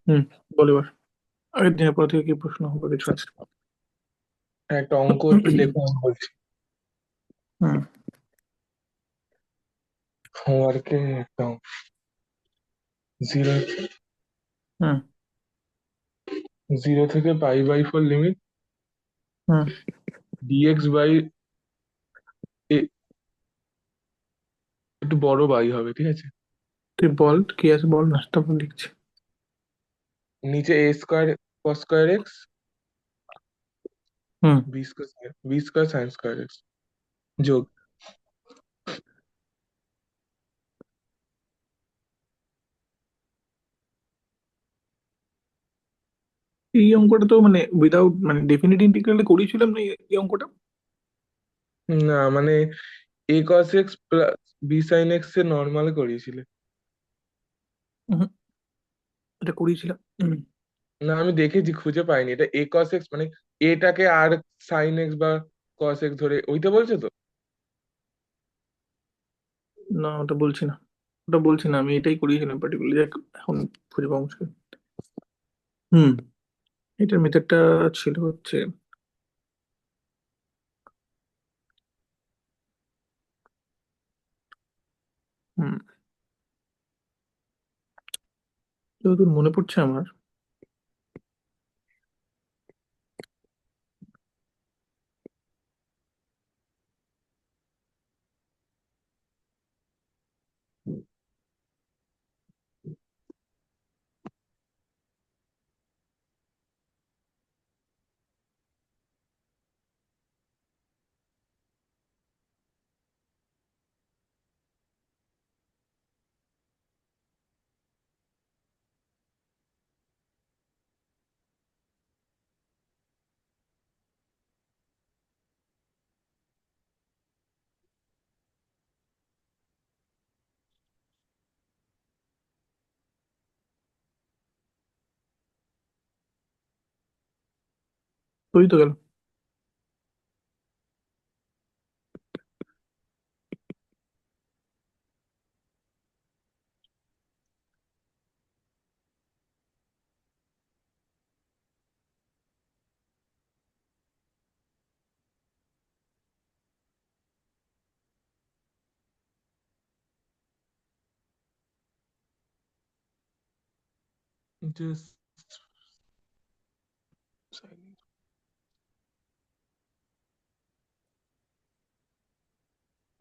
হুম, বল এবার। আগের দিনের পর থেকে কি প্রশ্ন হবে কিছু আছে? একটা অঙ্ক একটু দেখুন, আমি বলছি। হুম। হোমওয়ার্কে একটা জিরো হুম। জিরো থেকে পাই/4 লিমিট হুম। ডিএক্স বাই একটু বড় বাই হবে, ঠিক আছে? তুই বল কি আছে, বল না, তারপর লিখছি। নিচে a² cos² x hmm. B square sine square X যোগ। এই অঙ্কটা তো মানে উইদাউট মানে ডেফিনিট ইন্টিগ্রালে করিয়েছিলাম না এই অঙ্কটা? না মানে a cos x plus b sin x এর নর্মাল করিয়েছিলে। হুম, এটা করিয়েছিলাম। না আমি দেখেছি, খুঁজে পাইনি। এটা a cos x মানে এটাকে আর sin x বা cos x ধরে ওইটা বলছো তো? না, ওটা বলছি না। ওটা বলছি না, আমি এটাই করিয়েছিলাম পার্টিকুলারলি। এখন খুঁজে পাওয়া মুশকিল। হুম। এটার মেথডটা ছিল হচ্ছে, হুম, যতদূর মনে পড়ছে আমার। ওই তো গেল। Just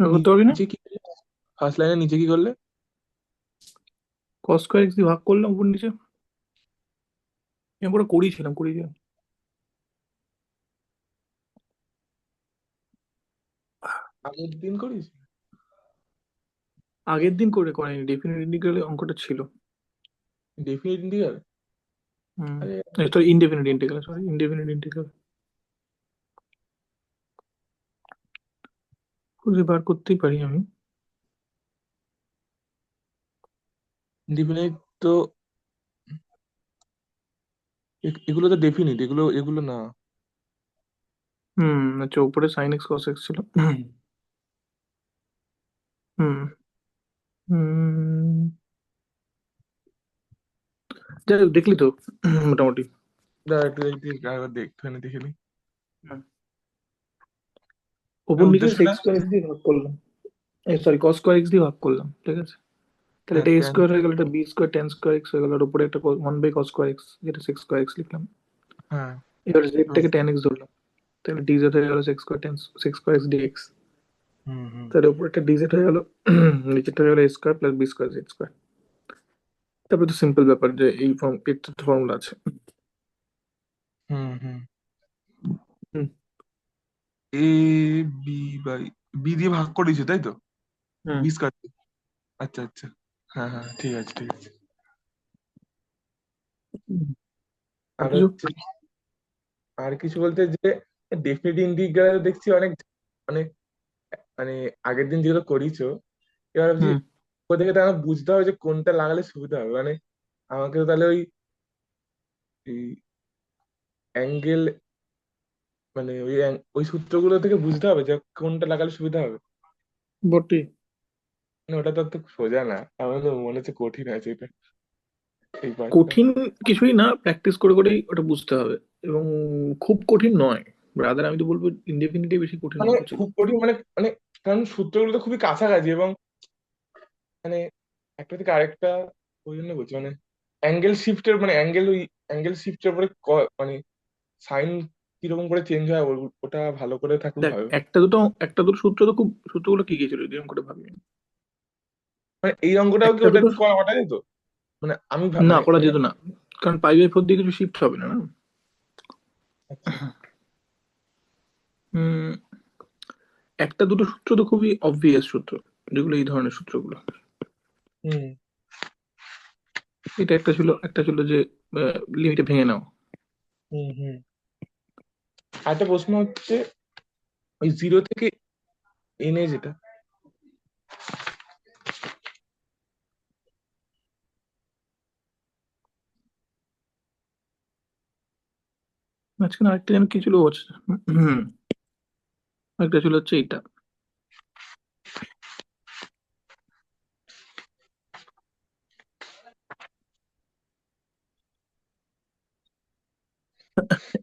করতে পারবি না? নিচে কি, ফার্স্ট লাইনের নিচে কি করলে? কস স্কয়ার এক্স দিয়ে ভাগ করলাম উপর নিচে। আমি পুরো করিয়েছিলাম। আগের দিন করিস? আগের দিন করে করাইনি, ডেফিনিট ইন্টিগ্রালে অঙ্কটা ছিল। Definite integral? হুম। আরে sorry, indefinite integral, sorry, indefinite integral খুঁজে বার করতেই পারি আমি। ডেফিনেট তো এগুলো তো ডেফিনিট, এগুলো এগুলো না। হুম। আচ্ছা, উপরে সাইন এক্স কস এক্স ছিল। হুম। হুম। যাই হোক, দেখলি তো মোটামুটি। দাঁড়া একটু একবার একটুখানি দেখে নি। হুম। ওপর নিচে উদ্দেশ্যটা? সেক্স স্কয়ার এক্স দিয়ে ভাগ করলাম। সরি, কস স্কয়ার এক্স দিয়ে ভাগ করলাম, ঠিক আছে। তাহলে হ্যাঁ এটা এ ট্যান। স্কোয়ার হয়ে গেল, এটা b square tan square x হয়ে গেল, আর উপরে একটা one by cos square x, যেটা সেক্স স্কোয়ার এক্স লিখলাম। হ্যাঁ। এবার জেড হুম থেকে টেন এক্স ধরলাম। তাহলে ডিজেড হয়ে গেল sec square tan sec square X dx. Hmm হুম তাহলে উপরে একটা ডিজেড হয়ে গেল। নিচেরটা হয়ে গেল A square plus B square Z square. তারপরে তো সিম্পল ব্যাপার যে এই ফর্ম এর তো ফর্মুলা আছে। হুম হুম। হুম। এ বি বাই বি দিয়ে ভাগ করেছি তাই তো? হুম। 20 কাটছে। আচ্ছা আচ্ছা। হ্যাঁ হ্যাঁ, ঠিক আছে ঠিক আছে। হুম। আর আর কিছু? হচ্ছে, আর কিছু বলতে যে ডেফিনেট ইন্টিগ্রাল দেখছি অনেক, মানে মানে আগের দিন যেগুলো করিছো, এবার ভাবছি হুম। ও দেখে তাহলে বুঝতে হবে যে কোনটা লাগালে সুবিধা হবে। মানে আমাকে তো তাহলে ওই অ্যাঙ্গেল, মানে ওই সূত্রগুলো থেকে বুঝতে হবে যে কোনটা লাগালে সুবিধা হবে। বটি। না ওটা তো অত সোজা না, আমার তো মনে হচ্ছে কঠিন আছে এটা। এই পার্টটা। কঠিন কিছুই না, প্র্যাকটিস করে করেই ওটা বুঝতে হবে। এবং খুব কঠিন নয় ব্রাদার, আমি তো বলবো ইনডেফিনিটলি বেশি কঠিন মানে অঙ্ক ছিল। খুব কঠিন মানে মানে কারণ সূত্রগুলো তো খুবই কাছাকাছি, এবং মানে একটা থেকে আরেকটা, ওই জন্য বলছি মানে অ্যাঙ্গেল শিফটের মানে অ্যাঙ্গেল শিফটের উপরে মানে সাইন কিরকম করে চেঞ্জ হয় ওটা ভালো করে থাকলে দেখ, হবে। একটা দুটো সূত্র তো খুব, সূত্রগুলো কি কি ছিল যদি আমি করে ভাবি। মানে এই অঙ্কটাও কি একটা ওটা দুটো করা যেত? মানে আমি না, মানে করা যেত না, কারণ 5/4 দিয়ে কিছু শিফট হবে না না। আচ্ছা। উম, একটা দুটো সূত্র তো খুবই অবভিয়াস সূত্র, যেগুলো এই ধরনের সূত্রগুলো। হুম এটা একটা ছিল যে লিমিটে ভেঙে নাও। হুম হুম। আর একটা প্রশ্ন হচ্ছে ওই জিরো থেকে এনে যেটা, মাঝখানে আরেকটা যেন কি ছিল হচ্ছে, আরেকটা ছিল হচ্ছে এইটা।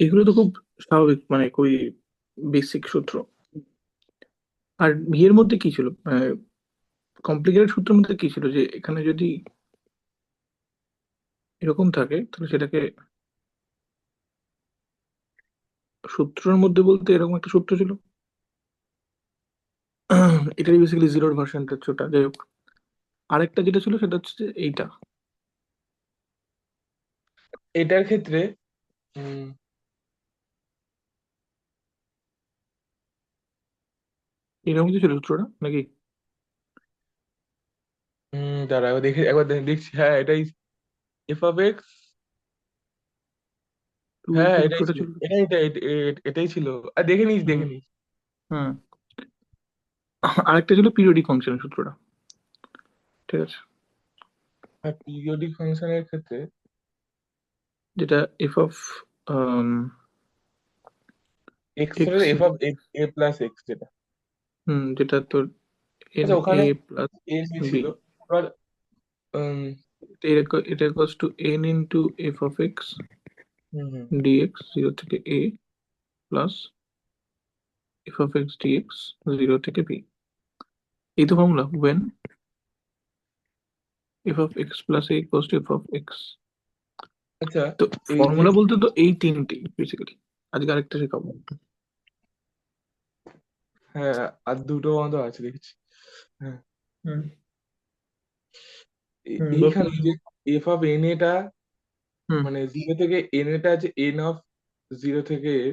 এগুলো তো খুব স্বাভাবিক, মানে খুবই বেসিক সূত্র। আর বিয়ের মধ্যে কি ছিল, কমপ্লিকেটেড সূত্রের মধ্যে কি ছিল, যে এখানে যদি এরকম থাকে তাহলে সেটাকে সূত্রের মধ্যে বলতে এরকম একটা সূত্র ছিল। এটারই বেসিক্যালি জিরোর ভার্সনটা হচ্ছে ওটা, যাই হোক। আরেকটা যেটা ছিল সেটা হচ্ছে যে এইটা। এটার ক্ষেত্রে উম, এরকম কিছু ছিল সূত্রটা নাকি? দাঁড়াও দেখে একবার দেখছি, হ্যাঁ এটাই এফ অফ এক্স। টু হ্যাঁ এক্স হ্যাঁ, ইন্টু এটাই ওটা ছিল, ছিল। এটাই ছিল। আর দেখে নিস হুম দেখে নিস। হুম। আরেকটা ছিল পিরিয়ডিক ফাংশনের সূত্রটা, ঠিক আছে, আর পিরিয়ডিক ফাংশনের ক্ষেত্রে যেটা এফ অফ এক্স এর x f b. Of a plus x যেটা। যেটা তোর এন আচ্ছা এ ওখানে প্লাস এ বি। ছিল। এবার উম, এটা equals to N into F of X hmm hmm dx zero থেকে A plus F of x dx zero থেকে বি। এই তো formula when F of X plus A equals to F of X. আচ্ছা তো এই যে, formula বলতে তো এই তিনটি বেসিক্যালি। আজকে আরেকটা শেখাবো। হ্যাঁ আর দুটো মতো আছে দেখছি। হ্যাঁ হুম হুম, বল। এইখানে এই যে এফ অফ এন এটা হুম মানে জিরো থেকে এন এটা আছে এন অফ জিরো থেকে এ।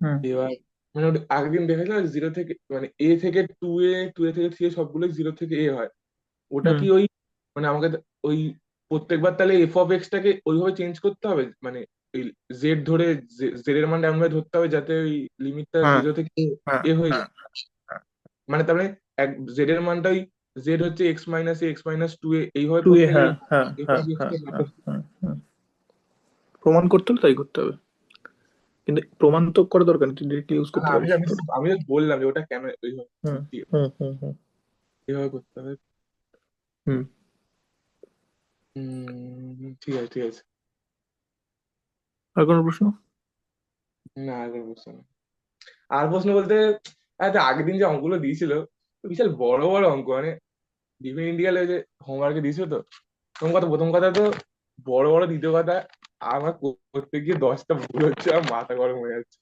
হুম এবার মানে ওটা আগের দিন দেখেছিলাম জিরো থেকে মানে এ থেকে টু এ থেকে থ্রি সবগুলোই জিরো থেকে এ হয়। ওটা হুম। কি ওই মানে আমাকে ওই প্রত্যেকবার তাহলে এফ অফ এক্স টাকে ওইভাবে চেঞ্জ করতে হবে, মানে ওই জেড ধরে জেড এর মানটা এমন ধরতে হবে যাতে ওই লিমিটটা হ্যাঁ জিরো থেকে হ্যাঁ এ হয়ে হ্যাঁ যায়। মানে তার মানে এক জেড এর মানটাই জেড হচ্ছে এক্স মাইনাস এ এক্স মাইনাস টু এ এইভাবে টু এ, ধরতে গেলে হ্যাঁ হ্যাঁ এফ হ্যাঁ অফ এক্স হ্যাঁ টা হ্যাঁ হ্যাঁ হ্যাঁ। প্রমাণ করতে হলে তাই করতে হবে, কিন্তু প্রমাণ তো করা দরকার নেই, তুই ডিরেক্টলি ইউজ করতে আমি পারিস আমি সূত্রটা। আমি just বললাম যে ওটা কেন এইভাবে, হুম ঠিক আছে, হুম হুম হুম এইভাবে করতে হবে। হুম। ঠিক আছে ঠিক আছে। আর কোনো প্রশ্ন? না আর কোনো প্রশ্ন নেই। আর প্রশ্ন বলতে আগের দিন যে অঙ্কগুলো দিয়েছিল বিশাল বড় বড় অঙ্ক, মানে ডিফেন্স ইন্ডিয়াল যে হোমওয়ার্কে দিয়েছিল তো, প্রথম কথা তো বড় বড়, দ্বিতীয় কথা আমার করতে গিয়ে 10টা ভুল হচ্ছে আর মাথা গরম হয়ে যাচ্ছে।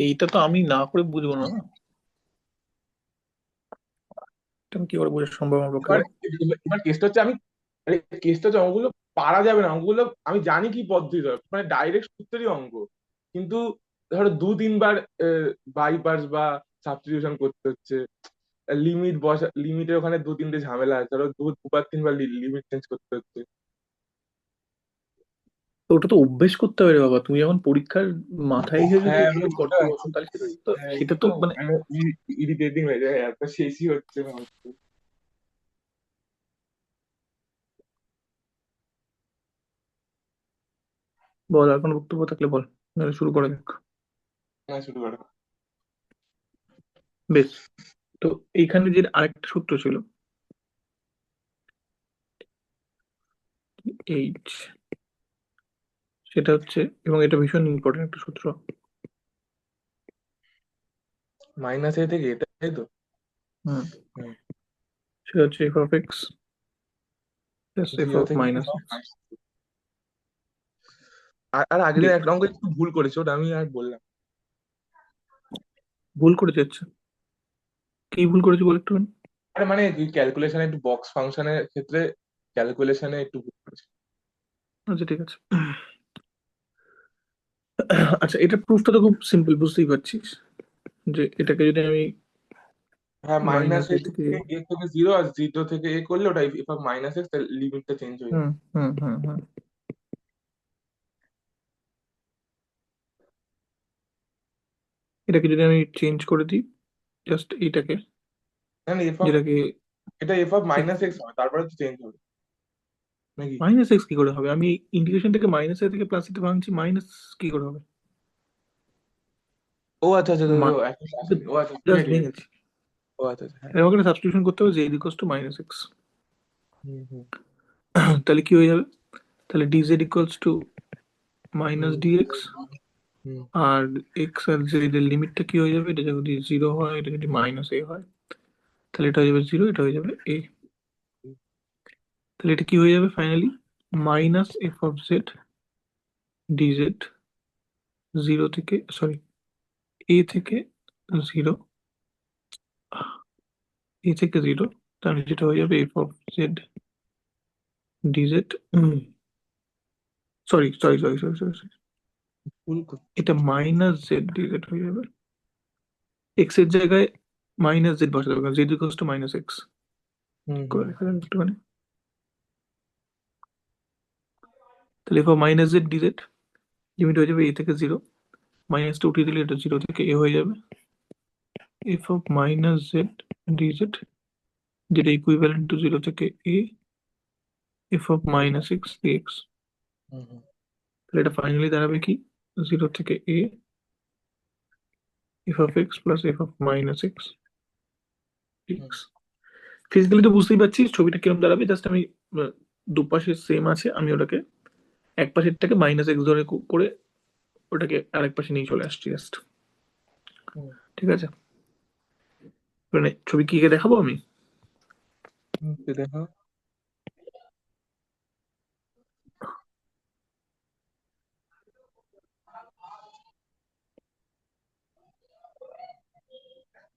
এইটা তো আমি না করে বুঝবো না না, এটা আমি কি করে বোঝা সম্ভব আমার পক্ষে এবার বল। এবার কেসটা হচ্ছে আমি, আরে কেসটা হচ্ছে অঙ্কগুলো পারা যাবে না, অঙ্কগুলো আমি জানি কি পদ্ধতি হবে, মানে ডাইরেক্ট সূত্রেরই অঙ্ক, কিন্তু ধরো দু তিনবার বাইপার্স বা সাবস্টিটিউশন করতে হচ্ছে, লিমিটের ওখানে দু তিনটে ঝামেলা আছে, ধরো দুবার তিনবার লিমিট চেঞ্জ করতে হচ্ছে। তো ওটা তো অভ্যেস করতে হবে রে বাবা, তুমি যখন পরীক্ষার মাথায় এসে যদি হ্যাঁ আমি এগুলো বুঝতে করতে বসো পারছি। তাহলে তো হ্যাঁ সেটা তো একটু মানে। মানে ইরিটেটিং হয়ে যায়, এত শেষই হচ্ছে না হচ্ছে। বল, আর কোনো বক্তব্য থাকলে বল, নাহলে শুরু করা যাক। না শুরু করো। বেশ, তো এইখানে যে আরেকটা সূত্র ছিল, এইচ, সেটা হচ্ছে, এবং এটা ভীষণ ইম্পর্টেন্ট একটা সূত্র। মাইনাস এ থেকে এটা, তাই তো? হুম, হুম। সেটা হচ্ছে F of X plus F zero of থেকে মাইনাস এক্স। আর আর আগের দিন ডিএক্স। একটা অঙ্ক একটু ভুল করেছে, ওটা আমি আর বললাম। ভুল করে যাচ্ছে, কি ভুল করেছি বল একটু। আরে মানে ক্যালকুলেশনে একটু বক্স ফাংশনের ক্ষেত্রে ক্যালকুলেশনে একটু ভুল করেছে। আচ্ছা ঠিক আছে। আচ্ছা, এটা প্রুফটা তো খুব সিম্পল, বুঝতেই পারছিস যে এটাকে যদি আমি হ্যাঁ, মাইনাস মাইনাস এ এ থেকে, থেকে এ থেকে জিরো, আর জিরো থেকে এ করলে ওটা এবার মাইনাস এক্স, লিমিটটা চেঞ্জ হয়ে হুম যাবে। হুম হুম হুম, এটাকে যদি আমি চেঞ্জ করে দিই, জাস্ট এইটাকে, না না, এফ অফ, যেটাকে এটা এফ অফ মাইনাস এক্স হবে, তারপরে তো চেঞ্জ হবে নাকি? মাইনাস এক্স কি করে হবে? আমি ইন্টিগ্রেশনটাকে মাইনাস এ থেকে প্লাস এ ভাঙছি, মাইনাস কি করে হবে? ও আচ্ছা আচ্ছা আচ্ছা, ও এখন আসেনি, ও আচ্ছা, ঠিক জাস্ট আছে ঠিক আছে। ভেঙেছি। ও আচ্ছা আচ্ছা, হ্যাঁ। এর আমাকে সাবস্টিটিউশন করতে হবে, যে ইজ টু মাইনাস এক্স। হুম হুম তাহলে কি হয়ে যাবে? তাহলে dz equals to minus hmm dx. হুম আর এক্স আর জেড এর লিমিটটা কি হয়ে যাবে? এটা যদি জিরো হয়, এটা যদি মাইনাস এ হয়, তাহলে এটা হয়ে যাবে জিরো, এটা হয়ে যাবে এ। তাহলে এটা কি হয়ে যাবে finally? Minus F of Z DZ, zero থেকে, সরি, এ থেকে জিরো, এ থেকে জিরো, তাহলে যেটা হয়ে যাবে F of Z DZ, sorry sorry sorry sorry sorry, ভুল কর- এটা মাইনাস জেড ডিজেড হয়ে যাবে। এক্স এর জায়গায় মাইনাস জেড বসাতে হবে, কারণ Z equals to minus x. Hmm করে হুম দেখা যাবে একটুখানি। তাহলে F of minus Z dz, limit হয়ে যাবে এ থেকে জিরো, মাইনাসটা উঠিয়ে দিলে এটা জিরো থেকে এ হয়ে যাবে। F of minus Z dz, যেটা ইকুইভ্যালেন্ট টু জিরো থেকে এ, F of minus x dx. Hmm হুম তাহলে এটা ফাইনালি দাঁড়াবে কি? জিরো থেকে এ, F of X plus F of minus x hmm dx. Physically তো বুঝতেই পারছিস ছবিটা কিরকম দাঁড়াবে, জাস্ট আমি দুপাশে সেম আছে, আমি ওটাকে এক পাশেরটাকে মাইনাস এক্স ধরে করে ওটাকে আরেক পাশে নিয়ে চলে আসছি জাস্ট। হুম ঠিক আছে, মানে ছবি কি এঁকে দেখাবো আমি? হুম, তো দেখো।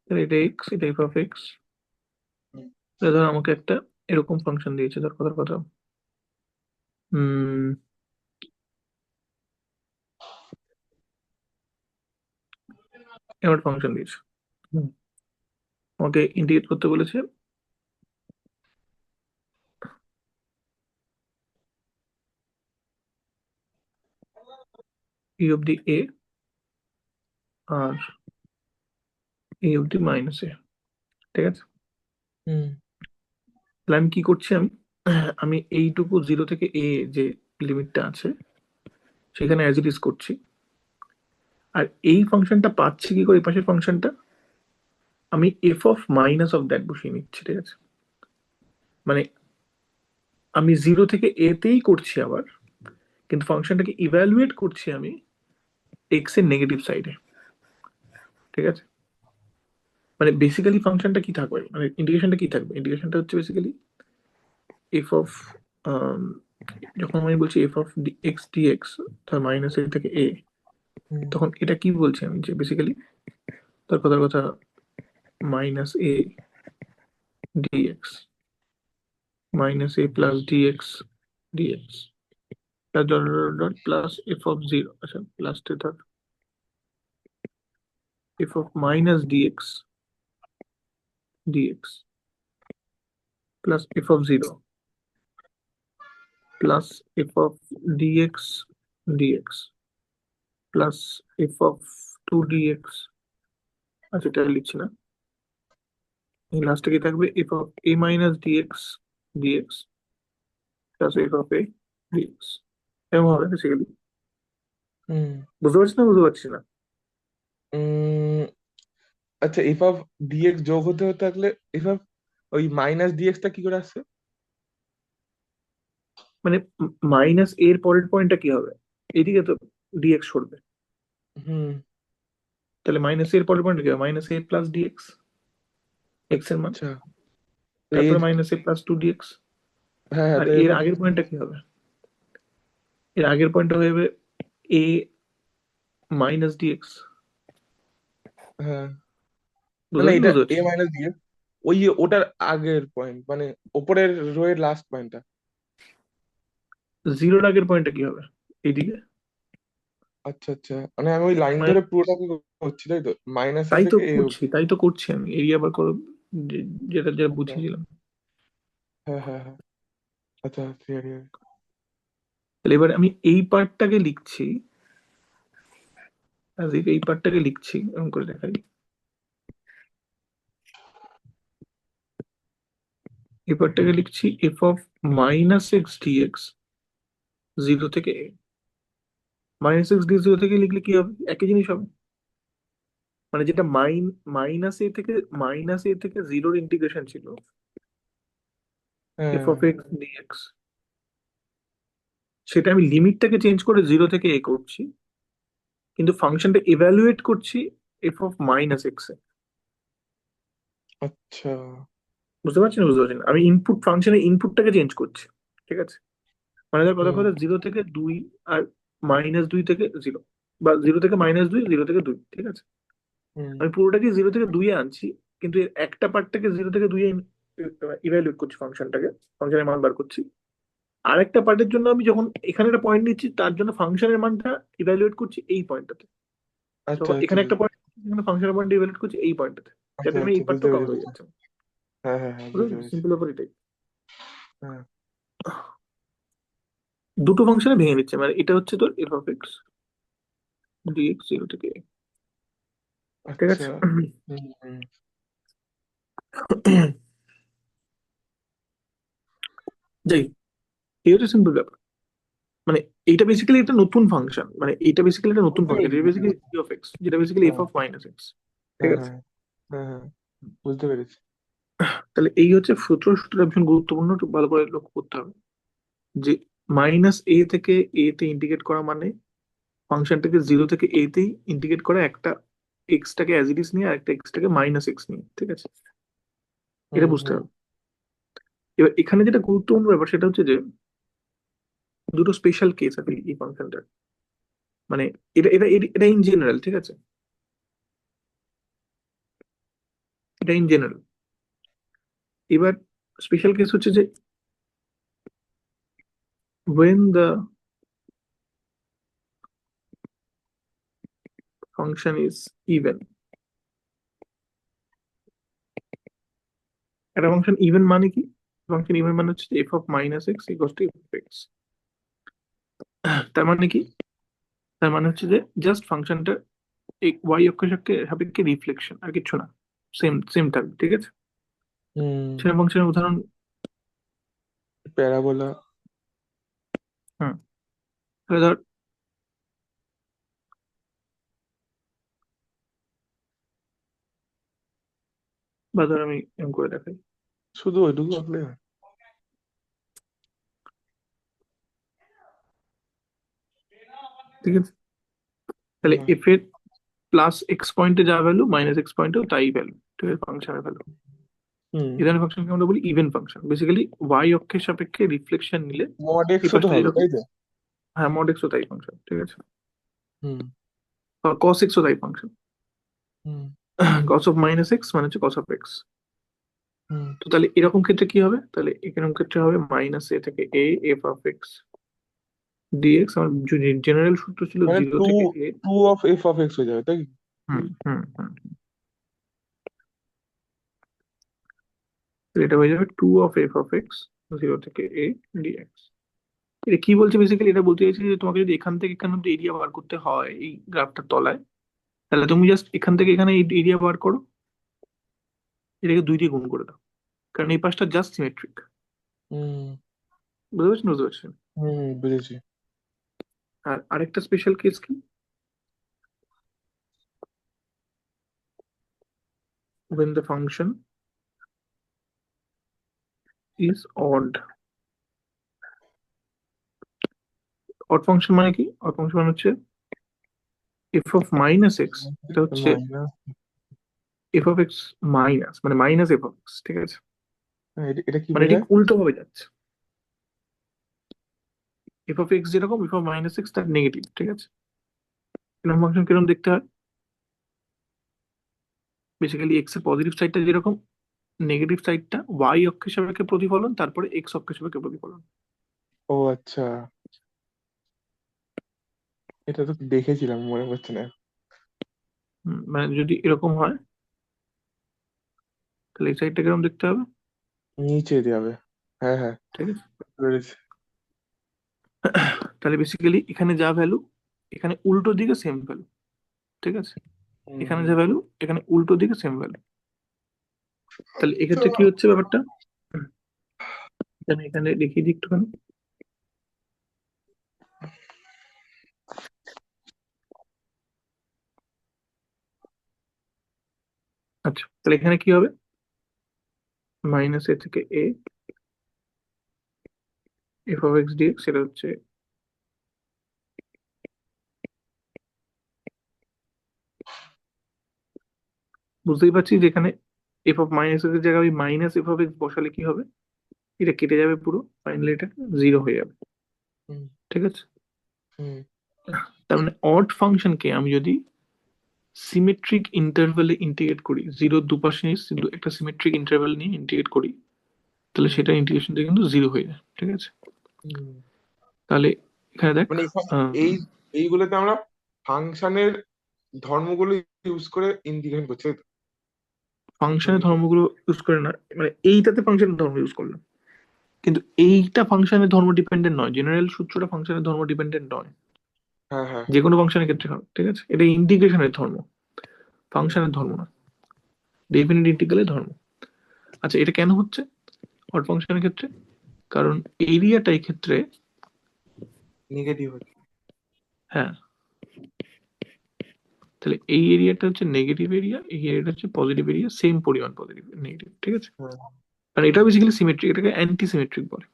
তাহলে এটা এক্স, এটা এফ অফ এক্স। হুম ধর আমাকে একটা এরকম ফাংশন দিয়েছে, ধর কথার কথা, হম, এমন ফাংশন দিয়েছে। হুম, আমাকে ইন্টিগ্রেট করতে বলেছে ই অব্দি এ আর এ অব্দি মাইনাস এ। ঠিক আছে, হুম তাহলে আমি কি করছি, আমি এইটুকু জিরো থেকে এ যে লিমিটটা আছে সেখানে অ্যাজ ইট ইজ করছি। আর এই ফাংশনটা পাচ্ছি কি করে, এই পাশের ফাংশনটা আমি F of minus of that বসিয়ে নিচ্ছি। ঠিক আছে, মানে আমি জিরো থেকে এতেই করছি আবার, কিন্তু ফাংশনটাকে ইভ্যালুয়েট করছি আমি এক্স এর নেগেটিভ সাইডে। ঠিক আছে, মানে বেসিক্যালি ফাংশনটা কি থাকবে, মানে ইন্টিগ্রেশনটা কি থাকবে, ইন্টিগ্রেশনটা হচ্ছে বেসিক্যালি এফ অফ, যখন আমি বলছি এফ অফ এক্স ডিএক্স, তার মাইনাস এ থেকে এ, হুম তখন এটা কি বলছি আমি, যে বেসিক্যালি তার কথার কথা minus a dx, minus a plus dx dx, plus dot dot dot plus F of zero, আচ্ছা লাস্টে ধর f of minus dx dx plus F of zero plus F of dx dx plus F of two dx. আচ্ছা এটা লিখছি না, এই লাস্টে কি থাকবে, f of a minus dx dx plus F of a dx. এরকম হবে বেসিক্যালি। হুম বুঝতে পারছিস না, বুঝতে পারছিস না? উম, আচ্ছা, এফ অফ ডিএক্স যোগ হতে হতে থাকলে এফ অফ ওই মাইনাস ডিএক্স টা কি করে আসছে? মানে মাইনাস এর পরের পয়েন্টটা কি হবে? এদিকে তো ডিএক্স সরবে, হুম। তাহলে মাইনাস এর পরের পয়েন্ট কি হবে? Minus a plus dx, x এর মান, আচ্ছা। তো তারপরে এর, minus a plus two dx. হ্যাঁ হ্যাঁ, আর তো এর এরপর। আগের পয়েন্টটা কি হবে? এর আগের পয়েন্টটা হয়ে যাবে এ মাইনাস ডিএক্স। হ্যাঁ, না বুঝতে না, পারছেন, এটা বুঝতে এ পারছেন? মাইনাস দিয়ে, ওই ওটার আগের পয়েন্ট, মানে ওপরের রো এর লাস্ট পয়েন্টটা। জিরোর আগের পয়েন্টটা কি হবে? এইদিকে আচ্ছা আচ্ছা, মানে আমি ওই লাইন মানে, ধরে পুরোটাকে করছি, তাই তো, মাইনাস এ তাই তো থেকে এ করছি, অব্দি। তাই তো করছি আমি, এরিয়া বার করো, যেটা যেটা আচ্ছা, বুঝিয়েছিলাম। হ্যাঁ হ্যাঁ হ্যাঁ, আচ্ছা ক্লিয়ার। তাহলে এবার আমি এই পার্টটাকে লিখছি, এই পার্টটাকে লিখছি এরকম করে দেখাই। এই পার্টটাকে লিখছি f of minus x dx zero থেকে a. Minus x d zero থেকে লিখলে কি হবে? একই জিনিস হবে। মানে যেটা মাইনাস এ থেকে জিরোর ইন্টিগ্রেশন ছিল, এফ হ্যাঁ। অফ এক্স ডিএক্স, সেটা আমি লিমিটটাকে চেঞ্জ করে জিরো থেকে এ করছি, কিন্তু ফাংশনটা ইভ্যালুয়েট করছি এফ অফ মাইনাস এক্স এ। আচ্ছা। বুঝতে পারছেন, বুঝতে পারছেন? আমি ইনপুট ফাংশনের ইনপুটটাকে চেঞ্জ করছি, ঠিক আছে? মানে তার কথা হুম কথা জিরো থেকে দুই, আর মাইনাস দুই থেকে জিরো, বা জিরো থেকে মাইনাস দুই, জিরো থেকে দুই, ঠিক আছে? হুম। আমি পুরোটাকে জিরো থেকে দুইয়ে আনছি, কিন্তু এর একটা পার্টটাকে জিরো থেকে দুইয়ে ইভ্যালুয়েট করছি, ফাংশনের মান বার করছি। আরেকটা পার্টের জন্য আমি যখন এখানে একটা পয়েন্ট নিচ্ছি, তার জন্য ফাংশনের মানটা ইভ্যালুয়েট করছি এই পয়েন্টটাতে। আচ্ছা যখন আচ্ছা এখানে একটা পয়েন্ট, এখানে ফাংশনের মানটা ইভ্যালুয়েট করছি এই পয়েন্টটাতে, যাতে আচ্ছা আমি আচ্ছা, এই বুঝতে পার্টটাও পেরেছি কভার হয়ে বুঝতে, যাচ্ছে। হ্যাঁ হ্যাঁ হ্যাঁ, বুঝতে পেরেছি। সিম্পল ব্যাপার এটাই। হ্যাঁ। দুটো ফাংশনে ভেঙে নিচ্ছে, মানে এটা হচ্ছে তোর f of x dx zero থেকে a, ঠিক আচ্ছা। আছে? হুম হুম। যাই, এই হচ্ছে সিম্পল ব্যাপার। মানে এইটা বেসিক্যালি একটা নতুন ফাংশন, মানে এইটা বেসিক্যালি একটা নতুন বুঝতে ফাংশন, পেরেছি এটা বুঝতে বেসিক্যালি পেরেছি। জি অফ এক্স, যেটা বেসিক্যালি এফ হ্যাঁ অফ মাইনাস এক্স, ঠিক হ্যাঁ আছে? হ্যাঁ হ্যাঁ হ্যাঁ, বুঝতে পেরেছি। তাহলে এই হচ্ছে সূত্রটা ভীষণ গুরুত্বপূর্ণ, একটু ভালো করে লক্ষ্য করতে হবে যে মাইনাস এ থেকে এ তে ইন্টিগ্রেট করা মানে ফাংশনটাকে জিরো থেকে এ তেই ইন্টিগ্রেট করা, একটা এক্সটাকে অ্যাজ ইট ইজ নিয়ে আর একটা এক্সটাকে মাইনাস এক্স নিয়ে, ঠিক আছে? এটা হুম বুঝতে হুম। হবে। এবার এখানে যেটা গুরুত্বপূর্ণ ব্যাপার সেটা হচ্ছে যে দুটো স্পেশাল কেস আছে এই ফাংশনটার। মানে এটা ইন জেনারেল, ঠিক আছে? এটা ইন জেনারেল। এবার স্পেশাল কেস হচ্ছে যে when the function is even, একটা ফাংশন ইভেন মানে কি? ফাংশন ইভেন মানে হচ্ছে F of minus x equal two F of x. তার মানে কি? তার মানে হচ্ছে যে জাস্ট ফাংশনটা এই ওয়াই অক্ষের সাপেক্ষে রিফ্লেকশন, আর কিছু না। সেম সেম থাকবে, ঠিক আছে? হুম। সেম ফাংশনের উদাহরণ। প্যারাবোলা। হুম, তাহলে ধর, বা ধর আমি এরকম করে দেখাই, শুধু ওইটুকু আঁকলে হয়? ঠিক আছে? তাহলে হ্যাঁ। এফ এর প্লাস এক্স পয়েন্টে যা ভ্যালু, মাইনাস এক্স পয়েন্টেও তাই ভ্যালু, ঠিক আছে? ফাংশনের ভ্যালু। হুম। এই ধরনের ফাংশনকে আমরা বলি ইভেন ফাংশন। বেসিক্যালি ওয়াই অক্ষের সাপেক্ষে রিফ্লেকশন নিলে মড এই এক্স তো পাশটা হবে, যেরকম, তাই তো? হ্যাঁ মড এক্সও তাই ফাংশন, ঠিক আছে? হুম কস এক্সও তাই function. Hmm cos of minus x মানে হচ্ছে কস অফ এক্স। হুম। তো তাহলে এরকম ক্ষেত্রে কি হবে? তাহলে এরকম ক্ষেত্রে হবে মাইনাস এ থেকে A F of x dx. আমার জেনারেল সূত্র ছিল মানে জিরো টু, থেকে A. Two of F of X হয়ে যাবে, তাই কি? হুম হুম হুম। তো এটা হয়ে যাবে two of F of x zero থেকে এ ডিএক্স। এটা কি বলছে? বেসিক্যালি এটা বলতে চাইছে যে তোমাকে যদি এখান থেকে এখানে অব্দি এরিয়া বার করতে হয় এই গ্রাফটার তলায়, তাহলে তুমি জাস্ট এখান থেকে এখানে এই এরিয়া বার করো, এটাকে দুই দিয়ে গুণ করে দাও, কারণ এই পাশটা জাস্ট সিমেট্রিক। হুম বুঝতে পারছেন, বুঝতে পারছেন? হুম, বুঝেছি। আর আরেকটা স্পেশাল কেস কি? when the function is odd, odd function মানে কি? অড ফাংশন মানে হচ্ছে এফ অফ মাইনাস এক্স, এটা হচ্ছে minus, F of x minus, মানে মাইনাস এফ অফ এক্স, ঠিক আছে? এটা কি মানে ঠিক বোঝায়? উল্টো ভাবে যাচ্ছে। এফ অফ এক্স যেরকম, এফ অফ মাইনাস এক্স তার নেগেটিভ, ঠিক আছে? এরকম ফাংশন কিরকম দেখতে হয়? বেসিক্যালি এক্স এর পজিটিভ সাইডটা যেরকম, নেগেটিভ সাইডটা ওয়াই অক্ষের সাপেক্ষে প্রতিফলন, তারপরে এক্স অক্ষের সাপেক্ষে প্রতিফলন। ও আচ্ছা, এটা তো দেখেছিলাম, মনে পড়ছে না। মানে যদি এরকম হয় তাহলে এই সাইডটা কিরকম দেখতে হবে? নিচে যাবে। হ্যাঁ হ্যাঁ, ঠিক আছে। বুঝতে পেরেছি। তাহলে বেসিক্যালি এখানে যা ভ্যালু, এখানে উল্টো দিকে সেম ভ্যালু, ঠিক আছে? হুম এখানে হুম। যা ভ্যালু, এখানে উল্টো দিকে সেম ভ্যালু। তাহলে এক্ষেত্রে কি হচ্ছে ব্যাপারটা? হুম, এখানে এখানে দেখিয়ে দিই একটুখানি। আচ্ছা, তাহলে এখানে কি হবে? মাইনাস এ থেকে A F of x dx, সেটা হচ্ছে, বুঝতেই পারছি যে এখানে এফ অফ মাইনাস এক্স এর জায়গায় আমি মাইনাস এফ অফ এক্স বসালে কি হবে? এটা কেটে যাবে পুরো, ফাইনালি এটা জিরো হয়ে যাবে, হুম ঠিক আছে? হুম তার মানে অড ফাংশনকে আমি যদি সিমেট্রিক ইন্টারভ্যালে ইন্টিগ্রেট করি, জিরোর দুপাশে নিয়ে একটা সিমেট্রিক ইন্টারভ্যাল নিয়ে ইন্টিগ্রেট করি, তাহলে হুম সেটা ইন্টিগ্রেশনটা কিন্তু জিরো হয়ে যায়, ঠিক আছে? হুম। তাহলে এখানে দেখ, মানে এই এইগুলোতে আমরা ফাংশনের ধর্মগুলো ইউজ করে ইন্টিগ্রেশন করছি, তাই তো? ফাংশনের নাকি? ধর্মগুলো ইউজ করে না, মানে এইটাতে ফাংশনের ধর্ম ইউজ করলাম, কিন্তু এইটা ফাংশনের ধর্ম ডিপেন্ডেন্ট নয়, জেনারেল সূত্রটা ফাংশনের ধর্ম ডিপেন্ডেন্ট নয়, হ্যাঁ হ্যাঁ। যে কোনো ফাংশনের ক্ষেত্রে হবে, ঠিক আছে? এটা ইন্টিগ্রেশনের ধর্ম, ফাংশনের ধর্ম না, ডেফিনিট ইন্টিগ্রালের ধর্ম। আচ্ছা, এটা কেন হচ্ছে অড ফাংশনের ক্ষেত্রে? কারণ এরিয়াটা এই ক্ষেত্রে, নেগেটিভ হচ্ছে। হ্যাঁ, তাহলে এই এরিয়াটা হচ্ছে নেগেটিভ এরিয়া, এই এরিয়াটা হচ্ছে পজিটিভ এরিয়া, সেম পরিমাণ পজিটিভ নেগেটিভ, ঠিক আছে? হ্যাঁ কারণ এটা বেসিক্যালি সিমেট্রিক, এটাকে অ্যান্টি সিমেট্রিক বলে।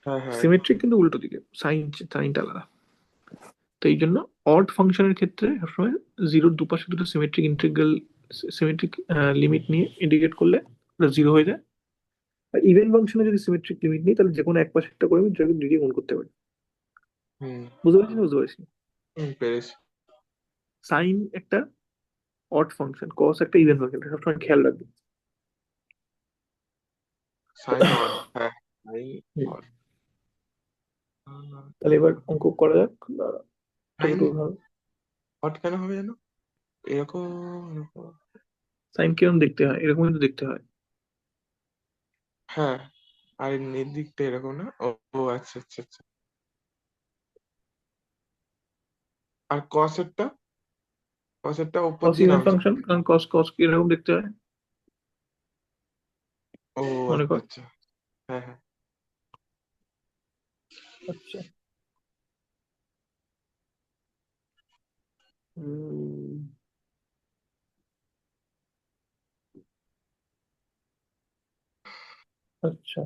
হ্যাঁ হ্যাঁ। সিমেট্রিক কিন্তু উল্টো দিকে, সাইনটা আলাদা। তো এই জন্য অড ফাংশনের ক্ষেত্রে সবসময় জিরোর দুপাশে দুটো সিমেট্রিক ইন্টিগ্রাল, সিমেট্রিক লিমিট নিয়ে ইন্ডিকেট করলে ওটা জিরো হয়ে যায়। আর ইভেন ফাংশনে যদি সিমেট্রিক লিমিট নিই, তাহলে যে কোনো এক পাশে একটা করে আমি দুটোকে দুই দিয়ে গুণ করতে পারি। হুম বুঝতে পারছি না? বুঝতে পারছি। হুম, পেরেছি। সাইন একটা অড ফাংশন, কস একটা ইভেন ফাংশন, এটা সবসময় খেয়াল রাখবে। সাইন অড, হ্যাঁ, সাইন হুম। অড। তাহলে এবার অঙ্ক করা যাক। দাঁড়া, ছোট সাইন উদাহরণ। অড কেন হবে জানো? এরকম এরকম। সাইন কিরকম দেখতে হয়? এরকম কিন্তু দেখতে হয়। হ্যাঁ, আর এর দিকটা এরকম না? ও ও, আচ্ছা আচ্ছা আচ্ছা। আর কসেরটা উপর কস দিয়ে ইভেন নামছে। ফাংশন, কারণ কস কস এরকম দেখতে হয়, ও মনে আচ্ছা কর। আচ্ছা। হ্যাঁ হ্যাঁ। আচ্ছা। উম, আচ্ছা,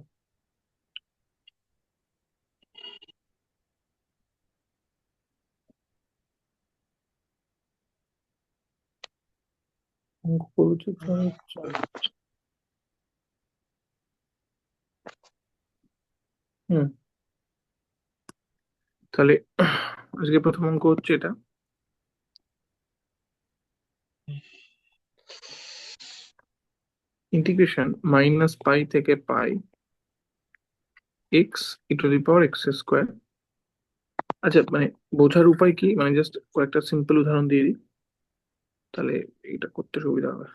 অঙ্ক করছি আচ্ছা। হুম, তাহলে আজকে প্রথম অঙ্ক হচ্ছে এটা, ইন্টিগ্রেশন মাইনাস পাই থেকে pi X E to the power X square. আচ্ছা, মানে বোঝার উপায় কি, মানে জাস্ট কয়েকটা সিম্পল উদাহরণ দিয়ে দিই, তাহলে এটা করতে সুবিধা হবে।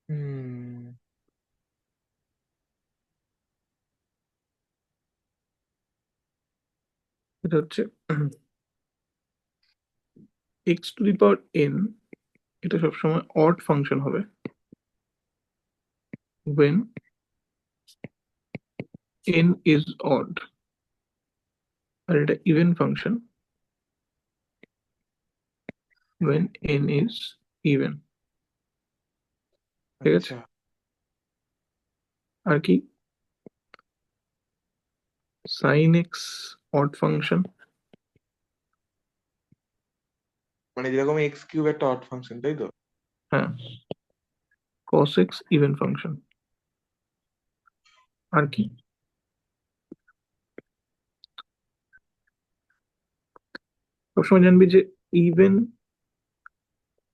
হুম এটা হচ্ছে x to the power n, এটা সবসময় অড ফাংশন হবে when n is odd, আর এটা even function when n is even। ঠিক আছে? আচ্ছা আর কি? Sine x odd function. মানে যেরকম এক্স কিউব একটা অড ফাংশন, তাই তো? হ্যাঁ, কস এক্স ইভেন ফাংশন। আর কি? সবসময় জানবি যে ইভেন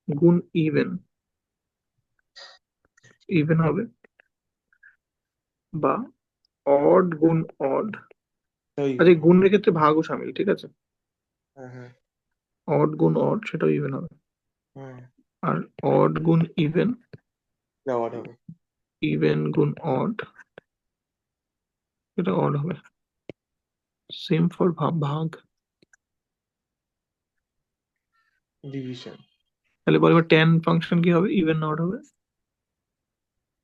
গুণ ইভেন ইভেন হবে, বা অড গুণ অড। তাই আচ্ছা, এই হবে। গুণের ক্ষেত্রে ভাগও শামিল, ঠিক আছে? হ্যাঁ হ্যাঁ অড গুণ অড সেটাও ইভেন হবে। হ্যাঁ, আর অড গুণ ইভেন, এটা অড হবে। ইভেন গুণ অড, এটা অড হবে। সেম ফর ভাগ। ডিভিশন তাহলে বল এবার ট্যান ফাংশন কি হবে, ইভেন না অড হবে?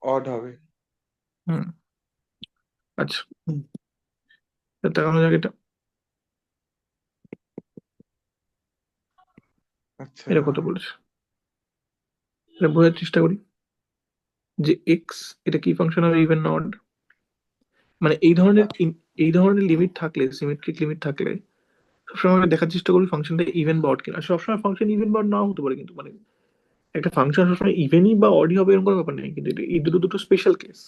অড হবে। হুম। আচ্ছা, দেখানো যাক এটা। আচ্ছা এটা কত বলেছে, এটা বোঝার চেষ্টা করি যে এক্স এটা কি ফাংশন হবে, ইভেন না অড। মানে এই ধরনের লিমিট থাকলে, সিমেট্রিক লিমিট থাকলে সবসময় আমরা দেখার চেষ্টা করি ফাংশনটা ইভেন বা অড কিনা। সবসময় ফাংশন ইভেন বা অড নাও হতে পারে, কিন্তু মানে একটা ফাংশন সবসময় ইভেনই বা অডই হবে এরকম কোনো ব্যাপার নেই, কিন্তু এই দুটো দুটো স্পেশাল কেস।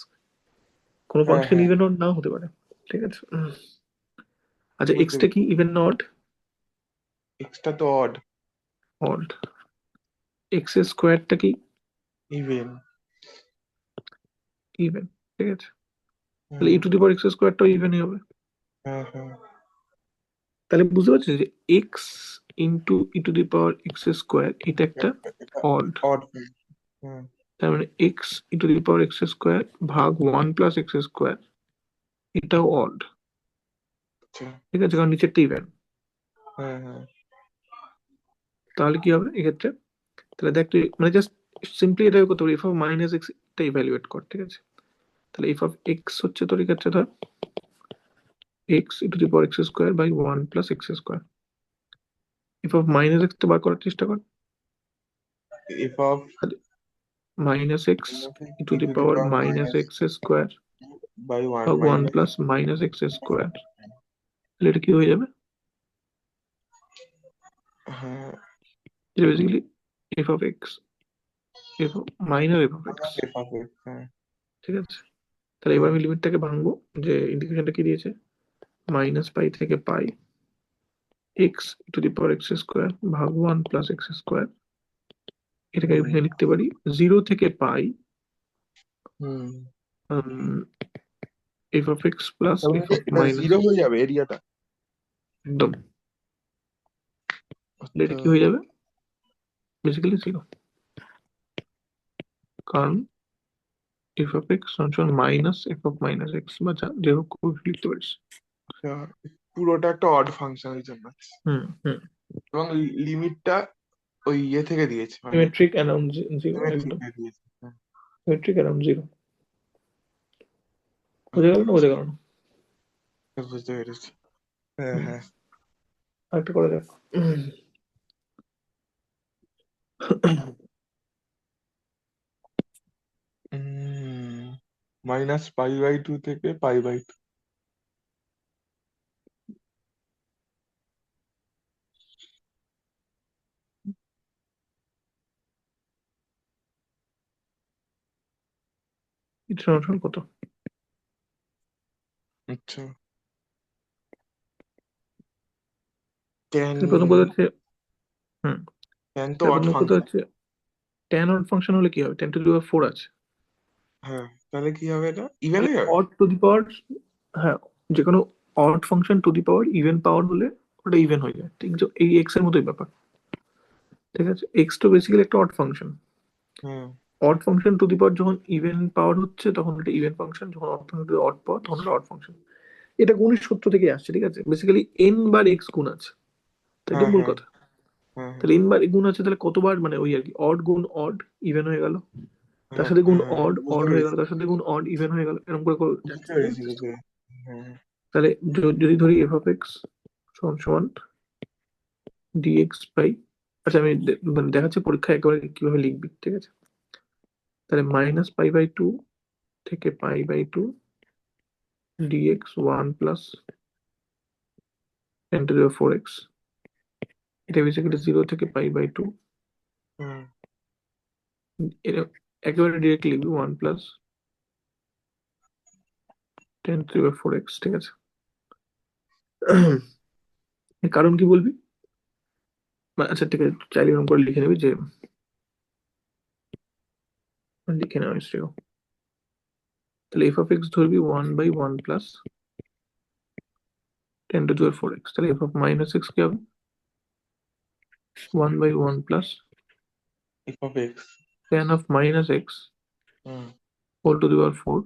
কোনো হ্যাঁ ফাংশন হ্যাঁ, ইভেন অড নাও হতে পারে। ঠিক আছে? আচ্ছা, বুঝতে এক্সটা কি পেরেছি। ইভেন না অড? এক্সটা তো অড। অড। এক্স এর স্কোয়ারটা কি ইভেন। ইভেন। ঠিক আছে, তাহলে হুম, ই টু দি পাওয়ার এক্স স্কোয়ারটাও ইভেনই হবে। হ্যাঁ হ্যাঁ, তাহলে বুঝতে পারছিস যে x into E to the power X square এটা একটা এটা অড। অড। হুম, তার মানে x E to the power X square ভাগ ওয়ান প্লাস এক্স স্কোয়ার এটাও অড। আচ্ছা, ঠিক আছে, কারণ নিচেরটা ইভেন। হ্যাঁ হ্যাঁ, তাহলে কি হবে এক্ষেত্রে? তাহলে দেখ তুই মানে জাস্ট সিম্পলি এটাই করতে পারি, এফ অফ মাইনাস এক্স টা ইভ্যালুয়েট কর। ঠিক আছে, তাহলে এফ অফ এক্স হচ্ছে তোর এক্ষেত্রে ধর X E to the power X square by one plus X square. F of minus X টা বার করার চেষ্টা কর। F of minus X E to E the to the power power minus minus x square by one বা one minus. Plus minus x square. তাহলে এটা কি হয়ে যাবে? হ্যাঁ, এটা basically F of X, F of minus F of X. F of x, হ্যাঁ। ঠিক আছে, তাহলে এবার হুম, আমি লিমিটটাকে ভাঙবো, যে ইন্টিগ্রেশনটা কি দিয়েছে, মাইনাস পাই থেকে pi X to the power X square ভাগ ওয়ান প্লাস এক্স স্কোয়ার। এটাকে আমি হুম, ভেঙে লিখতে পারি জিরো থেকে pi hmm. F of X plus তার এফ মানে অফ এটা মাইনাস। জিরো হয়ে যাবে এরিয়াটা। একদম। তাহলে আচ্ছা, এটা কি হয়ে যাবে, বেসিক্যালি জিরো, কারণ এফ অফ এক্স সমান minus F of minus x, বা যে হোক লিখতে পারিস। আচ্ছা, পুরোটা একটা অড ফাংশন এই জন্য। হুম হুম। এবং লিমিটটা ওই ইয়ে থেকে দিয়েছে, মানে সিমেট্রিক অ্যারাউন্ড জিরো, সিমেট্রিক একদম দিয়েছে। হ্যাঁ, সিমেট্রিক অ্যারাউন্ড জিরো। বোঝা গেল আচ্ছা না, আচ্ছা, বোঝা গেল না? বুঝতে পেরেছি। হ্যাঁ হুম, হ্যাঁ। আরেকটা করে দেখ। মাইনাস পাই বাই টু থেকে পাই বাই টু। এটা সমান কত? আচ্ছা, টেন। তাহলে প্রথম কথা হচ্ছে, হুম, টেন তো তাহলে অড প্রথম কথা ফাংশন। হচ্ছে ট্যান অড ফাংশন হলে কি হবে, ten to the power four আছে। হ্যাঁ, তাহলে কি হবে, এটা ইভেন তাহলে হয়ে যাবে। অড টু দি পাওয়ার, হ্যাঁ, যে কোনো odd function to the power even power হলে ওটা ইভেন হয়ে যায়। ঠিক যে এই এক্স এর মতোই ব্যাপার। ঠিক আছে, এক্স তো বেসিক্যালি একটা odd function. Hmm, odd function to the power যখন ইভেন পাওয়ার হচ্ছে তখন এটা ইভেন ফাংশন, যখন odd function to odd power তখন এটা অড ফাংশন। এটা গুণের সূত্র থেকে আসছে। ঠিক আছে, বেসিক্যালি এন বার এক্স গুণ আছে, তাই তো হ্যাঁ মূল হ্যাঁ কথা। হ্যাঁ তাহলে এন বার গুণ আছে, তাহলে কতবার মানে ওই আর কি, অড গুণ অড ইভেন হয়ে গেল, তার হ্যাঁ সাথে গুণ হ্যাঁ, অড বুঝতে অড হয়ে গেল, পেরেছি তার সাথে গুণ অড ইভেন হয়ে গেল, এরকম করে করে বুঝতে যাচ্ছে। ঠিক পেরেছি আছে, বুঝতে পেরেছি। হ্যাঁ তাহলে যদি ধরি এফ অফ এক্স সমান সমান ডিএক্স বাই, আচ্ছা আমি মানে দেখাচ্ছি পরীক্ষায় একেবারে কিভাবে লিখবি। ঠিক আছে, তাহলে মাইনাস পাই বাই টু থেকে pi by two dx one plus tan to the power four x, এটা বেসিক্যালি জিরো থেকে পাই বাই টু, হুম এটা একেবারে ডিরেক্ট লিখবি one plus tan to the power four x, ঠিক আছে? এর কারণ কি বলবি? আচ্ছা ঠিক আছে, চাইলে এরকম করে লিখে নিবি যে, লিখে নেওয়া হয়েছে। তাহলে এফ অফ এক্স ধরবি one by one plus tan to the power four x, তাহলে এফ অফ মাইনাস এক্স কি হবে? One by one plus F of x. Tan of minus x hmm whole to the power four,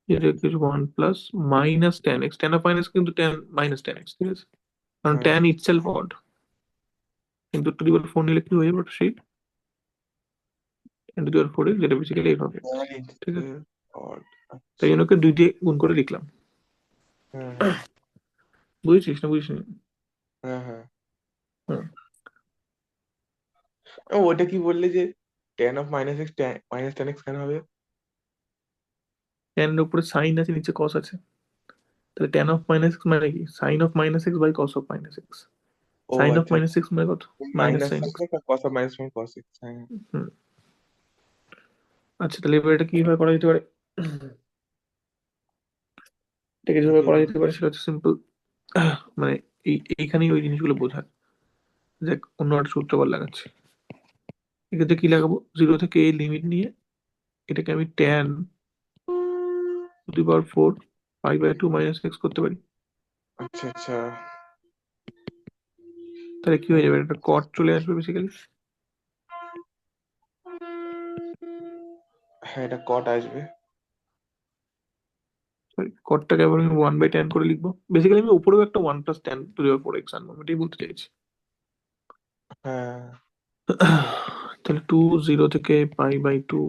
যেটা কিছু one plus minus tan x, tan of minus কিন্তু tan minus tan x, ঠিক আছে? কারণ হ্যাঁ। Tan itself odd, কিন্তু to the power four নিলে কি হয়ে যাবে ওটা সেই ten to the power four x, যেটা বেসিক্যালি এফ অফ এক্স, ঠিক আছে? odd, তাই আচ্ছা। জন্য ওকে দুই দিয়ে গুণ করে লিখলাম। হ্যাঁ হ্যাঁ বুঝেছিস না বুঝিস? হ্যাঁ হ্যাঁ। হুম। ওটা কি বললে যে ten of minus x minus tan x কেন হবে? টেন এর উপরে সাইন আছে, নিচে কস আছে, তাহলে টেন অফ মাইনাস এক্স মানে কি? Sine of minus x by cos of minus x. ও সাইন অফ আচ্ছা মাইনাস আচ্ছা। এক্স মানে কত? Minus minus sine sine x. X আর cos of minus cos x, হ্যাঁ। হুম। আচ্ছা তাহলে এবার এটা কিভাবে করা যেতে পারে? এটাকে যেভাবে করা যেতে পারে সেটা হচ্ছে সিম্পল, মানে এইখানেই ওই জিনিসগুলো বোঝার। দেখ অন্য একটা সূত্র আবার লাগাচ্ছি। এক্ষেত্রে কি লাগাবো? জিরো থেকে এই লিমিট নিয়ে এটাকে আমি tan to the power four pi by two minus x করতে পারি। আচ্ছা আচ্ছা। তাহলে কি হয়ে যাবে? একটা কট চলে আসবে বেসিক্যালি। হ্যাঁ এটা কট আসবে। সরি, কটটাকে আবার আমি ওয়ান বাই ট্যান করে লিখবো। বেসিক্যালি আমি উপরেও একটা one plus tan to the power four x আনবো, আমি এটাই বলতে চাইছি। হ্যাঁ। তাহলে টু জিরো থেকে পাই বাই টু।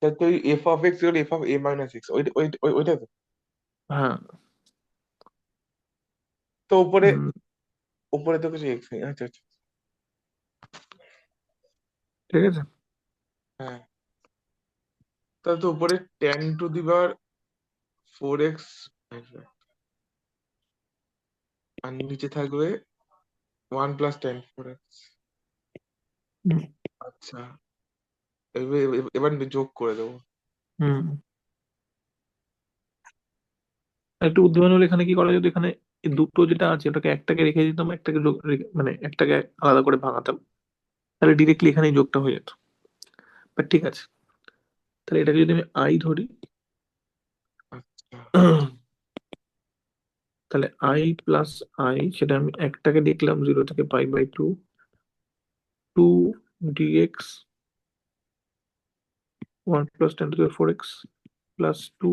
তা তুই f of x equal f of a minus x ওইটা তো। হ্যাঁ। তো উপরে হুম, উপরে তো কিছু এক্স নেই, আচ্ছা আচ্ছা। ঠিক আছে। হ্যাঁ তাহলে তো উপরে tan to the power four X আর নিচে থাকবে one plus tan four X. Hmm. আচ্ছা এবার যোগ করে দেবো। হুম। একটু উদ্দীপনা হলে এখানে কি করা যেত? এখানে এই দুটো যেটা আছে ওটাকে একটাকে রেখে দিতাম, একটাকে মানে একটাকে আলাদা করে ভাঙাতাম, তাহলে ডিরেক্টলি এখানেই যোগটা হয়ে যেত। বাট ঠিক আছে, তাহলে এটাকে যদি আমি আই ধরি, আচ্ছা তাহলে আই প্লাস আই, সেটা আমি একটাকে দেখলাম জিরো থেকে pi by two, two dx one plus tan to the four x plus two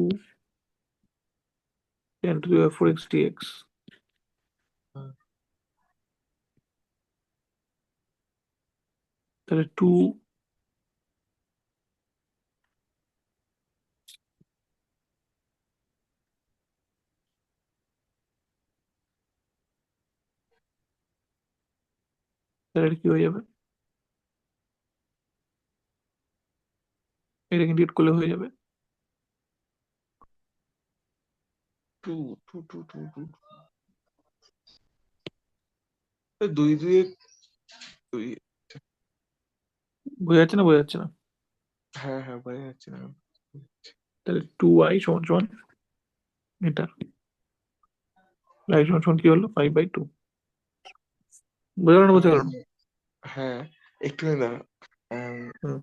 tan to the four x dx, তাহলে টু, তাহলে এটা কি হয়ে যাবে? এটা ইন্টিগ্রেট করলে হয়ে যাবে two two two two two দুই দুই দুই। বোঝা যাচ্ছে না? বোঝা যাচ্ছে না? হ্যাঁ হ্যাঁ বোঝা যাচ্ছে না। তাহলে টু আই সমান সমান এটা, আই সমান সমান কি হলো? Five by two. বোঝা গেল না? বোঝা গেল না? হ্যাঁ একটু দাঁড়া। আম, হুম।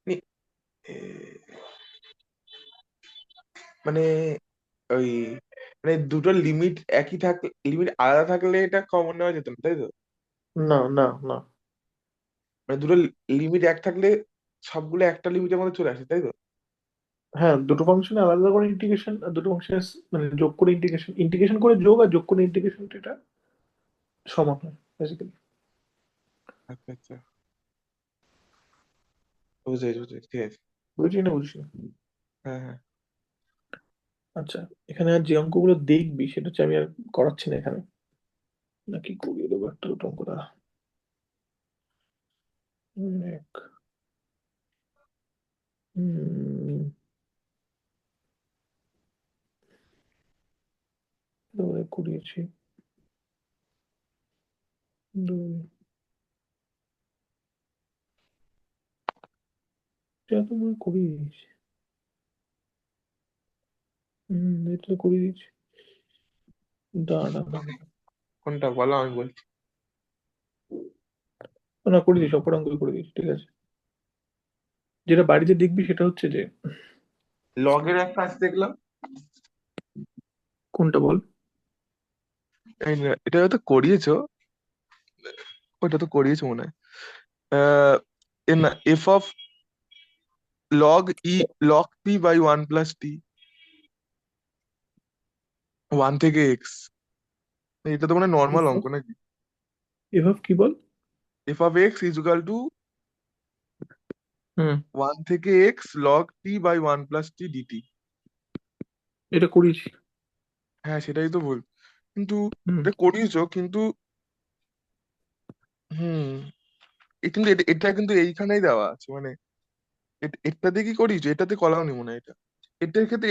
নি- এ, মানে ওই মানে দুটো লিমিট একই থাকলে লিমিট আলাদা থাকলে এটা কমন নেওয়া যেত না তাই তো? না না না। মানে দুটো লিমিট এক থাকলে সবগুলো একটা লিমিটের মধ্যে চলে আসে তাই তো? হ্যাঁ, দুটো ফাংশনে আলাদা করে ইন্টিগ্রেশন আর দুটো ফাংশনে মানে যোগ করে ইন্টিগ্রেশন, ইন্টিগ্রেশন করে যোগ আর যোগ করে ইন্টিগ্রেশন, এটা সমান হয় বেসিক্যালি। আচ্ছা আচ্ছা বুঝেছি বুঝেছি ঠিক আছে। বুঝছি না বুঝছি? হ্যাঁ হ্যাঁ আচ্ছা, এখানে আর যে অঙ্কগুলো দেখবি সেটা হচ্ছে আমি আর করাচ্ছি না এখানে, নাকি করিয়ে দেবো একটা দুটো অঙ্ক দ্বারা। এক, হুম, দুবারে করিয়েছি, দুই, এটা তো মনে হয় করিয়ে দিয়েছি। এটা তো করিয়ে দিয়েছি। দাঁড়া দাঁড়া দাঁড়া। কোনটা বলো, আমি বলছি। না, করে দিয়েছি, অপর অঙ্কই করে দিয়েছি, ঠিক আছে। যেটা বাড়িতে দেখবি সেটা হচ্ছে যে, লগের একটা আছে দেখলাম। কোনটা বল? এই না, এটা হয়তো করিয়েছো, ওইটা তো করিয়েছো মনে হয়। আহ, এ না, F of log E, log T by one plus T, one থেকে এক্স। এটা তো মানে নর্মাল এফ অঙ্ক অফ, নাকি? এফ অফ কি বল? F of X is equal to hmm, one থেকে X log T by one plus T dt. এটা করিয়েছি। হ্যাঁ সেটাই তো বল, কিন্তু হুম, এটা করিয়েছো কিন্তু। হুম, কিন্তু এটা কিন্তু এইখানেই দেওয়া আছে মানে, এটাতে কি করিয়েছো, এটাতে করাওনি মনে হয় এটা। এটার ক্ষেত্রে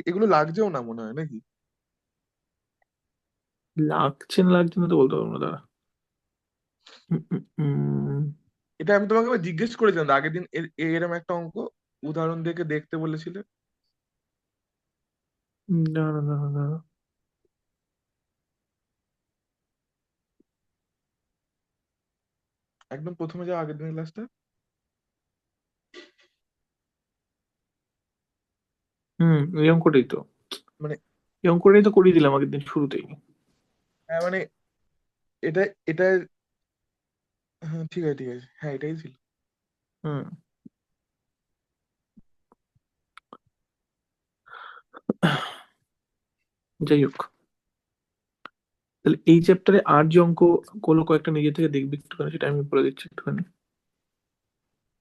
এগুলো লাগছেও না মনে হয় নাকি? লাগছে না লাগছে না তো বলতে পারবো না, দাঁড়া। উম, উম, উম, এটা আমি তোমাকে আবার জিজ্ঞেস করেছিলাম তো আগের দিন, এরম একটা অঙ্ক উদাহরণ দেখে দেখতে বলেছিলে। দাঁড়া দাঁড়া দাঁড়া। একদম প্রথমে যাও আগের দিনের ক্লাসটা। এই অঙ্কটাই তো, মানে, এই অঙ্কটাই তো করিয়ে দিলাম আগের দিন শুরুতেই। হ্যাঁ মানে, এটা এটা হ্যাঁ ঠিক আছে ঠিক আছে, হ্যাঁ এটাই ছিল। হুম, যাই হোক, তাহলে এই চ্যাপ্টারে আর যে অঙ্ক গুলো কয়েকটা নিজে থেকে দেখবি একটুখানি, সেটা আমি বলে দিচ্ছি একটুখানি।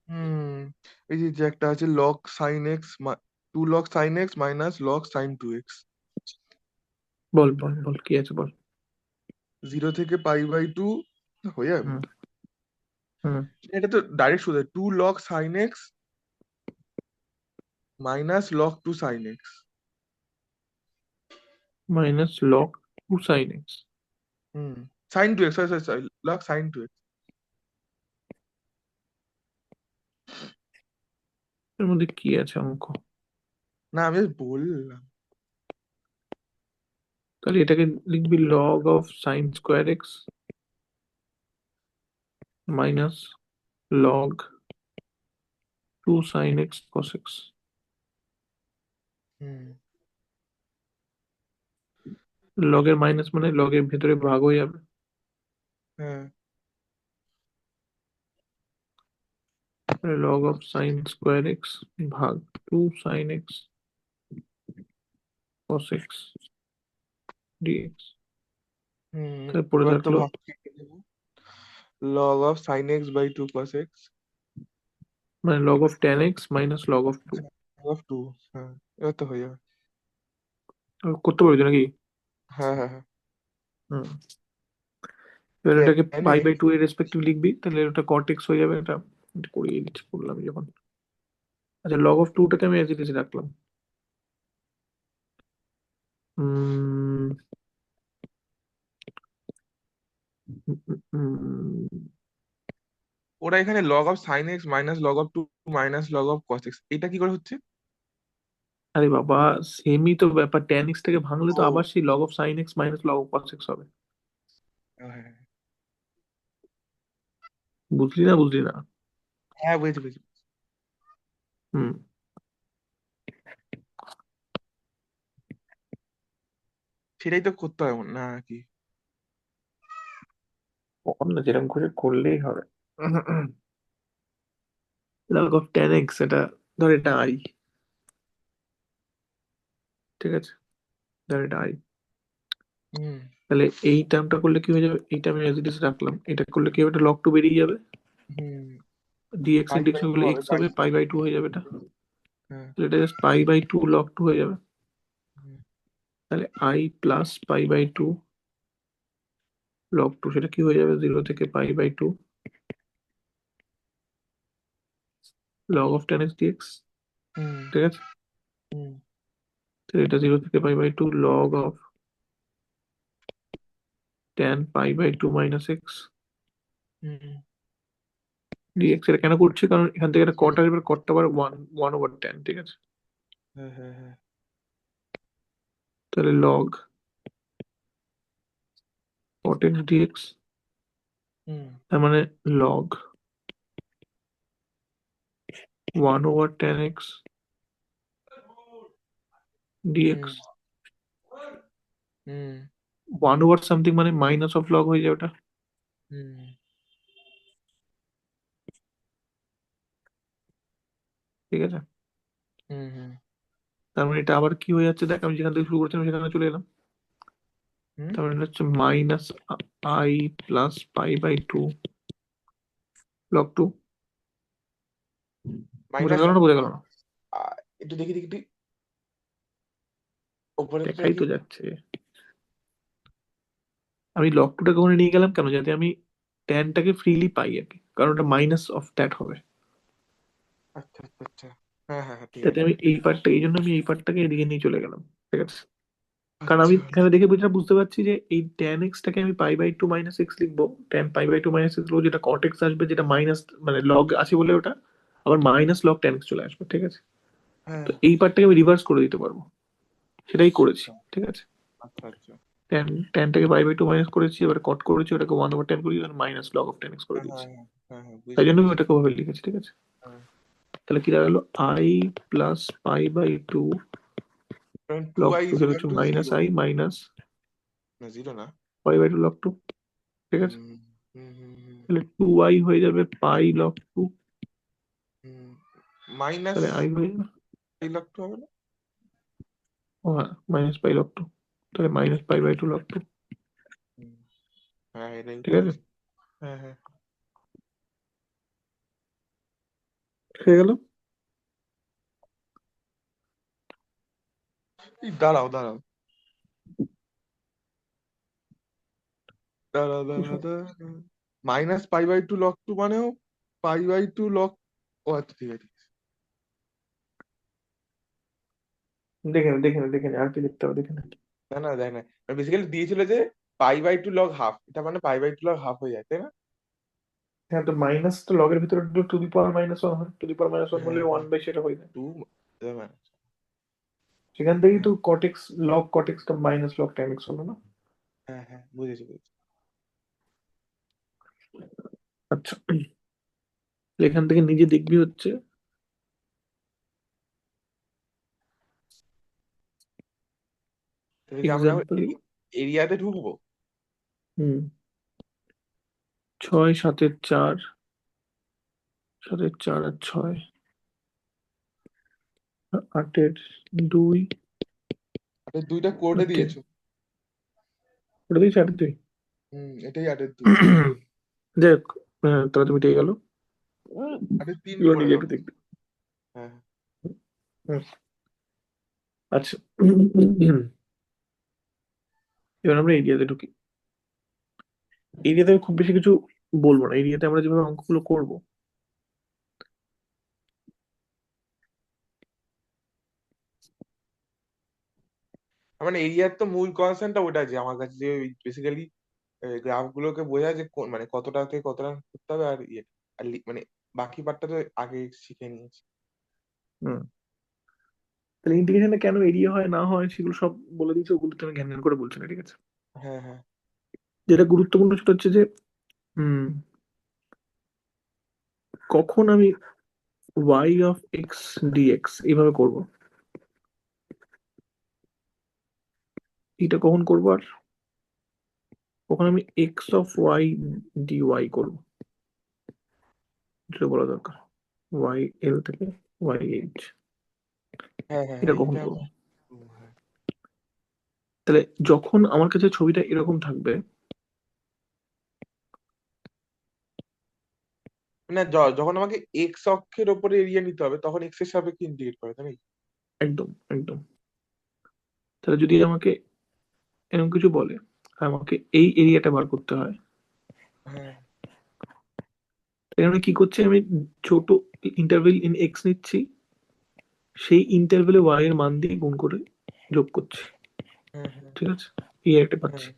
হুম, এই যে যে একটা আছে log sine X, two log sine x minus log sine two X, বল বল বল, কি আছে বল। জিরো থেকে পাই বাই টু হয়ে যাবে। হুম, হুম, এটা তো ডাইরেক্ট শুধু two log sine x minus log two sine x. Minus log two sine X. Hmm, sine two X, sorry sorry sorry, log sine two X. এর মধ্যে কি আছে অঙ্ক? না আমি just বললাম। তাহলে এটাকে লিখবি log of sine square X minus log two sine X cos X. Hmm, লগের মাইনাস মানে লগের ভেতরে ভাগ হয়ে যাবে। হ্যাঁ, log of sine square X ভাগ two sine X cos X dx. Hmm, তারপরে পড়ে এবার তো থাকলো ভাগ কেটে দেবো, log of sine X by two cos X, মানে log of tan X minus log of two. Of two. হ্যাঁ এবার তো হয়ে যাবে। করতে পারছি নাকি? হ্যাঁ হ্যাঁ হ্যাঁ, হুম, এবার এটাকে tan pi by x. Two এর রেসপেক্টিভ লিখবি, তাহলে ওটা কট এক্স হয়ে যাবে। এটা করিয়ে দিচ্ছি, করলাম যখন। আচ্ছা, লগ অফ টুটাকে আমি এজ ইট ইজ রাখলাম। উম, উম, উম, ওরা এখানে log of sine x minus log of two minus log of cos x, এটা কি করে হচ্ছে? আরে বাবা, সেমই তো ব্যাপার, টেন এক্স থেকে ভাঙলে তো ও, আবার সেই log of sine x minus log of cos x হবে। হ্যাঁ বুঝলি না, বুঝলি না? হ্যাঁ বুঝেছি বুঝেছি। হুম, সেটাই তো করতে হবে না কি? অন্য যেরকম করে করলেই হবে। লগ অফ টেন এক্স, এটা ধর এটা আই, ঠিক আছে, ধর এটা আই। হুম তাহলে এই টার্মটা করলে কি হয়ে যাবে, এইটা আমি অ্যাজ ইট ইজ রাখলাম, এটা করলে কি হবে, এটা লগ টু বেরিয়ে যাবে, hmm, dx pi by integration two করলে হবে এক্স পাই। হবে, পাই বাই টু হয়ে যাবে এটা। হ্যাঁ, তাহলে এটা just pi by two log two হয়ে যাবে। তাহলে I plus pi by two log two, সেটা কি হয়ে যাবে? 0 থেকে pi by two log of tan X dx. Hmm ঠিক আছে, হুম তো এটা 0 থেকে pi by two log of tan pi by two minus x hmm dx. এটা কেন করছি? কারণ এখান থেকে একটা হুম, কট আসবে, কটটা আবার ওয়ান ওয়ান ওভার টেন। ঠিক আছে, হ্যাঁ হ্যাঁ হ্যাঁ তাহলে log cot X dx, hmm তার মানে log one over tan X hmm dx. Hmm one over something মানে মাইনাস অফ লগ হয়ে যাবে ওটা। হুম ঠিক আছে, হুম হুম তার মানে এটা আবার কি হয়ে যাচ্ছে দেখ, আমি যেখান থেকে শুরু করছিলাম সেখানে চলে এলাম। হুম তার মানে এটা হচ্ছে minus I plus pi by two log two. বোঝা মাইনাস, গেল না? বোঝা গেল না? একটু দেখি দেখি একটু ওপরেরটা দেখাই দেখি। তো যাচ্ছে। আমি লগ টুটা কখনো নিয়ে গেলাম কেন? যাতে আমি ট্যানটাকে ফ্রিলি পাই আর কি, কারণ ওটা মাইনাস অফ দ্যাট হবে। আচ্ছা আচ্ছা আচ্ছা, হ্যাঁ হ্যাঁ হ্যাঁ, ঠিক যাতে আছে। আমি এই পার্টটা, এই জন্য আমি এই পার্টটাকে এদিকে নিয়ে চলে গেলাম। ঠিক আছে, কারণ আমি আচ্ছা এখানে দেখে যেটা বুঝতে পারছি যে এই ট্যান এক্সটাকে আমি pi by two minus X লিখবো, tan pi by two minus X লিখবো, যেটা কট এক্স আসবে, যেটা মাইনাস মানে লগ আছে বলে ওটা আবার মাইনাস লগ ট্যান এক্স চলে আসবে। ঠিক আছে, হ্যাঁ তো এই পার্টটাকে আমি রিভার্স করে দিতে পারবো, সেটাই করেছি। আচ্ছা ঠিক আছে, আচ্ছা আচ্ছা, ট্যান ট্যানটাকে পাই বাই টু মাইনাস করেছি, এবার কট করেছি, ওটাকে ওয়ান ওভার টেন করে দিয়েছি, minus log of tan x করে হ্যাঁ দিয়েছি। হ্যাঁ হ্যাঁ হ্যাঁ হ্যাঁ, তাই বুঝেছি জন্য আমি বুঝেছি। ওটাকে ওভাবে লিখেছি। ঠিক আছে, হ্যাঁ, তাহলে কি দাঁড়ালো? I plus pi by two কারণ two log i two, is সেটা ইকুয়াল হচ্ছে to minus zero. I minus না, জিরো না। Pi by two log two. ঠিক আছে, হুম হুম হুম হুম তাহলে টু আই হয়ে যাবে পাই লগ টু, হুম, মাইনাস তাহলে আই হয়ে যাবে, এই লকটা হবে না? ও হ্যাঁ, মাইনাস পাই লগ টু, তাহলে minus pi by two log two. হুম, হ্যাঁ এটাই ঠিক উত্তর আছে, আছে। হ্যাঁ হ্যাঁ, হয়ে গেল। এই দাঁড়াও দাঁড়াও দাঁড়াও দাঁড়াও দাঁড়াও, minus pi by two log two মানেও পাই বাই টু লক, ও আচ্ছা ঠিক আছে ঠিক আছে। দেখে নে দেখে নে দেখে নে, আর কি দেখতে হবে দেখে নে। না না দেখ না, বেসিক্যালি দিয়েছিল যে pi by two log half, এটা মানে pi by two log half হয়ে যায়, তাই না? হ্যাঁ, তো মাইনাস তো লগের ভিতরে to the power minus one হয়, to the power minus one হ্যাঁ বললে ওয়ান হ্যাঁ, বাই সেটা হয়ে যায়। টু, সেখান থেকেই হ্যাঁ তো কটেক্স লগ কটেক্সটা মাইনাস লগ টেন এক্স হলো না? হ্যাঁ হ্যাঁ, বুঝেছি বুঝেছি। আচ্ছা, এখান থেকে নিজে দেখবি হচ্ছে তাহলে কি আমরা এক্সাম্পল। এরিয়াতে ঢুকবো? হুম, ছয় সাতের চার, সাতের চার আর ছয়, আটের দুই আরে দুইটা কোডে আর তিন, দিয়েছো। ওটা দিয়েছি আটের দুই। এটাই আটের দুই। দেখ, তাহলে তুমি ঠিক গেল। আটের তিন এবার করে নিজে দাও। একটু দেখবি। হ্যাঁ হুম, আচ্ছা, এবার আমরা এরিয়াতে ঢুকি। এরিয়াতে আমি খুব বেশি কিছু বলবো না, এরিয়াতে আমরা যেভাবে অঙ্কগুলো করবো। মানে এরিয়ার তো মূল কনসেপ্টটা ওটা, যে আমার কাছে যে বেসিক্যালি গ্রাফ গুলোকে বোঝা যে মানে কতটা থেকে কতটা করতে হবে, আর ইয়ে আর মানে বাকি পার্টটা তো আগে শিখে নিয়েছি। হুম, তাহলে ইন্টিগ্রেশনটা কেন এরিয়া হয় না হয় সেগুলো সব বলে দিয়েছে, ওগুলো তুমি ঘ্যান ঘ্যান করে বলছো না। ঠিক আছে, হ্যাঁ হ্যাঁ যেটা গুরুত্বপূর্ণ সেটা হচ্ছে যে হুম, কখন আমি ওয়াই অফ এক্স ডিএক্স এইভাবে করব, এটা কখন করবো, আর কখন আমি এক্স অফ ওয়াই ডিওয়াই করবো, যেটা বলা দরকার। ওয়াই এল থেকে ওয়াই এইচ, হ্যাঁ হ্যাঁ এটা হ্যাঁ, কখন এইটা করবো? হ্যাঁ। তাহলে যখন আমার কাছে ছবিটা এরকম থাকবে, না যখন আমাকে এক্স অক্ষের ওপরে এরিয়া নিতে হবে তখন এক্স এর সাপেক্ষে ইন্টিগ্রেট করে, তাই নাকি? একদম একদম, তাহলে যদি আমাকে এরকম কিছু বলে, আমাকে এই এরিয়াটা বার করতে হয়, হ্যাঁ এখানে কি করছি আমি, ছোট ইন্টারভেল ইন এক্স নিচ্ছি, সেই ইন্টারভেলে ওয়াই এর মান দিয়ে গুণ করে যোগ করছি, হ্যাঁ হ্যাঁ ঠিক আছে, এই একটা পাচ্ছি।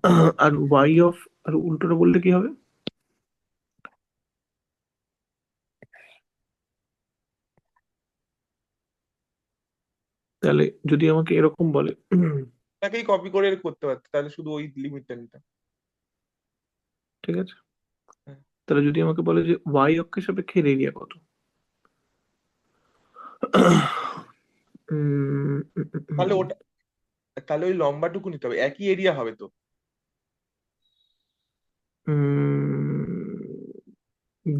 হ্যাঁ আর ওয়াই অফ, আর উল্টোটা বললে কি হবে, তাহলে যদি আমাকে এরকম বলে, তাকেই কপি করে করতে পারতো, তাহলে শুধু ওই লিমিটটা নিতাম। ঠিক আছে, হ্যাঁ। তাহলে যদি আমাকে বলে যে ওয়াই অক্ষের সাপেক্ষে এরিয়া কত, তাহলে ওটা, তাহলে ওই লম্বাটুকু নিতে হবে, একই এরিয়া হবে তো।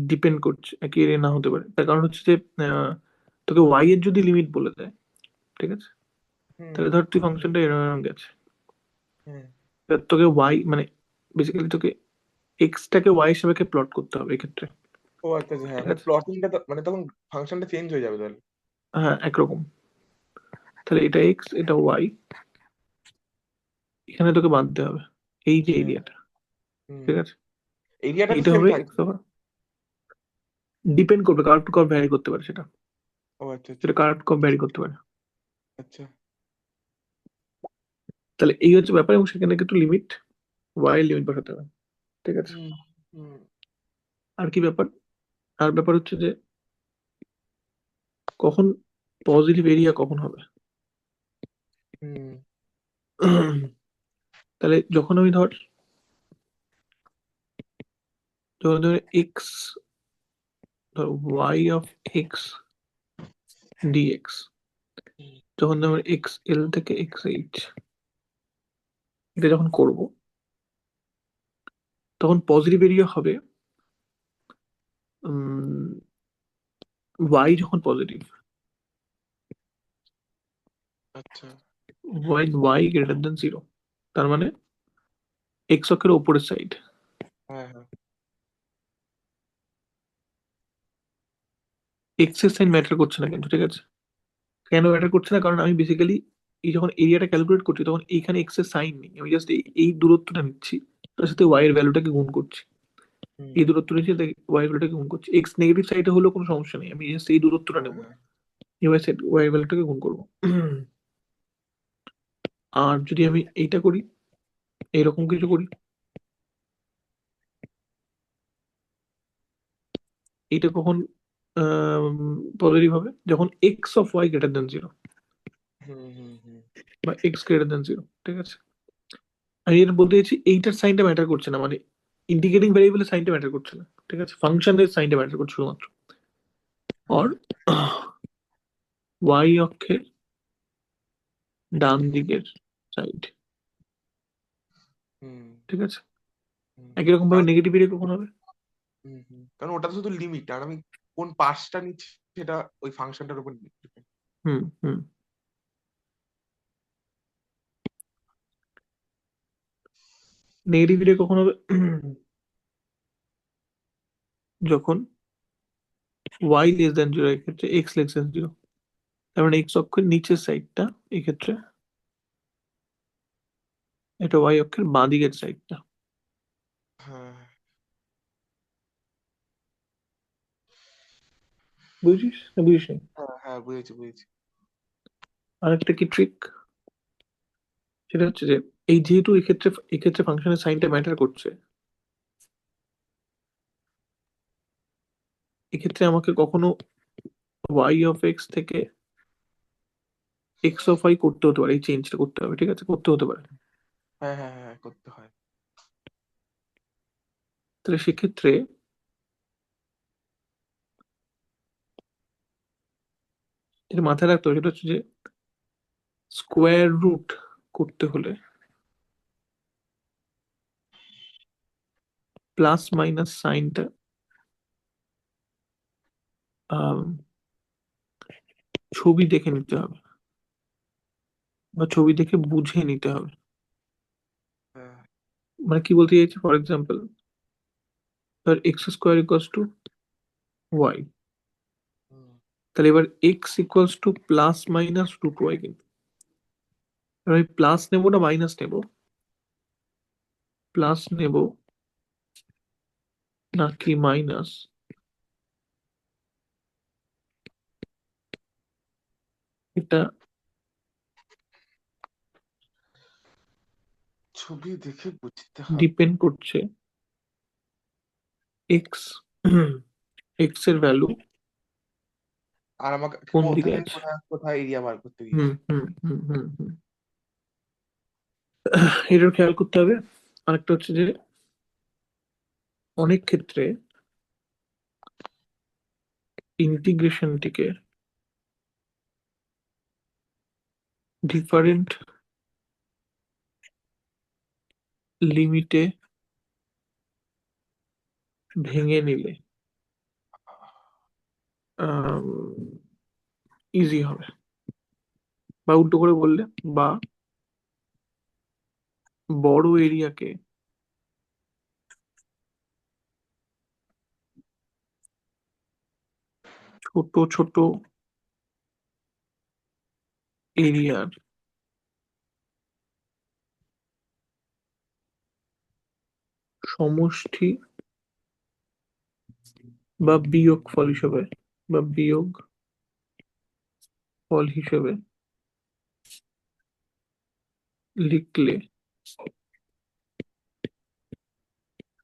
ডিপেন্ড করছে, একই এরিয়া না হতে পারে, তার কারণ হচ্ছে যে আহ, তোকে ওয়াই এর যদি লিমিট বলে দেয়, ঠিক আছে, হুম তাহলে ধর তুই ফাংশনটা এরকম গেছে, হুম। এবার তোকে ওয়াই মানে বেসিক্যালি তোকে এক্সটাকে ওয়াই এর সাপেক্ষে প্লট করতে হবে এক্ষেত্রে, ও আচ্ছা আচ্ছা, হ্যাঁ ঠিক মানে আছে, প্লটিংটা মানে তখন ফাংশনটা চেঞ্জ হয়ে যাবে তাহলে। হ্যাঁ একরকম, তাহলে এটা এক্স এটা ওয়াই, এখানে তোকে বাঁধতে হবে এই যে হ্যাঁ। এরিয়াটা, হুম। ঠিক আছে, এরিয়াটা তো এইটা সেম হবে এক্স থাকবে। ওভার, ডিপেন্ড করবে কার্ভ টু কার্ভ ভ্যারি করতে পারে সেটা, ও আচ্ছা আচ্ছা সেটা কার্ভ টু কার্ভ ভ্যারি করতে পারে। আচ্ছা। তাহলে এই হচ্ছে ব্যাপার, এবং সেখানে কিন্তু লিমিট ওয়াই এর লিমিট বসাতে হবে, ঠিক আছে। হুম হুম আর কি ব্যাপার, আর ব্যাপার হচ্ছে যে কখন পজিটিভ এরিয়া কখন হবে, হুম তাহলে যখন আমি ধর, যখন ধর এক্স, ধর ওয়াই অফ এক্স ডিএক্স, হুম যখন ধর এক্স এল থেকে এক্স এইচ, এটা যখন করব, তখন পজিটিভ এরিয়া হবে ওয়াই যখন পজিটিভ, আচ্ছা। Y y greater than zero, তার মানে এক্স অক্ষের ওপরের সাইড, হ্যাঁ হ্যাঁ এক্স এর সাইন ম্যাটার করছে না কিন্তু, ঠিক আছে, কেন ম্যাটার করছে না, কারণ আমি বেসিক্যালি এই যখন এরিয়াটা ক্যালকুলেট করছি তখন এইখানে এক্স এর সাইন নেই, আমি জাস্ট এই দূরত্বটা নিচ্ছি, তার সাথে ওয়াই এর ভ্যালুটাকে গুণ করছি, হুম এই দূরত্ব নিচ্ছি ওয়াই এর ভ্যালুটাকে গুণ করছি, এক্স নেগেটিভ সাইডে হলেও কোনো সমস্যা নেই, আমি জাস্ট এই দূরত্বটা হ্যাঁ নেবো, হ্যাঁ ওয়াই সাইড ওয়াই এর ভ্যালুটাকে গুণ করবো। আর যদি আমি এইটা করি, এইরকম কিছু করি, এইটা কখন পজিটিভ হবে, যখন x of y greater than zero, হুম হুম হুম বা এক্স গ্রেটার দেন জিরো, ঠিক আছে, আমি এটা বলতে চাইছি এইটার সাইনটা ম্যাটার করছে না, মানে ইন্ডিকেটিং ভ্যারিয়েবলের সাইনটা ম্যাটার করছে না, ঠিক আছে, ফাংশনের সাইনটা ম্যাটার করছে শুধুমাত্র, আর হ্যাঁ ওয়াই অক্ষের ডান দিকের সাইড, হুম ঠিক আছে, হুম। একই রকম ভাবে কারণ নেগেটিভ এরিয়া কখন হবে, কারণ ওটা তো শুধু লিমিট, আর আমি কোন পার্টসটা নিচ্ছি সেটা ওই ফাংশনটার উপর depend। হুম হুম, নেগেটিভ এরিয়া কখন হবে, যখন ওয়াই লেস দেন জিরো, এক্ষেত্রে এক্স লেস দেন জিরো, তার মানে এক্স অক্ষের নিচের সাইডটা, এক্ষেত্রে এটা ওয়াই অক্ষের বাঁ দিকের সাইডটা, হ্যাঁ বুঝিস না বুঝিস নি, হ্যাঁ হ্যাঁ বুঝেছি বুঝেছি। আরেকটা কি ট্রিক, সেটা হচ্ছে যে এই যেহেতু এক্ষেত্রে ফাংশনের সাইনটা ম্যাটার করছে, এক্ষেত্রে আমাকে কখনো ওয়াই অফ এক্স থেকে এক্স অফ ওয়াই করতে হতে পারে, এই চেঞ্জটা করতে হবে, ঠিক আছে, করতে হতে পারে, হ্যাঁ হ্যাঁ হ্যাঁ করতে হয়। তাহলে সেক্ষেত্রে যেটা মাথায় রাখতে হবে সেটা হচ্ছে যে স্কোয়ার রুট করতে হলে প্লাস মাইনাস সাইনটা ছবি দেখে নিতে হবে, বা ছবি দেখে বুঝে নিতে হবে, হ্যাঁ মানে কি বলতে চাইছি, ফর এক্সাম্পল ধর x square equals to y, হুম তাহলে এবার x equals to plus minus root y কিন্তু, এবার আমি প্লাস নেবো না মাইনাস নেবো? প্লাস নেব নাকি মাইনাস? এটা ছবি দেখে বুঝতে হবে। ডিপেন্ড করছে এক্স এক্স এর ভ্যালু আর আমাকে কোন কোথা দিকে থেকে আছে। কোথায় কোথায় এরিয়া বার করতে হুম দিয়েছে। হুম হুম হুম হুম এটার খেয়াল করতে হবে। আরেকটা হচ্ছে যে অনেক ক্ষেত্রে ইন্টিগ্রেশনটিকে ডিফারেন্ট লিমিটে ভেঙে নিলে ইজি হবে, বা উল্টো করে বললে, বা বড় এরিয়াকে ছোট ছোট এরিয়ার সমষ্টি বা বিয়োগফল হিসেবে বা বিয়োগ ফল হিসেবে লিখলে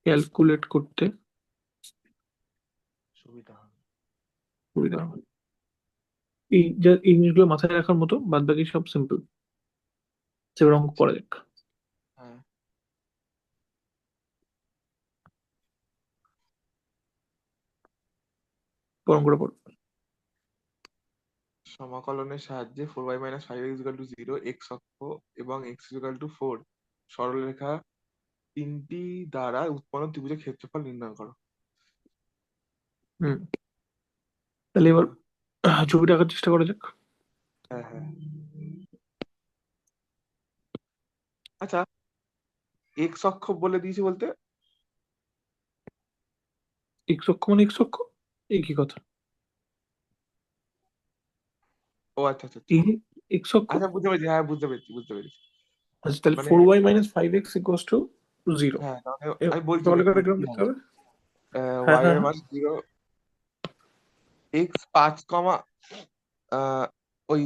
ক্যালকুলেট করতে সুবিধা হবে। সুবিধা হয়। এই জিনিসগুলো মাথায় রাখার মতো, বাদ বাকি সব সিম্পল। সেবার অঙ্ক আচ্ছা। করা যাক। হ্যাঁ। অঙ্কটা পড়। সমাকলনের সাহায্যে 4y - 5x = 0 এক্স অক্ষ এবং x = 4 সরলরেখা তিনটি দ্বারা উৎপন্ন ত্রিভুজের ক্ষেত্রফল নির্ণয় করো। হুম, তাহলে এবার হ্যাঁ ছবিটা আঁকার চেষ্টা করা যাক। হ্যাঁ হ্যাঁ। আচ্ছা, এক্স অক্ষ বলে দিয়েছি বলতে? এক্স অক্ষ মানে এক্স অক্ষ, এই কি কথা? ও আচ্ছা আচ্ছা আচ্ছা। এই এক্স অক্ষ। আচ্ছা বুঝতে পেরেছি, হ্যাঁ বুঝতে পেরেছি বুঝতে পেরেছি। আচ্ছা, তাহলে মানে 4y - 5x = 0। হ্যাঁ তাহলে আমি বলছি তাহলে দেখ কাটা বলছি কিরকম কি লিখতে হবে। হবে? হ্যাঁ ওয়াই হ্যাঁ এর হ্যাঁ। মান 0, এক্স 5 কমা ওই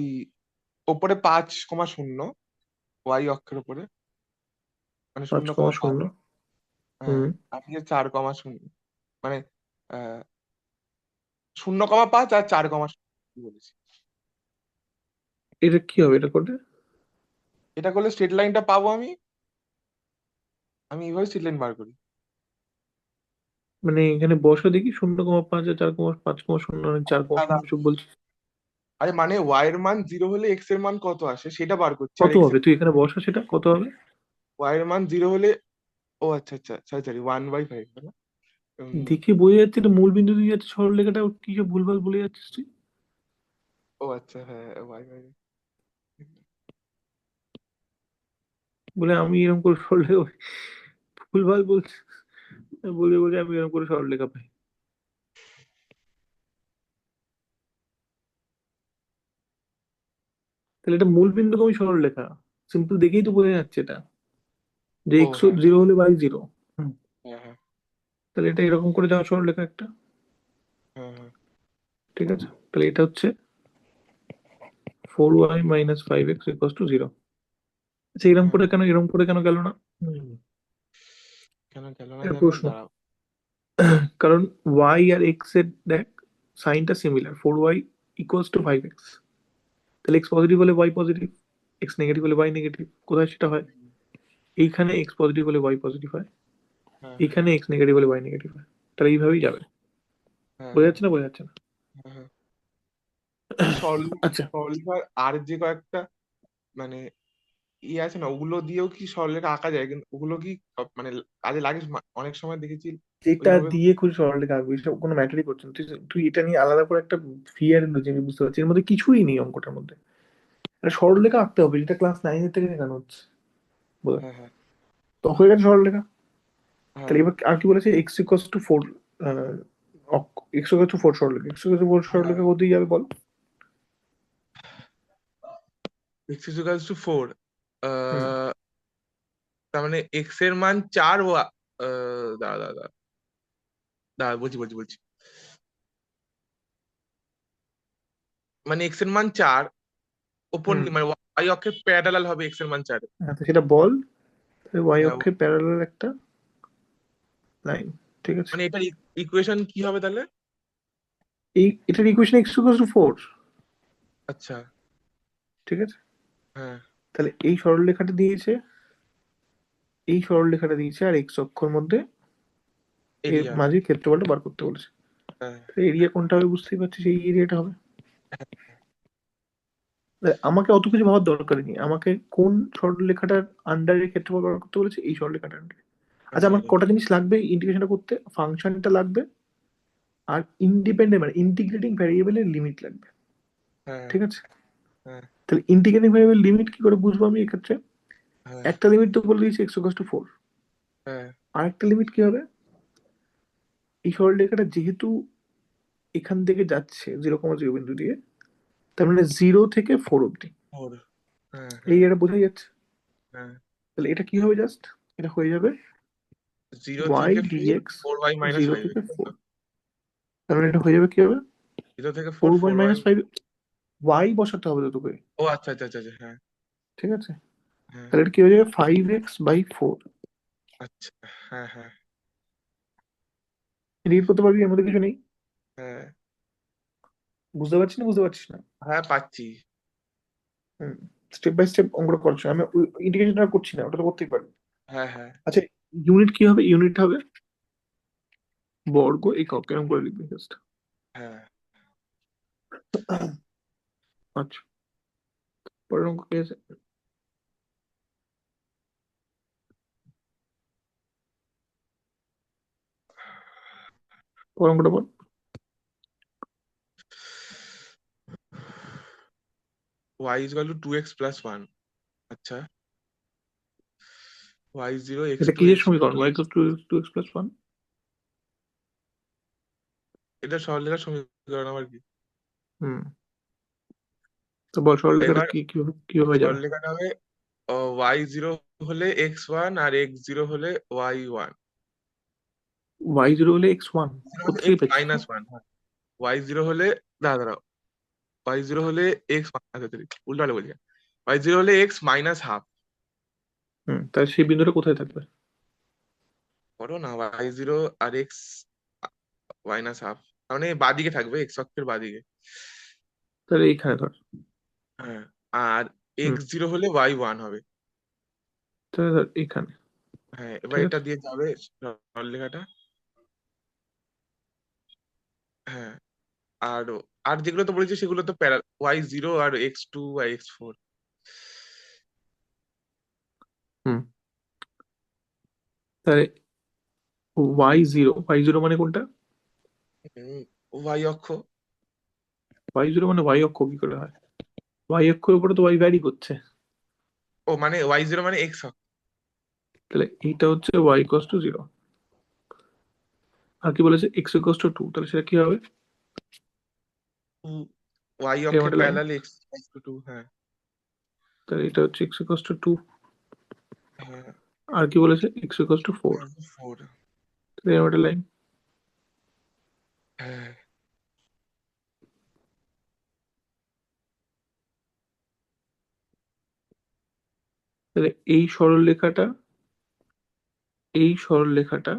ওপরে 5,0 ওয়াই অক্ষের উপরে, মানে পাঁচ শূন্য কমা কমা পাঁচ শূন্য হ্যাঁ। হুম। আর নিচে 4,0 মানে আহ 0,5 আর 4,0 বলেছি। এটা কি হবে এটা করলে? এটা করলে স্ট্রেট লাইনটা পাবো আমি। আমি এইভাবে স্ট্রেট লাইন বার করি। মানে এখানে বসা দেখি 0,5 আর 4,5,0 আর 4,0 দাদা, সব বলছি। আরে মানে ওয়াই এর মান 0 হলে এক্স এর মান কত আসে সেটা বার করছি, আর কত এক্স হবে এর তুই এখানে বসা, সেটা কত হবে? ওয়াই এর মান 0 হলে, ও আচ্ছা আচ্ছা সরি সরি 1/5 না। দেখে বোঝা যাচ্ছে এটা মূল বিন্দু দিয়ে যাচ্ছে সরলরেখাটা, কি সব ভুলভাল বলে যাচ্ছিস তুই। ও আচ্ছা হ্যাঁ ওয়াই বাই। বলে আমি এরকম করে সরলরেখা ভুলভাল বলছি, বলে বলে আমি এরকম করে সরলরেখা পাই। তাহলে এটা মূল বিন্দু কমই সরলরেখা, সিম্পল দেখেই তো বোঝা যাচ্ছে এটা, যে ও এক্স হ্যাঁ 0 হলে বাই 0। হ্যাঁ হ্যাঁ তাহলে এটা এরকম করে যাওয়া সরলরেখা একটা। হ্যাঁ হ্যাঁ। ঠিক আছে, তাহলে এটা হচ্ছে 4y - 5x = 0। আচ্ছা, হ্যাঁ। এরকম করে কেন গেল না? হুম, কেন গেল না এটা জানো, প্রশ্ন। দাঁড়াও। কারণ ওয়াই আর এক্স এর দেখ সাইনটা সিমিলার, 4y = 5x। তাহলে এক্স পজিটিভ হলে ওয়াই পজিটিভ, এক্স নেগেটিভ হলে ওয়াই নেগেটিভ। কোথায় সেটা হয়? এইখানে এক্স পজিটিভ হলে ওয়াই পজিটিভ হয়, হ্যাঁ হ্যাঁ এইখানে এক্স নেগেটিভ হলে ওয়াই নেগেটিভ হয়। তাহলে এইভাবেই যাবে। হ্যাঁ বোঝা হ্যাঁ যাচ্ছে না, বোঝা যাচ্ছে না? হ্যাঁ হ্যাঁ। আচ্ছা, আচ্ছা, সরলরেখার আর যে কয়েকটা মানে ইয়ে আছে না, ওগুলো দিয়েও কি সরলরেখা আঁকা যায়? কিন্তু ওগুলো কি মানে কাজে লাগে? অনেক সময় দেখেছি এটা ওইভাবে। দিয়ে খুব সরলরেখা আঁকবি, এসব কোনো ম্যাটারই করছে না। তুই তুই এটা নিয়ে আলাদা করে একটা ফিয়ার যে আমি বুঝতে পারছি, এর মধ্যে কিছুই নেই অঙ্কটার মধ্যে। একটা সরলরেখা আঁকতে হবে, যেটা ক্লাস 9 থেকে শেখানো হচ্ছে, বোঝা? হ্যাঁ হ্যাঁ তো হয়ে গেছে সরলরেখা। হ্যাঁ। তাহলে এবার আর কি বলেছে, x = 4, x = 4 সরলরেখা, x = 4 হ্যাঁ সরলরেখা কোথায় যাবে বল? x = 4 হুম আহ, তার মানে এক্স এর মান 4, দাঁড়া দাঁড়া দাঁড়া দাঁড়া, বলছি বলছি বলছি। মানে এক্স এর মান 4, ওপর হুম মানে ওয়াই অক্ষের প্যারালাল হবে এক্স এর মান 4। আচ্ছা, সেটা বল। ওয়াই হ্যাঁ, অক্ষে প্যারালাল একটা লাইন, ঠিক আছে। মানে এটার ইকুয়েশন কি হবে তাহলে? এটার ইকুয়েশন এক্স ইকুয়াল টু 4, আচ্ছা। ঠিক আছে। হ্যাঁ। তাহলে এই সরলরেখাটা দিয়েছে, এই সরলরেখাটা দিয়েছে, আর এক্স অক্ষর মধ্যে এর এরিয়া। মাঝে ক্ষেত্রফলটা বার করতে বলেছে। হ্যাঁ। এরিয়া কোনটা হবে বুঝতেই পারছিস, এই এরিয়াটা হবে। আমাকে অত কিছু ভাবার দরকার নেই, আমাকে কোন সরলরেখাটার আন্ডারে ক্ষেত্রফল বার করতে বলেছে, এই সরলরেখাটার আন্ডারে। আচ্ছা, আমার হ্যাঁ। কটা জিনিস লাগবে ইন্টিগ্রেশনটা করতে, ফাংশনটা লাগবে, আর ইন্ডিপেন্ডেন্ট মানে ইন্টিগ্রেটিং ভ্যারিয়েবলের লিমিট লাগবে, হ্যাঁ। ঠিক আছে। হ্যাঁ। তাহলে ইন্টিগ্রেটিং ভ্যারিয়েবল লিমিট কি করে বুঝবো আমি এক্ষেত্রে? হ্যাঁ। একটা লিমিট তো বলে দিয়েছি এক্স ইকুয়াল টু 4, হ্যাঁ। আর একটা লিমিট কি হবে? এই সরলরেখাটা যেহেতু এখান থেকে যাচ্ছে 0,0 বিন্দু দিয়ে, তার মানে 0 থেকে 4 অব্দি, ওর। হ্যাঁ। এই হ্যাঁ। এটা বোঝা যাচ্ছে। হ্যাঁ। তাহলে এটা কি হবে জাস্ট, এটা হয়ে যাবে 0 ওয়াই থেকে 4, ডিএক্স 4y মাইনাস জিরো 5। থেকে ফোর তার মানে এটা হয়ে যাবে কি হবে, 0 থেকে 4, 4y4y। - 5, ওয়াই বসাতে হবে তো তোকে, ও আচ্ছা আচ্ছা আচ্ছা আচ্ছা, হ্যাঁ। ঠিক আছে। হ্যাঁ। তাহলে এটা কি হয়ে যাবে 5x/4। আচ্ছা। হ্যাঁ। হ্যাঁ। রিড করতে পারবি, এর মধ্যে কিছু নেই। হ্যাঁ। বুঝতে পারছিস না, বুঝতে পারছিস না? হ্যাঁ, পাচ্ছি। হুম, স্টেপ বাই স্টেপ অঙ্কটা করছি আমি, ইন্টিগ্রেশনটা করছি না, ওটা তো করতেই পারবি। হ্যাঁ। হ্যাঁ। আচ্ছা, ইউনিট কি হবে? ইউনিট হবে বর্গ একক, এরকম করে লিখবি জাস্ট। হ্যাঁ। আচ্ছা, পরের অঙ্ক কি আছে? পরের অঙ্কটা বল। y is equal to 2x plus 1। আচ্ছা। y 0 x এটা 2 কিসের x। সমীকরণ? y equals to 2x plus 1? এটা সরলরেখার সমীকরণ আবার কি? হুম, তো বল সরলরেখাটা এবার কিভাবে যাবে? সরলরেখাটা হবে y 0 হলে x1 আর x 0 হলে y1। y0 হলে x1, কোত্থেকে x পেয়েছিস তুই? মাইনাস 1। y 0 হলে, দাঁড়া দাঁড়া, y 0 হলে x, আচ্ছা উল্টো হলে বলছি। y 0 হলে x মাইনাস হাফ। হুম, তাহলে সেই বিন্দুটা কোথায় থাকবে? করো না, y 0 আর x মাইনাস হাফ, মানে বাদিকে থাকবে, x অক্ষের বাদিকে। তাহলে এইখানে ধর। হ্যাঁ। আর হুম, x 0 হলে y1 হবে। তাহলে ধর এইখানে, হ্যাঁ, এবার ঠিক এটা আছে। দিয়ে যাবে সরলরেখাটা। হ্যাঁ। আর আর যেগুলো তো বলেছি সেগুলো তো y 0 আর x2 আর x4। হুম, তাহলে y0 মানে কোনটা? y অক্ষ। y0 মানে y অক্ষ কি করে হয়? y অক্ষের উপরে তো y ভ্যারি করছে। ও মানে y 0 মানে x অক্ষ। তাহলে এইটা হচ্ছে y ইকুয়ালস টু 0, আর কি বলেছে x ইকুয়ালস টু 2, তাহলে সেটা কি হবে? 2, y এরকম অক্ষের একটা লাইন, প্যারালাল x 2। হ্যাঁ। তাহলে এটা হচ্ছে x ইকুয়ালস টু 2, হ্যাঁ। আর কি বলেছে x ইকুয়ালস টু 4, 4। তাহলে এরকম একটা লাইন। হ্যাঁ। তাহলে এই সরলরেখাটা, এই সরলরেখাটা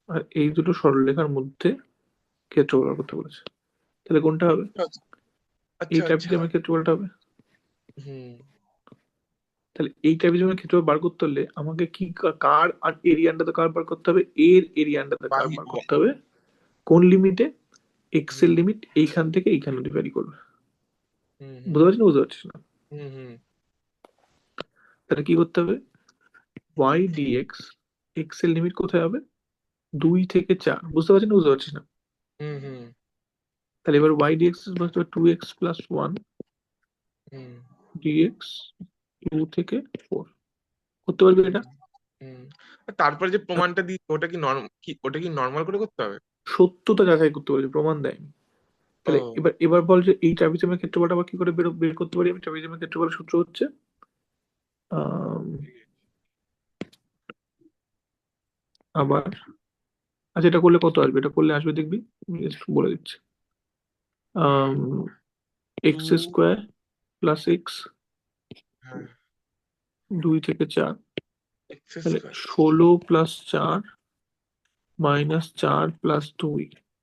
আর এই দুটো সরলরেখার মধ্যে ক্ষেত্রফল বার করতে বলেছে, তাহলে কোনটা হবে? আচ্ছা এই আচ্ছা আচ্ছা। ট্রাপিজিয়ামের ক্ষেত্রফলটা হবে। হুম। তাহলে এই ট্রাপিজিয়ামের ক্ষেত্রফল বার করতে হলে আমাকে কি কার আর এরিয়া আন্ডারটা কার বার করতে হবে? এর এরিয়া আন্ডারটা কার বার করতে হবে? কোন লিমিটে? এক্স এর হুম। লিমিট এইখান থেকে এইখানে অব্দি ভ্যারি করবে। হুম। বুঝতে হুম। পারছিস না, বুঝতে পারছিস না? হুম। হুম। তাহলে কি করতে হবে? ওয়াই ডিএক্স, এক্স এর লিমিট কোথায় হবে? 2 থেকে 4, বুঝতে পারছিস না, বুঝতে পারছিস না? হুম। হুম। তাহলে এবার ওয়াই ডিএক্স বসতে হবে 2x+1 হুম। ডিএক্স 2 থেকে 4, করতে পারবি হুম। এটা? হুম। আর তারপরে যে প্রমাণটা দিই ওটা কি নর্মাল করে করতে হবে? সত্যতা যাচাই করতে পারবি, প্রমাণ দেয়নি। তাহলে ও। এবার বল যে এই ট্রাপিজিয়ামের ক্ষেত্রফলটা আবার কি করে বের করতে পারি আমি? ট্রাপিজিয়ামের ক্ষেত্রফলের সূত্র হচ্ছে আম, আবার আচ্ছা, এটা করলে কত আসবে? এটা করলে আসবে দেখবি, আমি just বলে দিচ্ছি। Two. X square plus x, হ্যাঁ, 2 থেকে 4, এক্স তাহলে স্কোয়ার। 16 + 4 -4 + 2,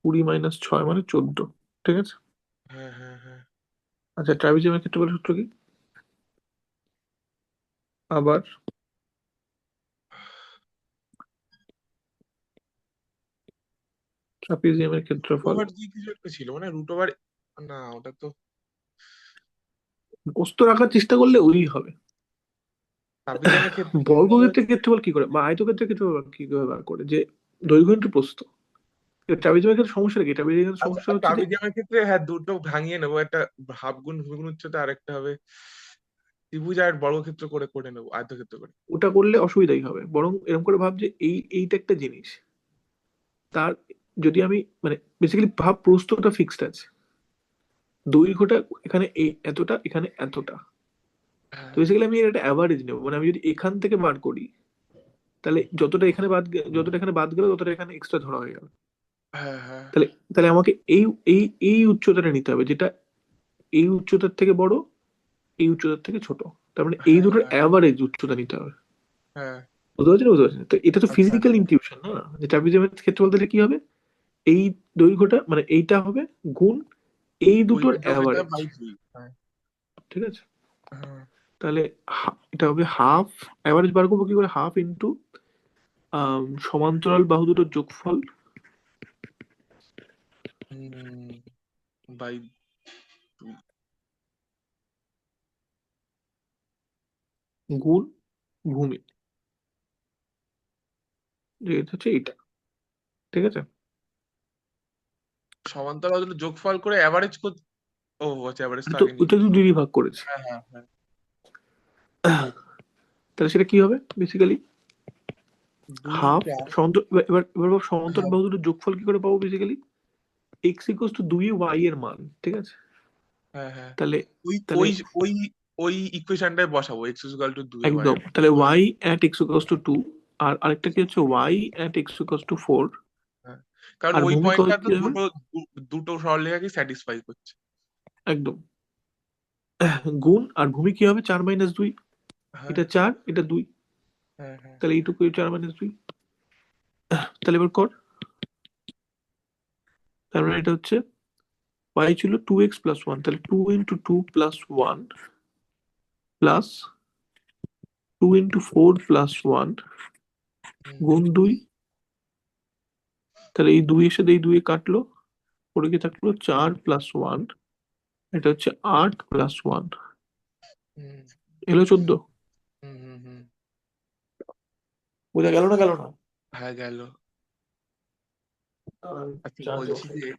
20 - 6 মানে 14, ঠিক আছে? হ্যাঁ, হ্যাঁ, হ্যাঁ। আচ্ছা, ট্রাপিজিয়ামের ক্ষেত্রফলের সূত্র কি? আবার ট্রাপিজিয়ামের রুট ক্ষেত্রফল, ওভার দিয়ে কিছু একটা ছিল, মানে রুট ওভার। না, ওটা তো প্রস্থ রাখার চেষ্টা করলে ওই হবে। ট্রাপিজিয়ামের ক্ষেত্রে হবে। বর্গক্ষেত্রের ক্ষেত্রফল কি করে বা আয়তক্ষেত্রের ক্ষেত্রফল কি করে বার করে, যে দৈর্ঘ্য ইন্টু প্রস্থ? ট্রাপিজিয়ামের ক্ষেত্রে সমস্যা কি? ট্রাপিজিয়ামের ক্ষেত্রে আচ্ছা, সমস্যা হচ্ছে যে ট্রাপিজিয়ামের ক্ষেত্রে হ্যাঁ দুটো ভাঙিয়ে নেবো, একটা হাফ গুণ ভূমি গুণ উচ্চতা, আর একটা হবে ত্রিভুজ আর বর্গক্ষেত্র করে করে নেবো, আয়তক্ষেত্র করে। ওটা করলে অসুবিধাই হবে, বরং এরকম করে ভাব যে এইটা একটা জিনিস, তার যদি আমি মানে বেসিক্যালি ভাব প্রস্থটা ফিক্সড আছে, দৈর্ঘ্যটা এখানে এই এতটা, এখানে এতটা, তো হ্যাঁ, বেসিক্যালি আমি এর একটা অ্যাভারেজ নেবো, মানে আমি যদি এখান থেকে বার করি, তাহলে যতটা এখানে বাদ গেল ততটা এখানে এক্সট্রা ধরা হয়ে গেল। হ্যাঁ, হ্যাঁ, তাহলে তাহলে আমাকে এই এই এই উচ্চতাটা নিতে হবে, যেটা এই উচ্চতার থেকে বড়, এই উচ্চতার থেকে ছোট, তার মানে এই হ্যাঁ, দুটোর হ্যাঁ, অ্যাভারেজ উচ্চতা নিতে হবে। হ্যাঁ। বুঝতে পারছেন, বুঝতে পারছেন? তো এটা তো আচ্ছা, ফিজিক্যাল আচ্ছা। ইনটিউশন না, যে ট্রাপিজিয়ামের ক্ষেত্রে বলতে কি হবে, এই দৈর্ঘ্যটা মানে এইটা হবে গুণ এই ওই দুটোর এটা এটা অ্যাভারেজ, বাই থ্রি। হ্যাঁ, ঠিক আছে? হ্যাঁ। তাহলে এটা হবে হাফ, অ্যাভারেজ বার করবো কি করে, হাফ ইন্টু সমান্তরাল বাহু দুটোর যোগফল বাই টু। গুণ ভূমি, যে এটা হচ্ছে এইটা, ঠিক আছে? সমান্তরাল দুটো যোগফল করে অ্যাভারেজ কর। ও আচ্ছা, অ্যাভারেজ ওটা তো তো আগে ওটা নিয়েছি। তো দুই ভাগ করেছি। হ্যাঁ, হ্যাঁ, হ্যাঁ। তাহলে সেটা কি হবে বেসিক্যালি, দুই হাফ চার। সমান্তর, এবার ভাব সমান্তরাল হ্যাঁ, বাহু দুটোর যোগফল কি করে পাবো basically, x equals to 2 y এর মান, ঠিক আছে? হ্যাঁ, হ্যাঁ। তাহলে ওই তাহলে ওই ওই ওই ইকুয়েশনটাই বসাবো, এক্স ইকুয়াল টু 2 একদম, তাহলে y at x equals to 2, আর আরেকটা কি হচ্ছে y at x equals to 4, হ্যাঁ, কারণ আর ওই ভূমি পয়েন্টটা তো কি হবে? দুটো সরলরেখাকে স্যাটিসফাই করছে। একদম, গুণ আর ভূমি কি হবে, 4 - 2, হ্যাঁ, এটা 4, এটা 2, হ্যাঁ, হ্যাঁ। তাহলে এইটুকু 4 - 2, তাহলে এবার কর, তার মানে এটা হচ্ছে y ছিল 2x + 1, তাহলে 2 × 2 + 1 প্লাস 2 × 4 + 1 হুম, গুণ 2, তাহলে এই 2 এর সাথে এই 2 কাটলো, পড়ে গিয়ে থাকলো 4 + 1, এটা হচ্ছে 8 + 1, হুম, এলো 14। হুম, হুম, হুম। বোঝা গেল না, গেল না? হ্যাঁ, গেল। আচ্ছা, চার্জে বলছি বসাই। যে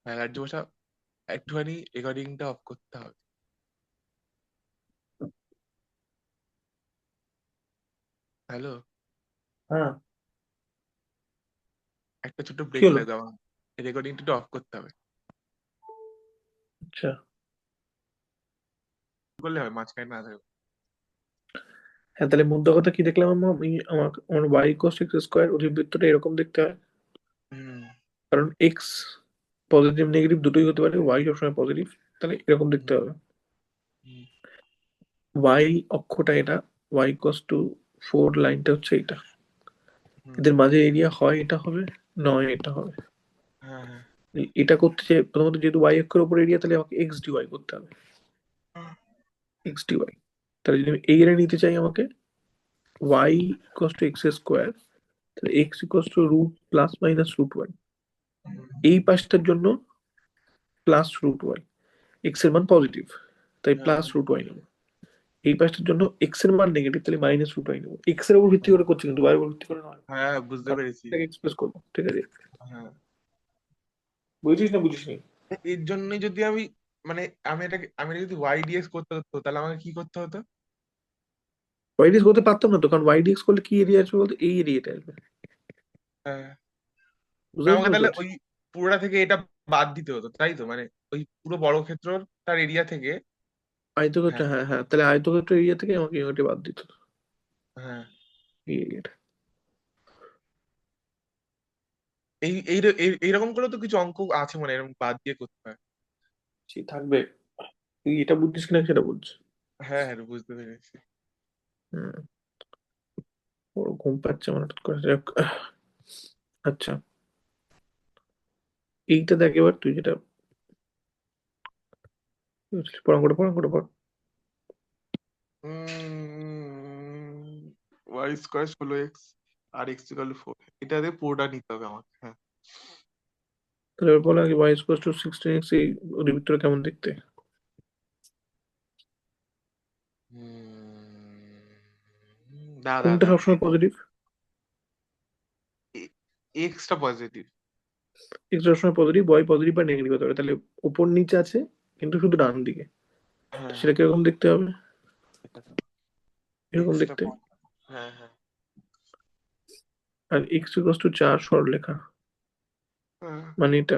হ্যাঁ, রাজ্য ভাষা একটুখানি রেকর্ডিংটা অফ করতে হবে। হ্যালো। হ্যাঁ, একটা ছোট কি ব্রেক হলো? লাগবে আমার, রেকর্ডিংটা একটু অফ করতে হবে। আচ্ছা, করলে হবে, মাঝখানে না থাকবে। হ্যাঁ, তাহলে মুদ্রা কথা কি দেখলাম আমরা, আমার y cos x স্কোয়ার অধিবৃত্তটা এরকম দেখতে হয়, হুম, কারণ এক্স পজিটিভ নেগেটিভ দুটোই হতে পারে, ওয়াই সবসময় পজিটিভ, তাহলে এরকম দেখতে হুম, হবে। হুম, ওয়াই অক্ষটা এটা, ওয়াই কস টু 4 লাইনটা হচ্ছে এটা, হুম। এদের মাঝে এরিয়া হয় এটা হবে, নয় এটা হবে। হ্যাঁ, হ্যাঁ। এটা করতে চাই প্রথমত, যেহেতু ওয়াই অক্ষের উপর এরিয়া, তাহলে আমাকে এক্স ডিওয়াই করতে হবে, এক্স ডিওয়াই। তাহলে যদি আমি এই এর নিতে চাই, আমাকে y equals to x square, তাহলে x equals to root plus minus root y, এই পাশটার জন্য প্লাস রুট ওয়াই, এক্স এর মান পজিটিভ তাই হ্যাঁ, প্লাস রুট ওয়াই নেবো, এই পাশটার জন্য এক্স এর মান নেগেটিভ তাহলে মাইনাস রুট ওয়াই নেবো, এক্স এর উপর ভিত্তি করে করছি কিন্তু ওয়াই এর উপর ভিত্তি করে নয়, হ্যাঁ, বুঝতে কারণ পেরেছি। এটাকে এক্সপ্রেস করবো, ঠিক আছে? হ্যাঁ, বুঝছিস না বুঝিস নি? এর জন্যই যদি আমি, মানে আমি এটা যদি ওয়াই ডিএক্স করতে হতো, তাহলে আমাকে কি করতে হতো? ওয়াই ডিএক্স করতে পারতাম না তো, কারণ ওয়াই ডিএক্স করলে কি এরিয়া আসবে বলতে, এই এরিয়াটা আসবে। হ্যাঁ, বুঝতে পারছি আমাকে না, বুঝতে তাহলে পারছি। ওই পুরোটা থেকে এটা বাদ দিতে হতো, তাই তো? মানে ওই পুরো বর্গক্ষেত্র তার এরিয়া থেকে আয়তক্ষেত্র, হ্যাঁ হ্যাঁ হ্যাঁ, তাহলে আয়তক্ষেত্র এরিয়া থেকে আমাকে ওটা বাদ দিতে হবে, হ্যাঁ। এই এরিয়াটা। এইরকম করে তো কিছু অঙ্ক আছে মানে এরকম বাদ দিয়ে করতে হয়। সে থাকবে, তুই এটা বুঝছিস কিনা সেটা বলছি। হ্যাঁ হ্যাঁ বুঝতে পেরেছি। হুম। ওর ঘুম পাচ্ছে আমার হঠাৎ করে, যাক। আচ্ছা, এইটা দেখ এবার তুই যেটা পড়াঙ্কটা পড়। ওয়াই স্কোয়ার 16x আর এক্স ইকুয়াল 4, এটা দিয়ে পুরোটা নিতে হবে আমাকে, হ্যাঁ। তাহলে এবার বলা আগে ওয়াই ইকুয়াল টু 16x, এই ওর ভিতরে কেমন দেখতে? দাদা কোনটা দাদা সবসময় পজিটিভ? Extra positive. এক্স সবসময় পজিটিভ, ওয়াই পজিটিভ বা নেগেটিভ হতে পারে, তাহলে উপর নিচে আছে কিন্তু শুধু ডান দিকে। তো হ্যাঁ সেটা কিরকম দেখতে হবে? এরকম এক্সটা দেখতে। হ্যাঁ হ্যাঁ আর এক্স ইকুয়াল টু 4 সরলরেখা, হ্যাঁ। মানে এটা।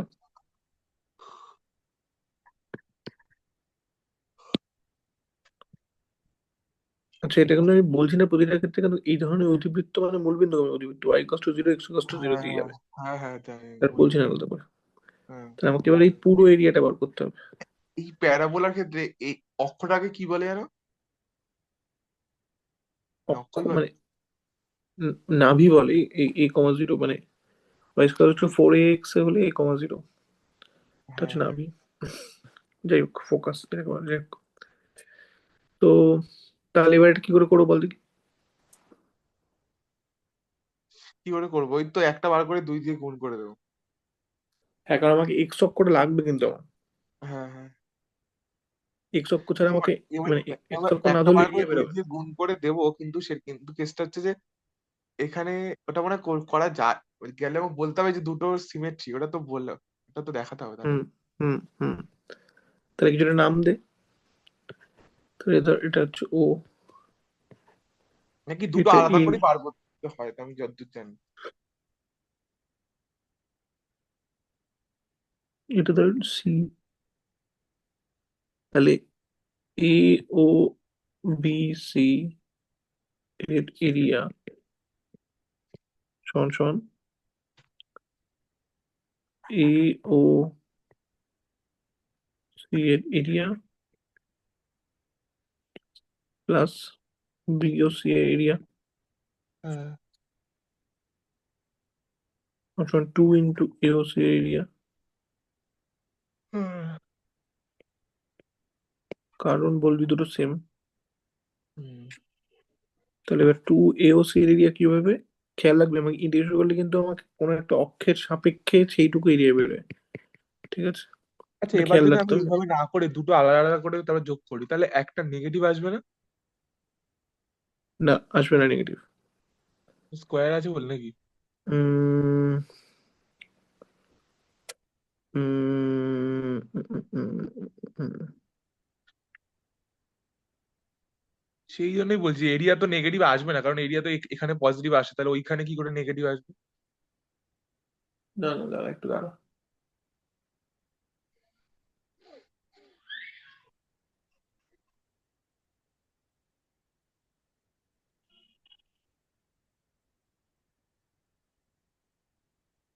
আচ্ছা, এটা কিন্তু আমি বলছি না প্রতিটা ক্ষেত্রে, কিন্তু এই ধরনের অধিবৃত্ত মানে মূলবিন্দু অধিবৃত্ত y equal to 0 x equal to 0 হ্যাঁ দিয়ে হ্যাঁ যাবে। হ্যাঁ হ্যাঁ জানি, আর বলছি বুঝতে না পেরেছি। বলতে পারে। হ্যাঁ। তাহলে আমাকে এবার এই পুরো এরিয়াটা বার করতে হবে। এই প্যারাবোলার ক্ষেত্রে এই অক্ষটাকে কি বলে জানো? মানে অক্ষ অক্ষই বলে। মানে নাভি বলে, এই এ কমা জিরো মানে ওয়াই স্কোয়ার টু 4ax এ হলে এ কমা জিরো, এটা হ্যাঁ হচ্ছে হ্যাঁ। নাভি। যাই হোক, ফোকাস, যাই হোক। তো তাহলে এবার এটা কি করে করবো বল দেখি? কি করে করবো? ওই তো একটা বার করে 2 দিয়ে গুণ করে দেবো। হ্যাঁ, কারণ আমাকে এক্স অক্ষটা লাগবে কিন্তু আমার। হ্যাঁ হ্যাঁ। এক্স অক্ষ ছাড়া আমাকে, এবার মানে এক্স এবার অক্ষ না একটা ধরলে বার করে এরিয়া 2 বেরোবে। দিয়ে গুণ করে দেবো, কিন্তু কিন্তু কেসটা হচ্ছে যে এখানে ওটা মানে করা যায়, গেলে আমাকে বলতে হবে যে দুটো সিমেট্রি, ওটা তো বললো, ওটা তো দেখাতে হবে তাই না? হুম হুম হুম। তাহলে কিছুটা নাম দে। তাহলে ধর এটা হচ্ছে ও, নাকি দুটো এটা আলাদা এ, করে বার করতে হয়, তো আমি যতদূর জানি। এটা ধর সি। তাহলে এ ও বি সি এর এরিয়া সমান সমান এ ও সি এর এরিয়া প্লাস বি ও সি এর এরিয়া হ্যাঁ সমান 2 ইন্টু এ ও সি এর এরিয়া। হ্যাঁ। কারণ বলবি দুটো সেম। হুম। তাহলে এবার 2 AOC এর এরিয়া কি হবে? খেয়াল রাখবে, আমাকে ইন্টিগ্রেশন করলে কিন্তু আমাকে কোনো একটা অক্ষের সাপেক্ষে সেইটুকু এরিয়া বেরোয়, ঠিক আছে? আচ্ছা, এটা এবার খেয়াল যদি রাখতে আমি হবে। এইভাবে না করে দুটো আলাদা আলাদা করে তারপর যোগ করি, তাহলে একটা নেগেটিভ আসবে না? না, আসবে না নেগেটিভ। স্কোয়ার আছে বল নাকি? উম উম, উম, সেই জন্যই বলছি এরিয়া তো নেগেটিভ আসবে না, কারণ এরিয়া তো এখানে পজিটিভ আসে, তাহলে ওইখানে কি করে নেগেটিভ আসবে? না না, দাঁড়া একটু দাঁড়া।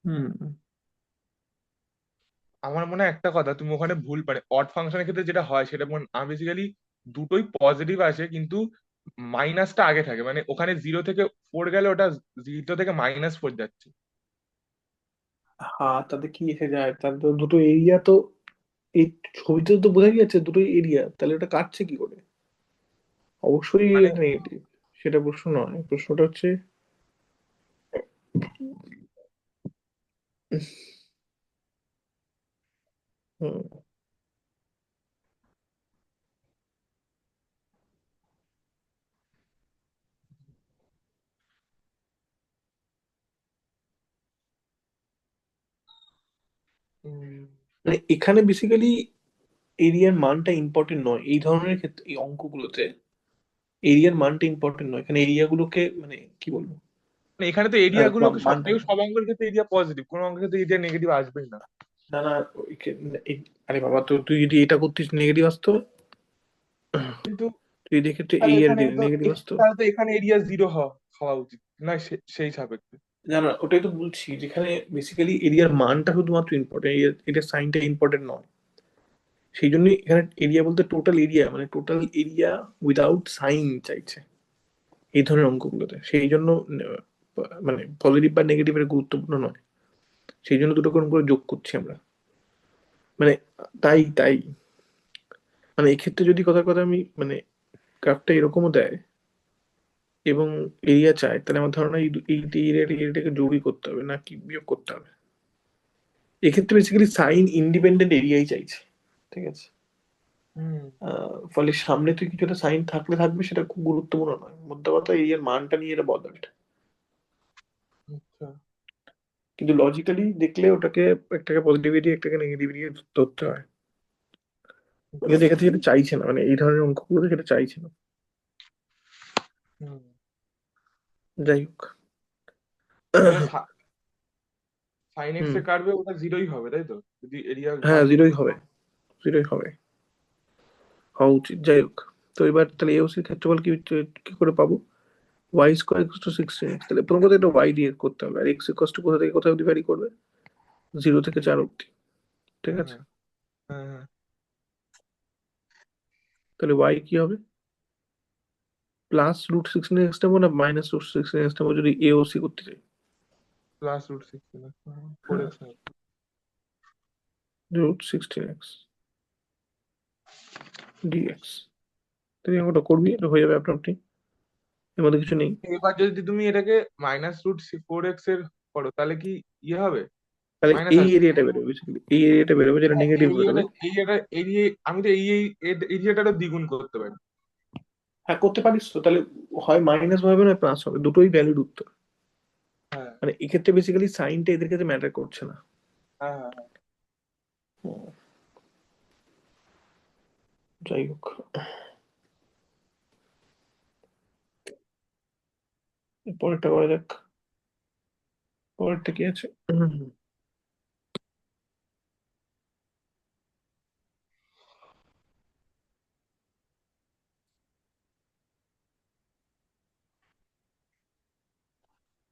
হুম। আমার মনে হয় একটা কথা তুমি ওখানে ভুল, মানে অড ফাংশনের ক্ষেত্রে যেটা হয় সেটা আমি বেসিক্যালি দুটোই পজিটিভ আসে, কিন্তু মাইনাসটা আগে থাকে, মানে ওখানে 0 থেকে 4 গেলে ওটা 0 থেকে -4 যাচ্ছে। হ্যাঁ, তাতে কি এসে যায়? তার তো দুটো এরিয়া তো এই ছবিতে তো বোঝা যাচ্ছে দুটো এরিয়া, তাহলে ওটা কাটছে কি করে? অবশ্যই মানে নেগেটিভ। সেটা প্রশ্ন নয়, প্রশ্নটা হচ্ছে হুম, উম, মানে এখানে বেসিক্যালি এরিয়ার মানটা ইম্পর্টেন্ট নয় এই ধরনের ক্ষেত্রে, এই অঙ্কগুলোতে এরিয়ার মানটা ইম্পর্টেন্ট নয়, এখানে এরিয়া গুলোকে মানে কি বলবো, মানে এখানে তো এরিয়া গুলোকে সব মানটা, থেকে, সব অঙ্কের ক্ষেত্রে এরিয়া পজিটিভ, কোনো অঙ্কের ক্ষেত্রে এরিয়া নেগেটিভ আসবেই না। না না, আরে বাবা, তো তুই যদি এটা করতিস নেগেটিভ আসতো। কিন্তু তুই এক্ষেত্রে তাহলে এই এর এখানে তো নেগেটিভ আসতো। তাহলে তো এখানে এরিয়া জিরো হওয়া উচিত না, সেই সাপেক্ষে। না না, ওটাই তো বলছি, যেখানে বেসিক্যালি এরিয়ার মানটা শুধুমাত্র ইম্পর্টেন্ট, এটা সাইনটা ইম্পর্টেন্ট নয়। সেই জন্যই এখানে এরিয়া বলতে টোটাল এরিয়া, মানে টোটাল এরিয়া উইদাউট সাইন চাইছে এই ধরনের অঙ্কগুলোতে। সেই জন্য মানে পজিটিভ বা নেগেটিভের গুরুত্বপূর্ণ নয়, সেই জন্য দুটো করে যোগ করছি আমরা। মানে তাই তাই মানে এক্ষেত্রে যদি কথার কথা আমি মানে গ্রাফটা এরকমও দেয় এবং এরিয়া চায়, তাহলে আমার ধারণা এই এরিয়াটাকে যোগই করতে হবে, না কি বিয়োগ করতে হবে। এক্ষেত্রে বেসিক্যালি সাইন ইন্ডিপেন্ডেন্ট এরিয়াই চাইছে, ঠিক আছে। হুম। ফলে সামনে তুই কিছু একটা সাইন থাকলে থাকবে, সেটা খুব গুরুত্বপূর্ণ নয়, মোদ্দা কথা এরিয়ার মানটা নিয়ে এটা বদলাবে। আচ্ছা। কিন্তু লজিক্যালি দেখলে ওটাকে একটাকে পজিটিভিটি একটাকে নেগেটিভিটি ধরতে হয়। কিন্তু আচ্ছা। এক্ষেত্রে যেটা চাইছে না, মানে এই ধরনের অঙ্কগুলো সেটা চাইছে না। হুম। যাই হোক। তাহলে সাইন এক্স হুম। এ কাটবে ওটা জিরোই হবে, তাই তো, যদি এরিয়া হ্যাঁ, মান জিরোই হবে, জিরোই হবে, হওয়া উচিত। যাই হোক, তো এবার তাহলে এওসির ক্ষেত্রফল কি কি করে পাবো? Y square equal two 16x, তাহলে প্রথম কথা এটা ওয়াই দিয়ে করতে হবে, আর এক্স ইকুয়াল টু কোথা থেকে কোথায় অবধি ভ্যারি করবে? 0 থেকে 4 অবধি, ঠিক আছে। হ্যাঁ, হ্যাঁ, হ্যাঁ। তাহলে ওয়াই কি হবে? প্লাস রুট 16x নেবো না মাইনাস রুট 16x নেবো যদি এওসি করতে চাই? প্লাস রুট 16, ফোর হ্যাঁ, এক্স রুট 16x ডিএক্স। তুই ওটা করবি, এটা হয়ে যাবে আপনা আপনি, এর মধ্যে কিছু নেই। এবার যদি তুমি এটাকে মাইনাস রুট 4x এর করো, তাহলে কি ইয়ে হবে, তাহলে মাইনাস এই আসবে? এরিয়াটা বেরোবে, বেসিক্যালি এই এরিয়াটা বেরোবে, যেটা হ্যাঁ, নেগেটিভ বেরোবে। এরিয়া আমি তো এই এরিয়াটা দ্বিগুণ করতে পারি। হ্যাঁ, করতে পারিস তো, তাহলে হয় মাইনাস হবে না প্লাস হবে, দুটোই ভ্যালিড উত্তর। হ্যাঁ, মানে এক্ষেত্রে বেসিক্যালি সাইনটা এদের কাছে ম্যাটার করছে না। হ্যাঁ, হ্যাঁ, হ্যাঁ। হুম, যাই হোক, পরেরটা করা যাক। পরেরটা কি আছে?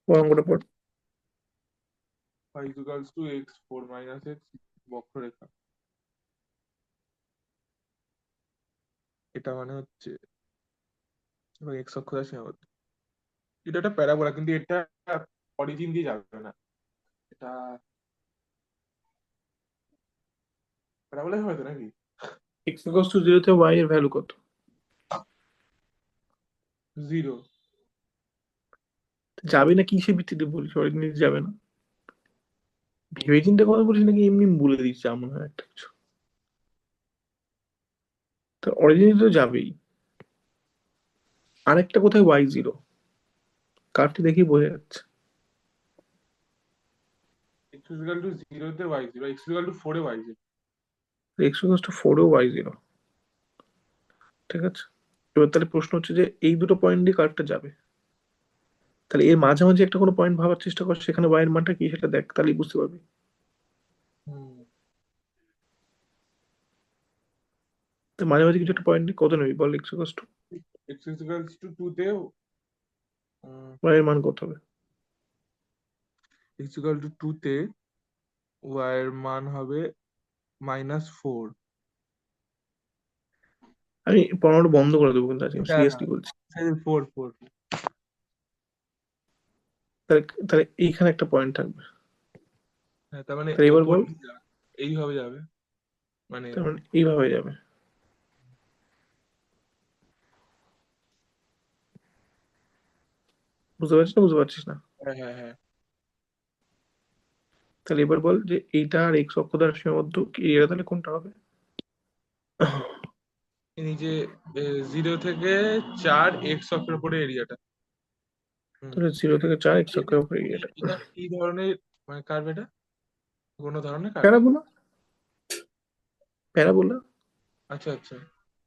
ও অঙ্কটা পর। y equals to x four minus x বক্ররেখা। এটা মানে হচ্ছে এক্স অক্ষ দ্বারা সীমাবদ্ধ। এটা একটা প্যারাবোলা, কিন্তু এটা অরিজিন দিয়ে যাবে না, এটা প্যারাবোলাই হবে তো নাকি? এক্স ইকুয়ালস টু 0 তে ওয়াই এর ভ্যালু কত? জিরো। যাবে না কিসের ভিত্তিতে বলছি, অরিজিন যাবে না? ভেবে চিন্তে কথা বলছি নাকি এমনি বলে দিচ্ছি এমন হয় একটা কিছু? তো অরিজিন তো যাবেই। আরেকটা কোথায় ওয়াই 0? কার্ডটি দেখেই বোঝা যাচ্ছে। এক্স ইকুয়াল টু জিরোতে y zero, x equal to ফোরে y zero. X equals to 4 ও ওয়াই 0, ঠিক আছে। এবার তাহলে প্রশ্ন হচ্ছে যে এই দুটো পয়েন্ট দিয়ে কার্ডটা যাবে, তাহলে এর মাঝামাঝি একটা কোনো পয়েন্ট ভাবার চেষ্টা কর, সেখানে ওয়াই এর মানটা কি সেটা দেখ, তাহলেই বুঝতে পারবি। হুম। তো মাঝামাঝি কিছু একটা পয়েন্ট কত নেবি বল? X equals to x equals to two তে ওয়াই এর মান কত হবে? এক্স ইকুয়াল টু টু তে ওয়াই এর মান হবে -4। আমি পড়ানোটা বন্ধ করে দেবো কিন্তু আজকে, হ্যাঁ, সিরিয়াসলি বলছি। হ্যাঁ, ফোর ফোর। তাহলে তাহলে এইখানে একটা পয়েন্ট থাকবে। হ্যাঁ, তার মানে তাহলে এবার ওপর বল, দিকে এইভাবে যাবে, মানে তার মানে এইভাবে যাবে। বুঝতে পারছিস না, বুঝতে পারছিস না? হ্যাঁ, হ্যাঁ, হ্যাঁ। তাহলে এবার বল যে এইটা আর এক্স অক্ষ দ্বারা সীমাবদ্ধ এরিয়া তাহলে কোনটা হবে? এই যে জিরো থেকে 4 এক্স অক্ষের উপরে এরিয়াটা। হুম। তাহলে 0 থেকে 4 এক্স এটা অক্ষের উপর এরিয়াটা। এটা কি ধরনের মানে কার্ভ এটা, কোনো ধরনের কার্ভ? Parabola, parabola. আচ্ছা, আচ্ছা,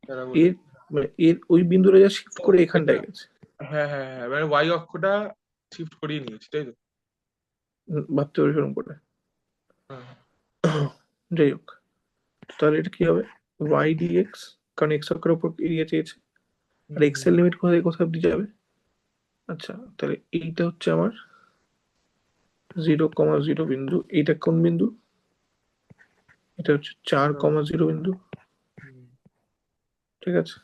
প্যারাবোলা। এর মানে এর ওই বিন্দুটা যা শিফট তো করে এটা, এখানটায় গেছে। হ্যাঁ, হ্যাঁ, হ্যাঁ, মানে ওয়াই অক্ষটা শিফট করিয়ে নিয়েছি, তাই তো? ভাবতে পারি সেরকম করে। হ্যাঁ, যাই হোক, তাহলে এটা কি হবে? ওয়াই ডিএক্স কারণ এক্স অক্ষের উপর এরিয়া চেয়েছে। আর হুম এক্স হুম এর লিমিট কোথায় কোথায় অব্দি যাবে? আচ্ছা, তাহলে এইটা হচ্ছে আমার 0,0 বিন্দু। এইটা কোন বিন্দু? এটা হচ্ছে 4,0 বিন্দু। হুম। ঠিক আছে,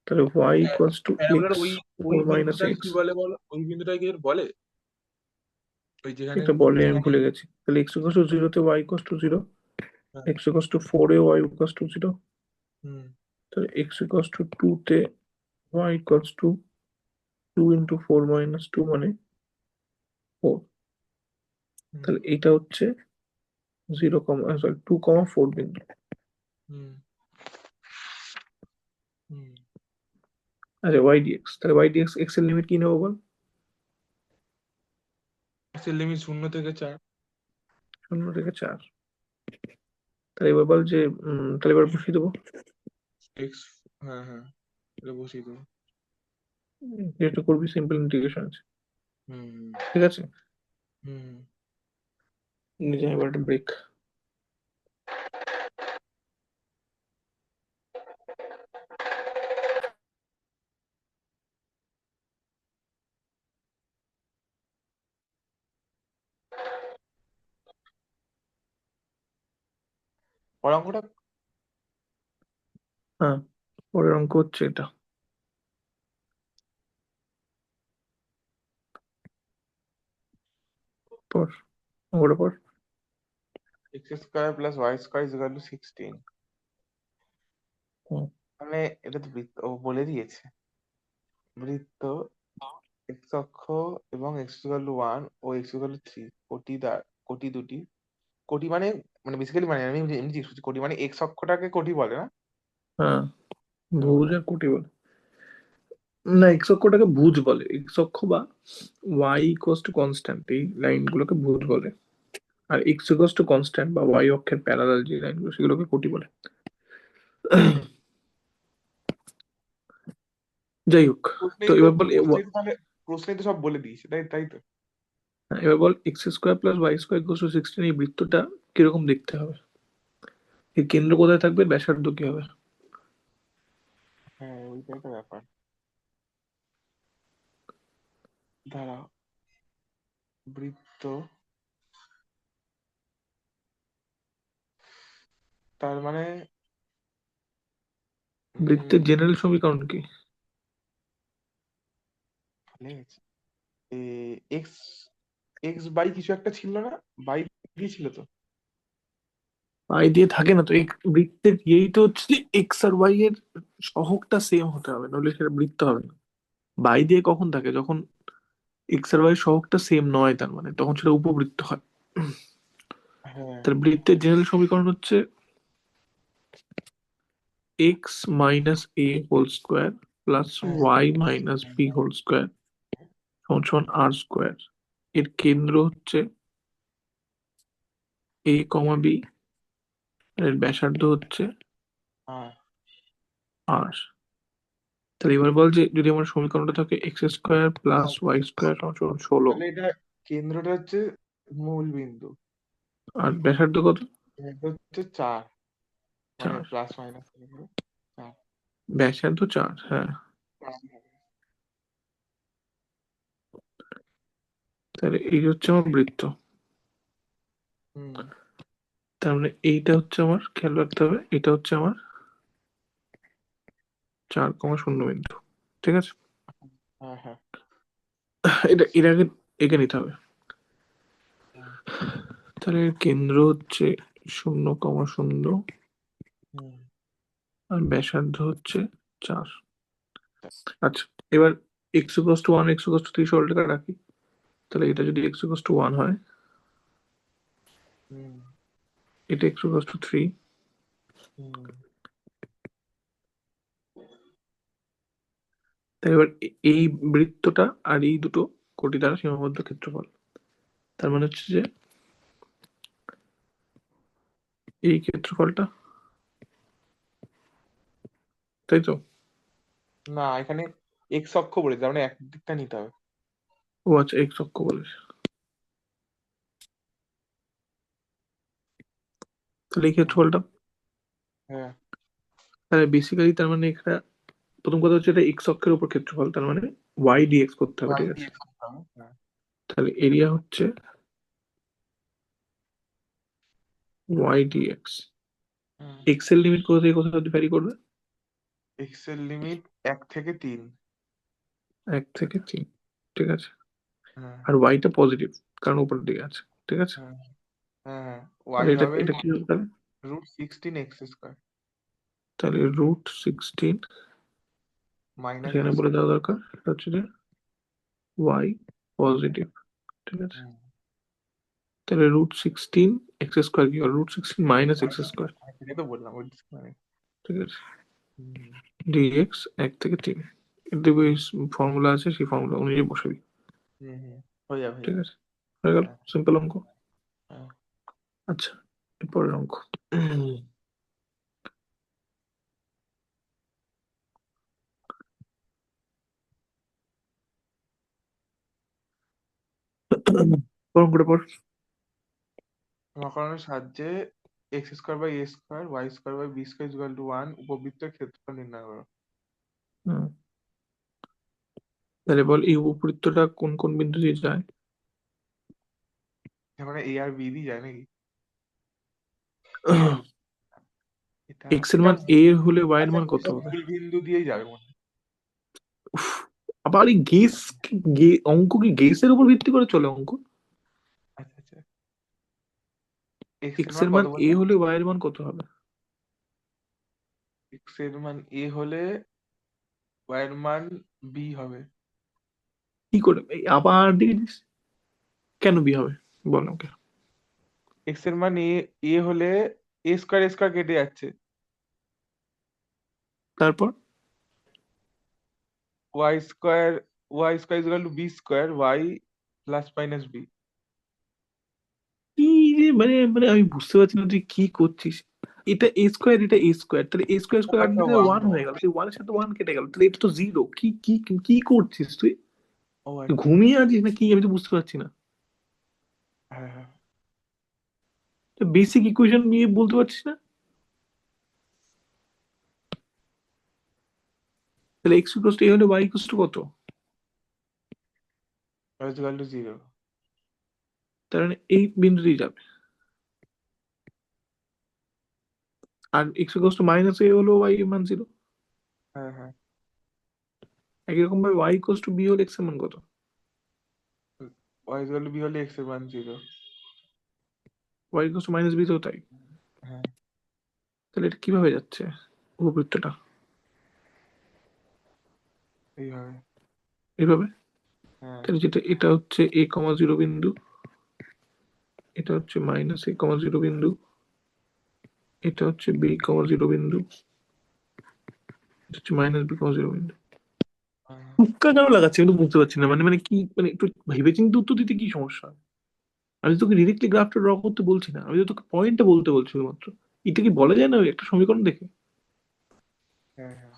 তাহলে y ইকুয়ালস টু প্যারাবোলার এক্স ওই ওই ফোর মাইনাস বিন্দুটাকে এক্স। কি বলে বলো, ওই বিন্দুটাকে কি বলে? ওই যেখানে এটা বলে আমি যেখানে ভুলে গেছি। তাহলে এক্স ইকুয়ালস টু জিরোতে y ইকুয়ালস টু জিরো, হ্যাঁ, এক্স ইকুয়ালস টু 4 এ y ইকুয়ালস টু জিরো, হুম তাহলে এক্স ইকুয়ালস টু 2 তে y ইকুয়ালস টু 2 ইন্টু 4 মাইনাস 2 মানে 4। হুম তাহলে এটা হচ্ছে 2,4 বিন্দু। হুম হুম। আচ্ছা, y dx, তাহলে y dx x এর লিমিট কি নেবো বল? এর লিমিট 0 থেকে 4। 0 থেকে 4। তাহলে এবার বল যে তাহলে এবার বসিয়ে দেবো। এক্স, হ্যাঁ হ্যাঁ, এটা বসিয়ে দেবো। যেটা করবি সিম্পল ইন্টিগ্রেশন আছে। হুম ঠিক আছে, হুম। নিজে এবার একটা ব্রেক। পরের অঙ্কটা। হ্যাঁ, পরের অঙ্ক হচ্ছে এটা। পর অঙ্কটা পর। X square plus y square is equal to 16। হুম, মানে এটা তো বৃত্ত, ও বলে দিয়েছে। বৃত্ত এক্স অক্ষ এবং এক্স ইকুয়াল টু 1 ও এক্স ইকুয়াল টু 3 কোটি কোটি দুটি। কোটি মানে, মানে বেসিক্যালি মানে আমি এমনি জিজ্ঞেস করছি, কোটি মানে এক্স অক্ষটাকে কোটি বলে না? হ্যাঁ, হ্যাঁ ভুজ বলো। আর কোটি বলে। না, এক্স অক্ষটাকে ভুজ বলে, এক্স অক্ষ বা ওয়াই ইকুয়ালস টু কনস্ট্যান্ট এই লাইনগুলোকে ভুজ বলে। আর এক্স ইকুয়ালস টু কনস্ট্যান্ট বা ওয়াই অক্ষের প্যারালাল যে লাইনগুলো সেগুলোকে কোটি বলে। যাই হোক, তো প্রশ্নেই তো এবার বল প্রশ্নেই তো তাহলে প্রশ্নেই তো সব বলে দিয়েছে, তাই তাই তো। এবার বল x square plus y square equals to 16 এই বৃত্তটা কিরকম দেখতে হবে? এর কেন্দ্র কোথায় থাকবে, ব্যাসার্ধ কি হবে? হ্যাঁ ওইটা একটা ব্যাপার। দাঁড়াও, বৃত্ত, তার মানে বৃত্তের জেনারেল সমীকরণ কি? ভুলে গেছি। এক্স, এক্স বাই কিছু একটা ছিল না, বাই দিয়েছিল তো। পাই দিয়ে থাকে না তো, এই বৃত্তের এই তো হচ্ছে যে এক্স আর ওয়াই এর সহগটা সেম হতে হবে, নইলে সেটা বৃত্ত হবে না। বাই দিয়ে কখন থাকে, যখন এক্স আর ওয়াই সহগটা সেম নয়, তার মানে তখন সেটা উপবৃত্ত হয়। হ্যাঁ তার বৃত্তের জেনারেল সমীকরণ হচ্ছে x minus a whole square plus হ্যাঁ y minus b whole square সমান সমান আর স্কোয়ার। এর কেন্দ্র হচ্ছে এ কমা বি, এর ব্যাসার্ধ হচ্ছে হ্যাঁ। আর। তাহলে এবার বল যে যদি আমার সমীকরণটা থাকে x square plus y square সমান সমান 16, তাহলে এটা কেন্দ্রটা হচ্ছে মূল বিন্দু, আর ব্যাসার্ধ কত? এটা হচ্ছে 4, মানে 4। Plus minus 4। ব্যাসার্ধ 4, হ্যাঁ। তাহলে এই হচ্ছে আমার বৃত্ত। হুম। তার মানে এইটা হচ্ছে আমার, খেয়াল রাখতে হবে, এটা হচ্ছে আমার 4,0 বিন্দু। ঠিক আছে, হ্যাঁ হ্যাঁ। এটা এর আগে এঁকে নিতে হবে। হুম তাহলে এর কেন্দ্র হচ্ছে 0,0 হুম। আর ব্যাসার্ধ হচ্ছে 4। আচ্ছা, এবার x equals two 1, x equals two 3 সরলরেখা রাখি। তাহলে এটা যদি এক্স ইকুয়ালস টু 1 হয়, হুম এটা এক্স ইকুয়ালস টু 3, হুম। তাহলে এবার এই বৃত্তটা আর এই দুটো কোটি দ্বারা সীমাবদ্ধ ক্ষেত্রফল। তার মানে হচ্ছে যে এই ক্ষেত্রফলটা, তাই তো? না এখানে এক্স অক্ষ বলেছে, তার মানে এক দিকটা নিতে হবে। ও আচ্ছা, এক্স অক্ষ বলেছে। তাহলে এই হুম, ক্ষেত্রফলটা, হ্যাঁ তাহলে বেসিক্যালি তার মানে এটা প্রথম কথা হচ্ছে এটা এক্স অক্ষের উপর ক্ষেত্রফল, তার মানে ওয়াই ডিএক্স করতে হবে, ওয়াই ঠিক আছে? দিয়ে করতে হবে। হ্যাঁ। তাহলে এরিয়া হচ্ছে ওয়াই ডিএক্স। এক্স এর লিমিট কোথা থেকে কোথা অব্দি ভ্যারি করবে? এক্স এর লিমিট 1 থেকে 3। 1 থেকে 3, ঠিক আছে। হ্যাঁ আর ওয়াইটা পজিটিভ, কারণ উপরের দিকে আছে, ঠিক আছে। হ্যাঁ হ্যাঁ। তাহলে ওয়াই এটা হবে এটা কি হবে তাহলে? √16 x²। তাহলে √16, মাইনাস সেখানে বি বলে স্কোয়ার। দেওয়া দরকার এটা হচ্ছে যে ওয়াই পজিটিভ, ঠিক আছে। তাহলে √16 x² কি হবে? √16 মাইনাস এক্স মাইনাস, স্কোয়ার, সেটাই তো বললাম ওই মানে। ঠিক আছে। হুম ডিএক্স 1 থেকে 3, এর ফর্মুলা আছে, সেই ফর্মুলা অনুযায়ী বসাবি, হুম হুম। হয়ে যাবে হয়ে ঠিক যাবে। আছে। হয়ে গেল হ্যাঁ সিম্পল অঙ্ক। হ্যাঁ। আচ্ছা, এরপরের অঙ্ক। অঙ্কটা পর। সমাকলনের সাহায্যে x² / a² y² / b² = 1 উপবৃত্তের ক্ষেত্রফল নির্ণয় করো। হুম, তাহলে বল এই উপবৃত্তটা কোন কোন বিন্দু দিয়ে যায়? এখানে এ আর বি দিয়ে যায় নাকি? এটা এক্স এর এটা মান এ হলে ওয়াই এর আচ্ছা, মান কত এসব হবে? মূল বিন্দু দিয়েই যাবে মনে হয়। উফ, আবার এই অঙ্ক কি গেসের উপর ভিত্তি করে চলে অঙ্ক? আচ্ছা আচ্ছা। এক্স এর এক্স মান এর মান কত এ বললে? হলে ওয়াই এর মান কত হবে? এক্স এর মান এ হলে ওয়াই এর মান বি হবে। কি করে আবার দিস, কেন বি হবে? বল আমাকে। এক্স এর মান এ হলে a² কেটে যাচ্ছে। তারপর y² y² plus minus B. কি যে মানে মানে আমি বুঝতে পারছি না তুই কি করছিস। এটা এ স্কোয়ার, এটা এ স্কোয়ার, তাহলে এ স্কোয়ার ও স্কোয়ার কাটলে আচ্ছা, ওয়ান ওয়ান হয়ে ওয়ান। গেল, সেই ওয়ানের সাথে ওয়ান কেটে গেল, তাহলে এটা তো জিরো। কি কি কি করছিস তুই? ও তুই আচ্ছা। ঘুমিয়ে আছিস না কি, আমি তো বুঝতে পারছি না। হ্যাঁ হ্যাঁ। বেসিক ইকুয়েশন নিয়ে বলতে পারছিস না? তাহলে এক্স ইকুয়াল টু এ হলে ওয়াই ইকুয়াল টু কত? y = 0। তার মানে এই বিন্দু দিয়ে যাবে। আর এক্স ইকুয়াল টু মাইনাস এ হলো ওয়াই এর মান 0। হ্যাঁ হ্যাঁ। একই রকম ভাবে ওয়াই ইকুয়াল টু বি হলে এক্স এর মান কত? y = b হলে x এর মান 0। Y equal to minus b তো তাই। হ্যাঁ। তাহলে এটা কিভাবে যাচ্ছে উপবৃত্তটা? এইভাবে। এইভাবে। হ্যাঁ তাহলে যেটা এটা হচ্ছে a, 0 বিন্দু, এটা হচ্ছে -a, 0 বিন্দু, এটা হচ্ছে b, 0 বিন্দু, এটা হচ্ছে -b, 0 বিন্দু। হ্যাঁ তুক্কা কেন লাগাচ্ছে আমি তো বুঝতে পারছি না, মানে মানে কি, মানে একটু ভেবেচিন্তে উত্তর দিতে কি সমস্যা? আমি তো তোকে ডিরেক্টলি গ্রাফটা ড্র করতে বলছি না, আমি তো তোকে পয়েন্টটা বলতে বলছি শুধুমাত্র। এটা কি বলা যায় না ওই একটা সমীকরণ দেখে? হ্যাঁ হ্যাঁ।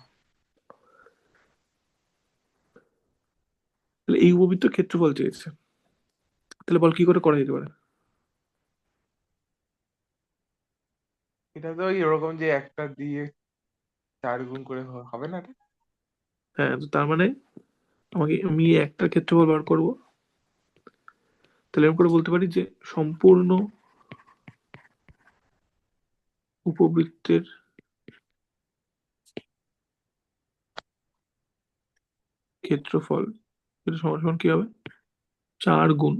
তাহলে এই উপবৃত্তের ক্ষেত্রফল চেয়েছে, তাহলে বল কি করে করা যেতে পারে? এটা তো ওই ওরকম যে একটা দিয়ে 4 গুণ করে হবে না এটা? হ্যাঁ, তো তার মানে আমি একটা ক্ষেত্রফল বার করবো, তাহলে এরকম করে বলতে পারি যে সম্পূর্ণ উপবৃত্তের ক্ষেত্রফল, এটা সমান সমান কি হবে? 4 গুণ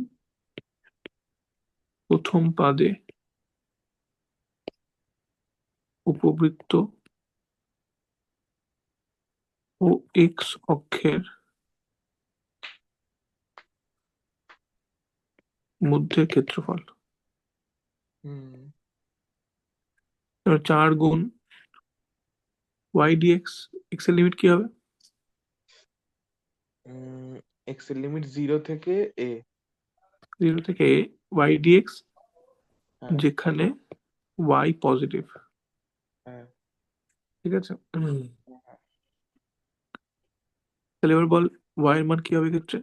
প্রথম পাদে উপবৃত্ত ও এক্স অক্ষের মধ্যে ক্ষেত্রফল। হুম। 4 গুণ ওয়াই ডিএক্স, এক্স এর লিমিট কি হবে? এক্স এর লিমিট 0 থেকে a। 0 থেকে a, ওয়াই ডিএক্স হ্যাঁ যেখানে ওয়াই পজিটিভ, হ্যাঁ। ঠিক আছে। তাহলে এবার বল ওয়াই এর মান কি হবে ক্ষেত্রে?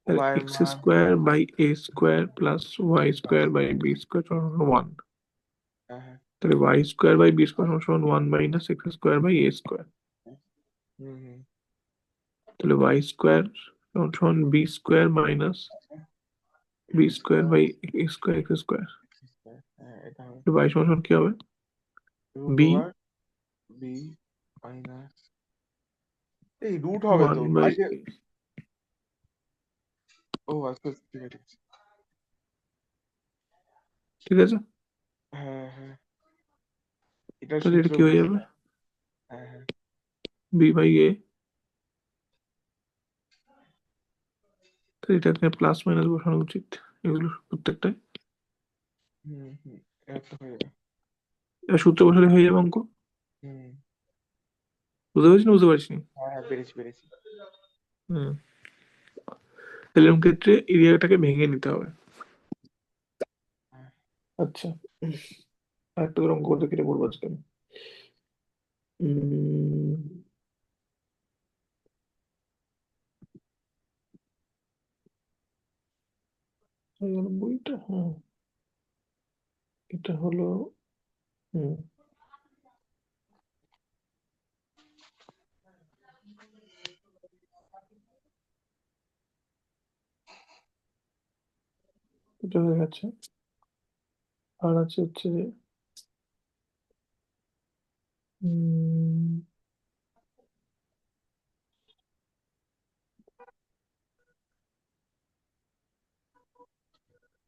তাহলে ওয়াই এর এক্স মান। Square by a square plus y square by b square 1। হ্যাঁ হ্যাঁ। তাহলে y square by b square সমান 1 - x square by a square. হুম হুম তাহলে y স্কোয়ার সমান b square minus b x square square by x square. X square, হ্যাঁ এটা হবে y সমান কি হবে? Root b over b minus, এই রুট হবে ওয়ান তো বাই আজকে। ও আচ্ছা ঠিক আছে ঠিক আছে। ঠিক আছে। হ্যাঁ হ্যাঁ, এটার তাহলে এটা সূত্র কি হয়ে যাবে? বুঝলাম। হ্যাঁ হ্যাঁ। বি বাই এ। তাহলে এটাকে প্লাস মাইনাস বসানো উচিত এগুলো প্রত্যেকটাই। হুম, এটা তো হয়ে যাবে। এটা সূত্র বসালে হয়ে যাবে অঙ্ক। হুম। বুঝতে পারছি না বুঝতে পারছি না? হ্যাঁ হ্যাঁ, পেরেছি পেরেছি। হুম। তাহলে এরকম ক্ষেত্রে এরিয়াটাকে ভেঙে নিতে হবে। হ্যাঁ, আচ্ছা, আরেকটা করে অঙ্ক করতে কেটে বলবো আজকে আমি। উম, এই গেল বইটা, হ্যাঁ এটা হলো, হুম, এটা হয়ে গেছে। আর আছে হচ্ছে যে উম,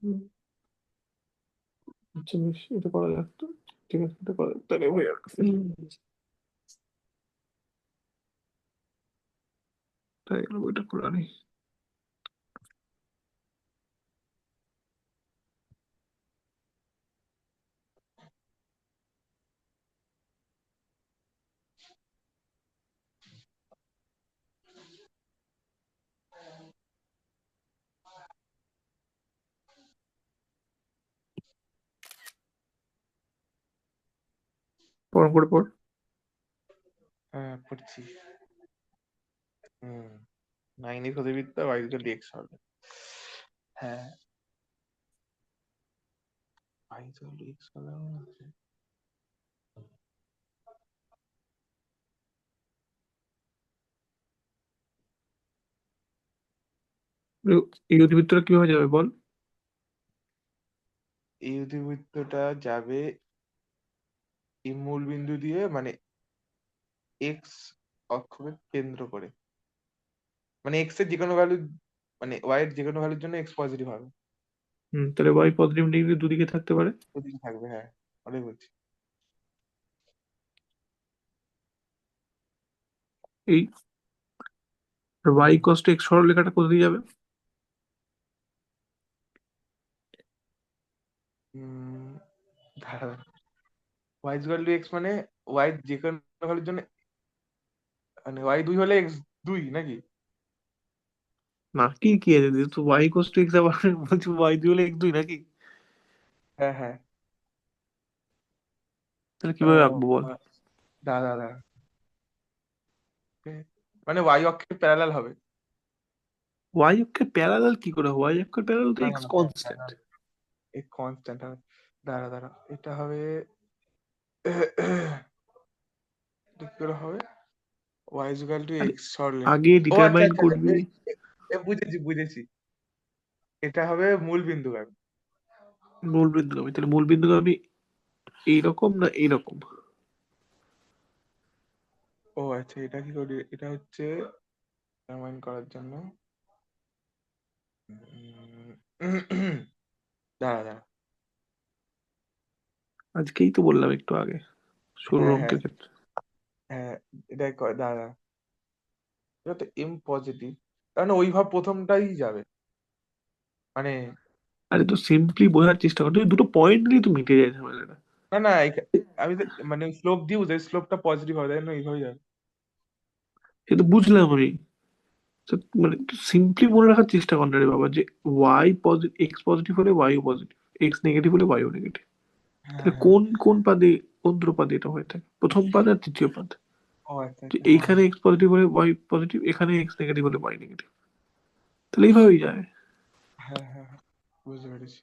হুম, আচ্ছা বেশ, এটা করা যাক তো। ঠিক আছে, এটা করা যাক তাহলে হয়ে যাক। তাই গেল বইটা করে আনি। পড় করে পড়। হ্যাঁ পড়ছি। হুম, 9 পদার্থবিদ্যা বায়ুতে এক্স হবে। হ্যাঁ, বায়ুতে এক্স হবে মনে হচ্ছে। এই অধিবৃত্তটা কিভাবে যাবে বল? এই অধিবৃত্তটা যাবে এই মূল বিন্দু দিয়ে, মানে এক্স অক্ষকে কেন্দ্র করে, মানে এক্স এর যে কোনো ভ্যালু, মানে ওয়াই এর যে কোনো ভ্যালুর জন্য এক্স পজিটিভ হবে। তাহলে y পজিটিভ নেগেটিভ দুদিকে থাকতে পারে। ওদিকে থাকবে, হ্যাঁ ওটাই বলছি। এই y cos x সরলরেখাটা কোথা দিয়ে যাবে? উম দাঁড়া, ওয়াই ইকুয়াল টু এক্স মানে ওয়াই যে কোনো ভ্যালুর জন্য, মানে ওয়াই 2 হলে এক্স 2 নাকি? না, কি আছে তো y cos x আবার বলছি y দুই হলে x দুই নাকি? হ্যাঁ হ্যাঁ। তাহলে কিভাবে আহ, আঁকবো বল? দাঁড়া দাঁড়া, মানে ওয়াই অক্ষের প্যারালাল হবে। y অক্ষের প্যারালাল কি করে হয়? y অক্ষের প্যারালাল তো না x না না, হ্যাঁ কনস্ট্যান্ট। প্যারালাল, এই কনস্ট্যান্ট হবে। দাঁড়া দাঁড়া, এটা হবে এটা কি করে হবে? ওয়াই ইকুয়াল টু আরে এক্স সরলে, আগে ও আচ্ছা ডিটারমাইন আচ্ছা আচ্ছা, করবি। বুঝেছি বুঝেছি, এটা হবে মূল বিন্দুগামী। মূল বিন্দুগামী, তাহলে মূল বিন্দুগামী এইরকম না এইরকম? ও আচ্ছা, এটা কি করি, এটা হচ্ছে ডিটারমাইন করার জন্য দাঁড়া দাঁড়া। আজকেই তো বললাম একটু আগে শুরুর হ্যাঁ হ্যাঁ অঙ্কের ক্ষেত্রে। হ্যাঁ, দাঁড়া, এটা তো এম পজিটিভ, তার মানে ওই ভাব প্রথমটাই যাবে, মানে আরে তো সিম্পলি বোঝার চেষ্টা কর, তুই দুটো পয়েন্ট নিয়ে তো মিটে যায় ঝামেলাটা। না না আমি তো মানে স্লোপ দিয়ে বুঝাই, স্লোপটা পজিটিভ হবে তাই না, এইভাবে যাবে। সে তো বুঝলাম আমি। তো মানে সিম্পলি মনে রাখার চেষ্টা কর না রে বাবা, যে ওয়াই পজিটিভ এক্স পজিটিভ হলে ওয়াইও পজিটিভ, এক্স নেগেটিভ হলে ওয়াইও নেগেটিভ। হ্যাঁ তাহলে হ্যাঁ। কোন কোন পাদে, কোন দুটো পাদে এটা হয়ে থাকে? প্রথম পাদ আর তৃতীয় পাদ। ও আচ্ছা যে আচ্ছা, হ্যাঁ এইখানে এক্স পজিটিভ হলে ওয়াই পজিটিভ, এখানে এক্স নেগেটিভ হলে ওয়াই নেগেটিভ। তাহলে এইভাবেই যায়। হ্যাঁ হ্যাঁ হ্যাঁ, বুঝতে পেরেছি।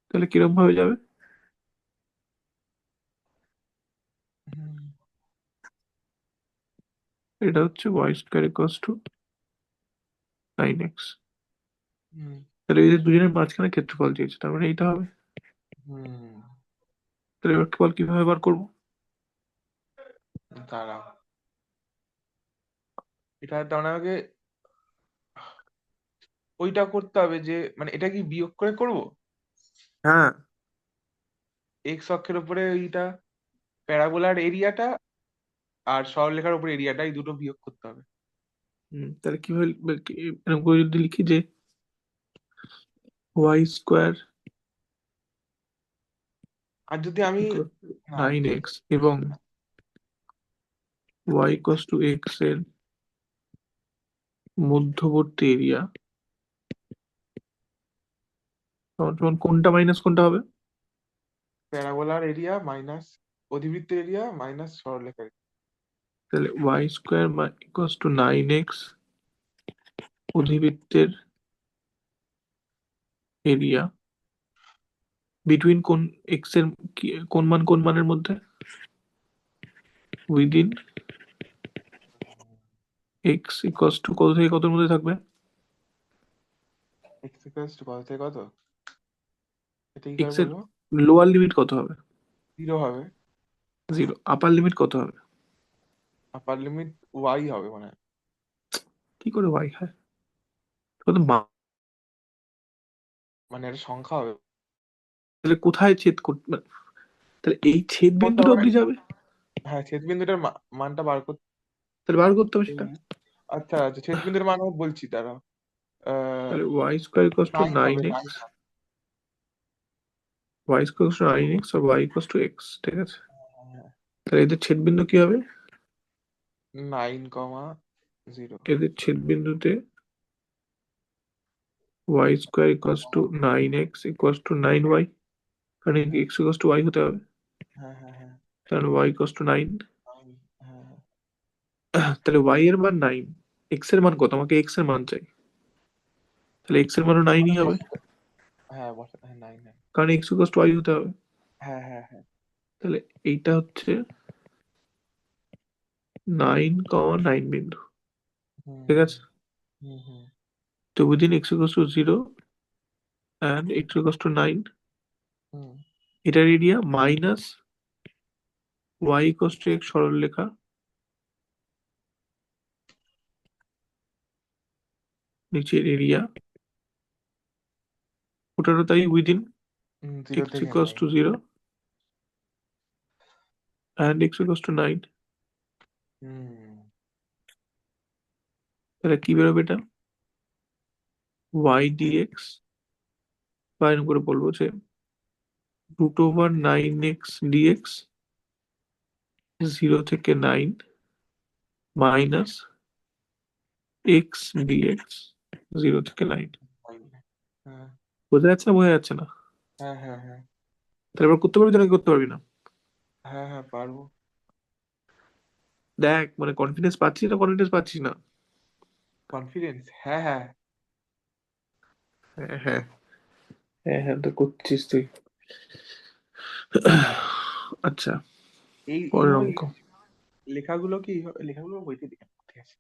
তাহলে কিরম ভাবে যাবে? হুম, এটা হচ্ছে y square equals to 9x। হুম, তাহলে এই যে দুজনের মাঝখানে ক্ষেত্রফল চেয়েছে, তার মানে এইটা হবে। হুম। তাহলে এবার বল কিভাবে বার করবো? দাঁড়াও, এটা তার মানে আমাকে ওইটা করতে হবে যে মানে এটা কি বিয়োগ করে করব? হ্যাঁ। এক্স অক্ষের উপরে এইটা প্যারাবোলার এরিয়াটা আর সরলরেখার উপরে এরিয়াটা, এই দুটো বিয়োগ করতে হবে। তাহলে কিভাবে এরকম করে যদি লিখি যে ওয়াই স্কোয়ার আর যদি আমি, হ্যাঁ নাইন ঠিক এক্স আছে। এবং ওয়াই ইকুয়ালস টু এক্স এর মধ্যবর্তী এরিয়া, তখন কোনটা মাইনাস কোনটা হবে? প্যারাবোলার এরিয়া মাইনাস অধিবৃত্তের এরিয়া মাইনাস সরলরেখার area। তাহলে y square equals to 9x অধিবৃত্তের এরিয়া বিটুইন কোন এক্স এর কোন মান কোন মানের মধ্যে? উইদিন এক্স ইকুয়ালস টু কত থেকে কতর মধ্যে থাকবে? এক্স ইকুয়ালস টু কত থেকে কত, এটা কি করে এক্স এর বলবো? লোয়ার লিমিট কত হবে? 0 হবে। 0। আপার লিমিট কত হবে? আপার লিমিট ওয়াই হবে মানে। কি করে ওয়াই হয়? কত মানে একটা সংখ্যা হবে। তাহলে কোথায় ছেদ করতে, তাহলে এই ছেদ করতে বিন্দুটা হবে না? অব্দি যাবে? হ্যাঁ, ছেদ বিন্দুটার মানটা বার করতে তাহলে বার করতে হবে সেটা। হবে। আচ্ছা আচ্ছা, ছেদ বিন্দুর মান আমি বলছি, তারা তাহলে y square equals to 9 nine হবে, এক্স 9 হবে। ওয়াই ইকুয়ালস টু 9x আর ওয়াই ইকুয়ালস টু এক্স, ঠিক আছে। হ্যাঁ, তাহলে এদের ছেদ বিন্দু কি হবে? 9,0। এদের ছেদ বিন্দুতে y square equals to 9x equals to 9y, কারণ হ্যাঁ এক্স ইকুয়ালস টু ওয়াই হতে হবে। হ্যাঁ হ্যাঁ হ্যাঁ। তাহলে ওয়াই ইকুয়ালস টু 9। হ্যাঁ হ্যাঁ। তাহলে ওয়াই এর মান 9, এক্স এর মান কত? আমাকে এক্স এর মান চাই, তাহলে এক্স এর মানও 9ই হবে, হ্যাঁ বসে, হ্যাঁ 9 9। কারণ এক্স ইকুয়ালস টু ওয়াই হতে হবে। হ্যাঁ হ্যাঁ হ্যাঁ। তাহলে এইটা হচ্ছে 9,9 বিন্দু, ঠিক হুম আছে। হুম হুম তো within x equals to 0 and x equals to 9, হুম এটার area minus y equals to x সরলরেখা নিচের এরিয়া, ওটারও তাই উইদিন 0 এক্স থেকে equals 9। To 0 and x equals to 9। হুম তাহলে কি বেরোবে এটা? ওয়াই ডিএক্স, বা এরকম করে বলবো যে রুট ওভার 9x ডিএক্স 0 থেকে 9 মাইনাস এক্স ডিএক্স 0 থেকে 9। হ্যাঁ বোঝা যাচ্ছে না বোঝা যাচ্ছে না? হ্যাঁ হ্যাঁ হ্যাঁ তাহলে এবার করতে পারবি তো নাকি করতে পারবি না? হ্যাঁ হ্যাঁ পারবো। দেখ মানে কনফিডেন্স পাচ্ছিস না কনফিডেন্স পাচ্ছিস না? কনফিডেন্স, হ্যাঁ হ্যাঁ। হ্যাঁ হ্যাঁ হ্যাঁ হ্যাঁ, তো করছিস তুই। আচ্ছা, এই পরের এইভাবে অঙ্ক। লেখাগুলো কি লেখাগুলো বইতে দিকে, ঠিক আছে।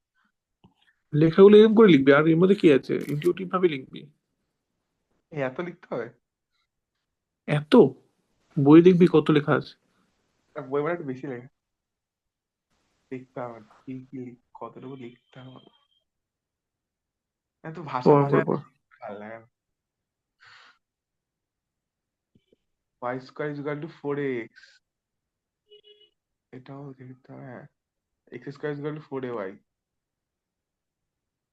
লেখাগুলো এরকম করে লিখবি, আর এর মধ্যে কি আছে, ইনটিউটিভ ভাবে লিখবি। এই এত লিখতে হবে? এত বই দেখবি কত লেখা আছে। বই মানে একটু বেশি লেখা লিখতে হবে, কি কি কতটুকু লিখতে হবে, এত ভাষা পর ভাষা পর পর। ভালো লাগে না। Y square is equal to 4x, এটাও লিখতে হবে। হ্যাঁ, x square is equal to 4ay,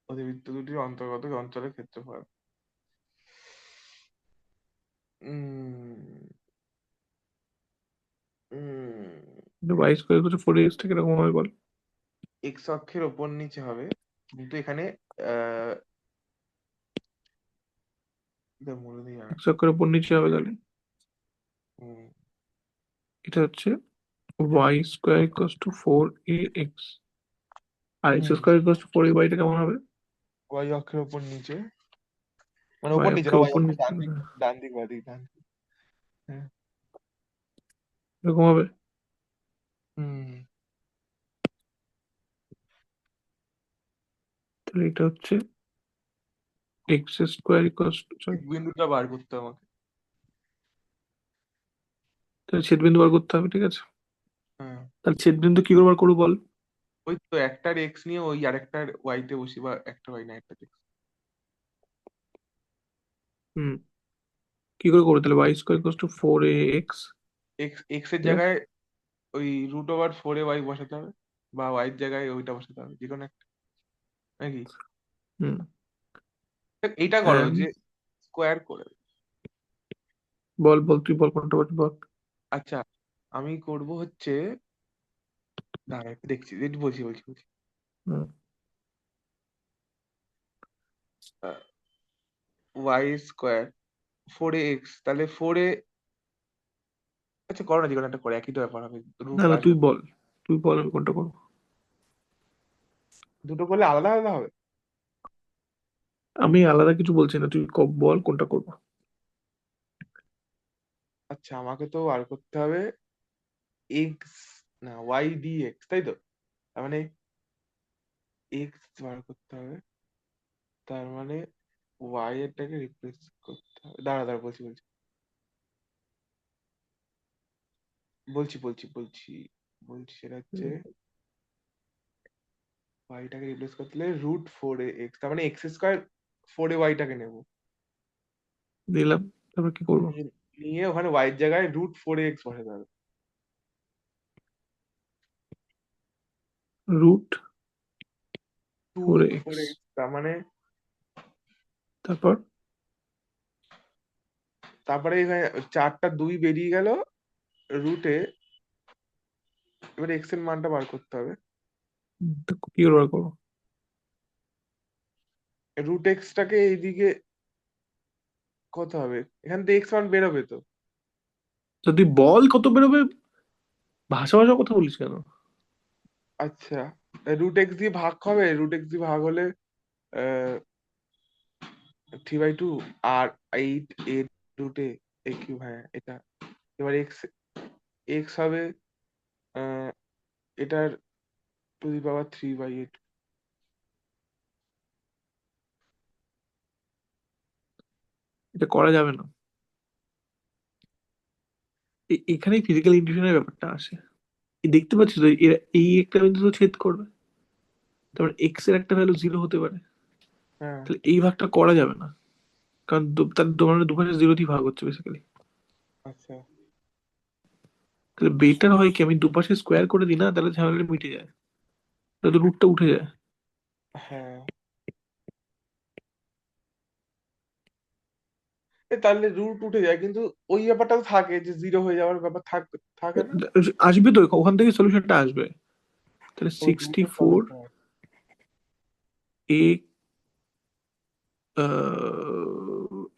অধিবৃত্ত দুটির অন্তর্গত অঞ্চলের ক্ষেত্রফল। উম ওয়াই স্কোয়ার করছে 4x থেকে এরকম হবে বল। এক্স অক্ষের ওপর নিচে হবে, কিন্তু এখানে আহ মনে নেই আর। এক্স অক্ষের উপর নিচে হবে তাহলে হুম এটা হচ্ছে y square equals to 4ax, আর x hmm. Square equals to 4ay, এটা কেমন হবে? ওয়াই অক্ষের ওপর নিচে, মানে ওয়াই ওপর নিচে না, অক্ষের ওয়াই উপর অক্ষের নিচে, ডান দিক, ডান দিক বাঁ দিক ডান দিক। হ্যাঁ এরকম হবে। হুম। তাহলে এটা হচ্ছে x square equals two, sorry, বিন্দুটা বার করতে হবে আমাকে। তাহলে ছেদবিন্দু বার করতে হবে, ঠিক আছে। হ্যাঁ, তাহলে ছেদবিন্দু কি করে বার করবো বল? ওই তো একটার এক্স নিয়ে ওই আরেকটার ওয়াই তে বসি, বা একটা ওয়াই না একটা এক্স। হুম, কি করে করবো তাহলে? Y square equals to 4ax x x এর প্লাস, জায়গায় ওই √4 a y বসাতে হবে, বা ওয়াই এর জায়গায় ওইটা বসাতে হবে, যে কোনো একটা, নাকি? হুম, এইটা করো and যে স্কোয়ার করে। বল বল, তুই বল কোনটা বল বল। আচ্ছা, আমি করব হচ্ছে, দাঁড়া একটু দেখছি, একটু বলছি। হুম, ওয়াই স্কোয়ার 4ax, তাহলে 4a, আচ্ছা করো না, যে কোনো একটা করে, একই তো ব্যাপার হবে, রুট না না, আসবে। তুই বল, তুই বল আমি কোনটা করবো। দুটো করলে আলাদা আলাদা হবে। আমি আলাদা কিছু বলছি না, তুই বল কোনটা করবো। আচ্ছা, আমাকে তো বার করতে হবে এক্স, না ওয়াই ডি এক্স, তাই তো? তার মানে এক্স বার করতে হবে, তার মানে ওয়াই এরটাকে রিপ্লেস করতে হবে। দাঁড়া দাঁড়া, বলছি সেটা হচ্ছে, হুম, ওয়াইটাকে রিপ্লেস করতে হলে √4ax, তার মানে এক্স স্কোয়ার 4a y-টাকে নেবো, দিলাম, তারপর কি করবো? নিয়ে নিয়ে ওখানে ওয়াই এর জায়গায় √4ax বসাতে হবে। Root two four root x four x তার মানে, তারপর তারপরে এখানে 4টা 2 বেরিয়ে গেল রুটে, এবারে এক্স এর মানটা বার করতে হবে। তো কি করে বার করবো? √x-টাকে এইদিকে কত হবে, এখান থেকে এক্স মান বেরোবে তো। তো তুই বল কত বেরোবে, ভাষা ভাষা কথা বলিস কেন? আচ্ছা, √x দিয়ে ভাগ হবে, √x দিয়ে ভাগ হলে 3/2, আর 8 রুটে এ কিউব, হ্যাঁ এটা। এবার এক্স এক্স হবে আহ, এটার টু দি পাওয়ার 3/8। এটা করা যাবে না। এখানেই ফিজিক্যাল ইন্টিউশনের ব্যাপারটা আসে। দেখতে পাচ্ছিস তো, এরা এই একটা বিন্দু তো ছেদ করবে, তারপর এক্স এর একটা ভ্যালু 0 হতে পারে। হ্যাঁ, তাহলে এই ভাগটা করা যাবে না, কারণ তার তোমার দুপাশে 0 দিয়ে ভাগ হচ্ছে বেসিক্যালি। আচ্ছা, তাহলে বেটার হয় কি, আমি দুপাশে স্কোয়ার করে দিই না, তাহলে ঝামেলাটা মিটে যায়, তাহলে রুটটা উঠে যায়। হ্যাঁ। তাহলে রুট উঠে যায়, কিন্তু ওই ব্যাপারটা তো থাকে যে জিরো হয়ে যাওয়ার ব্যাপার থাকে না। আসবে তো, ওখান থেকে সলিউশনটা আসবে। তাহলে ও, 64 2 টা সলিউশন। এ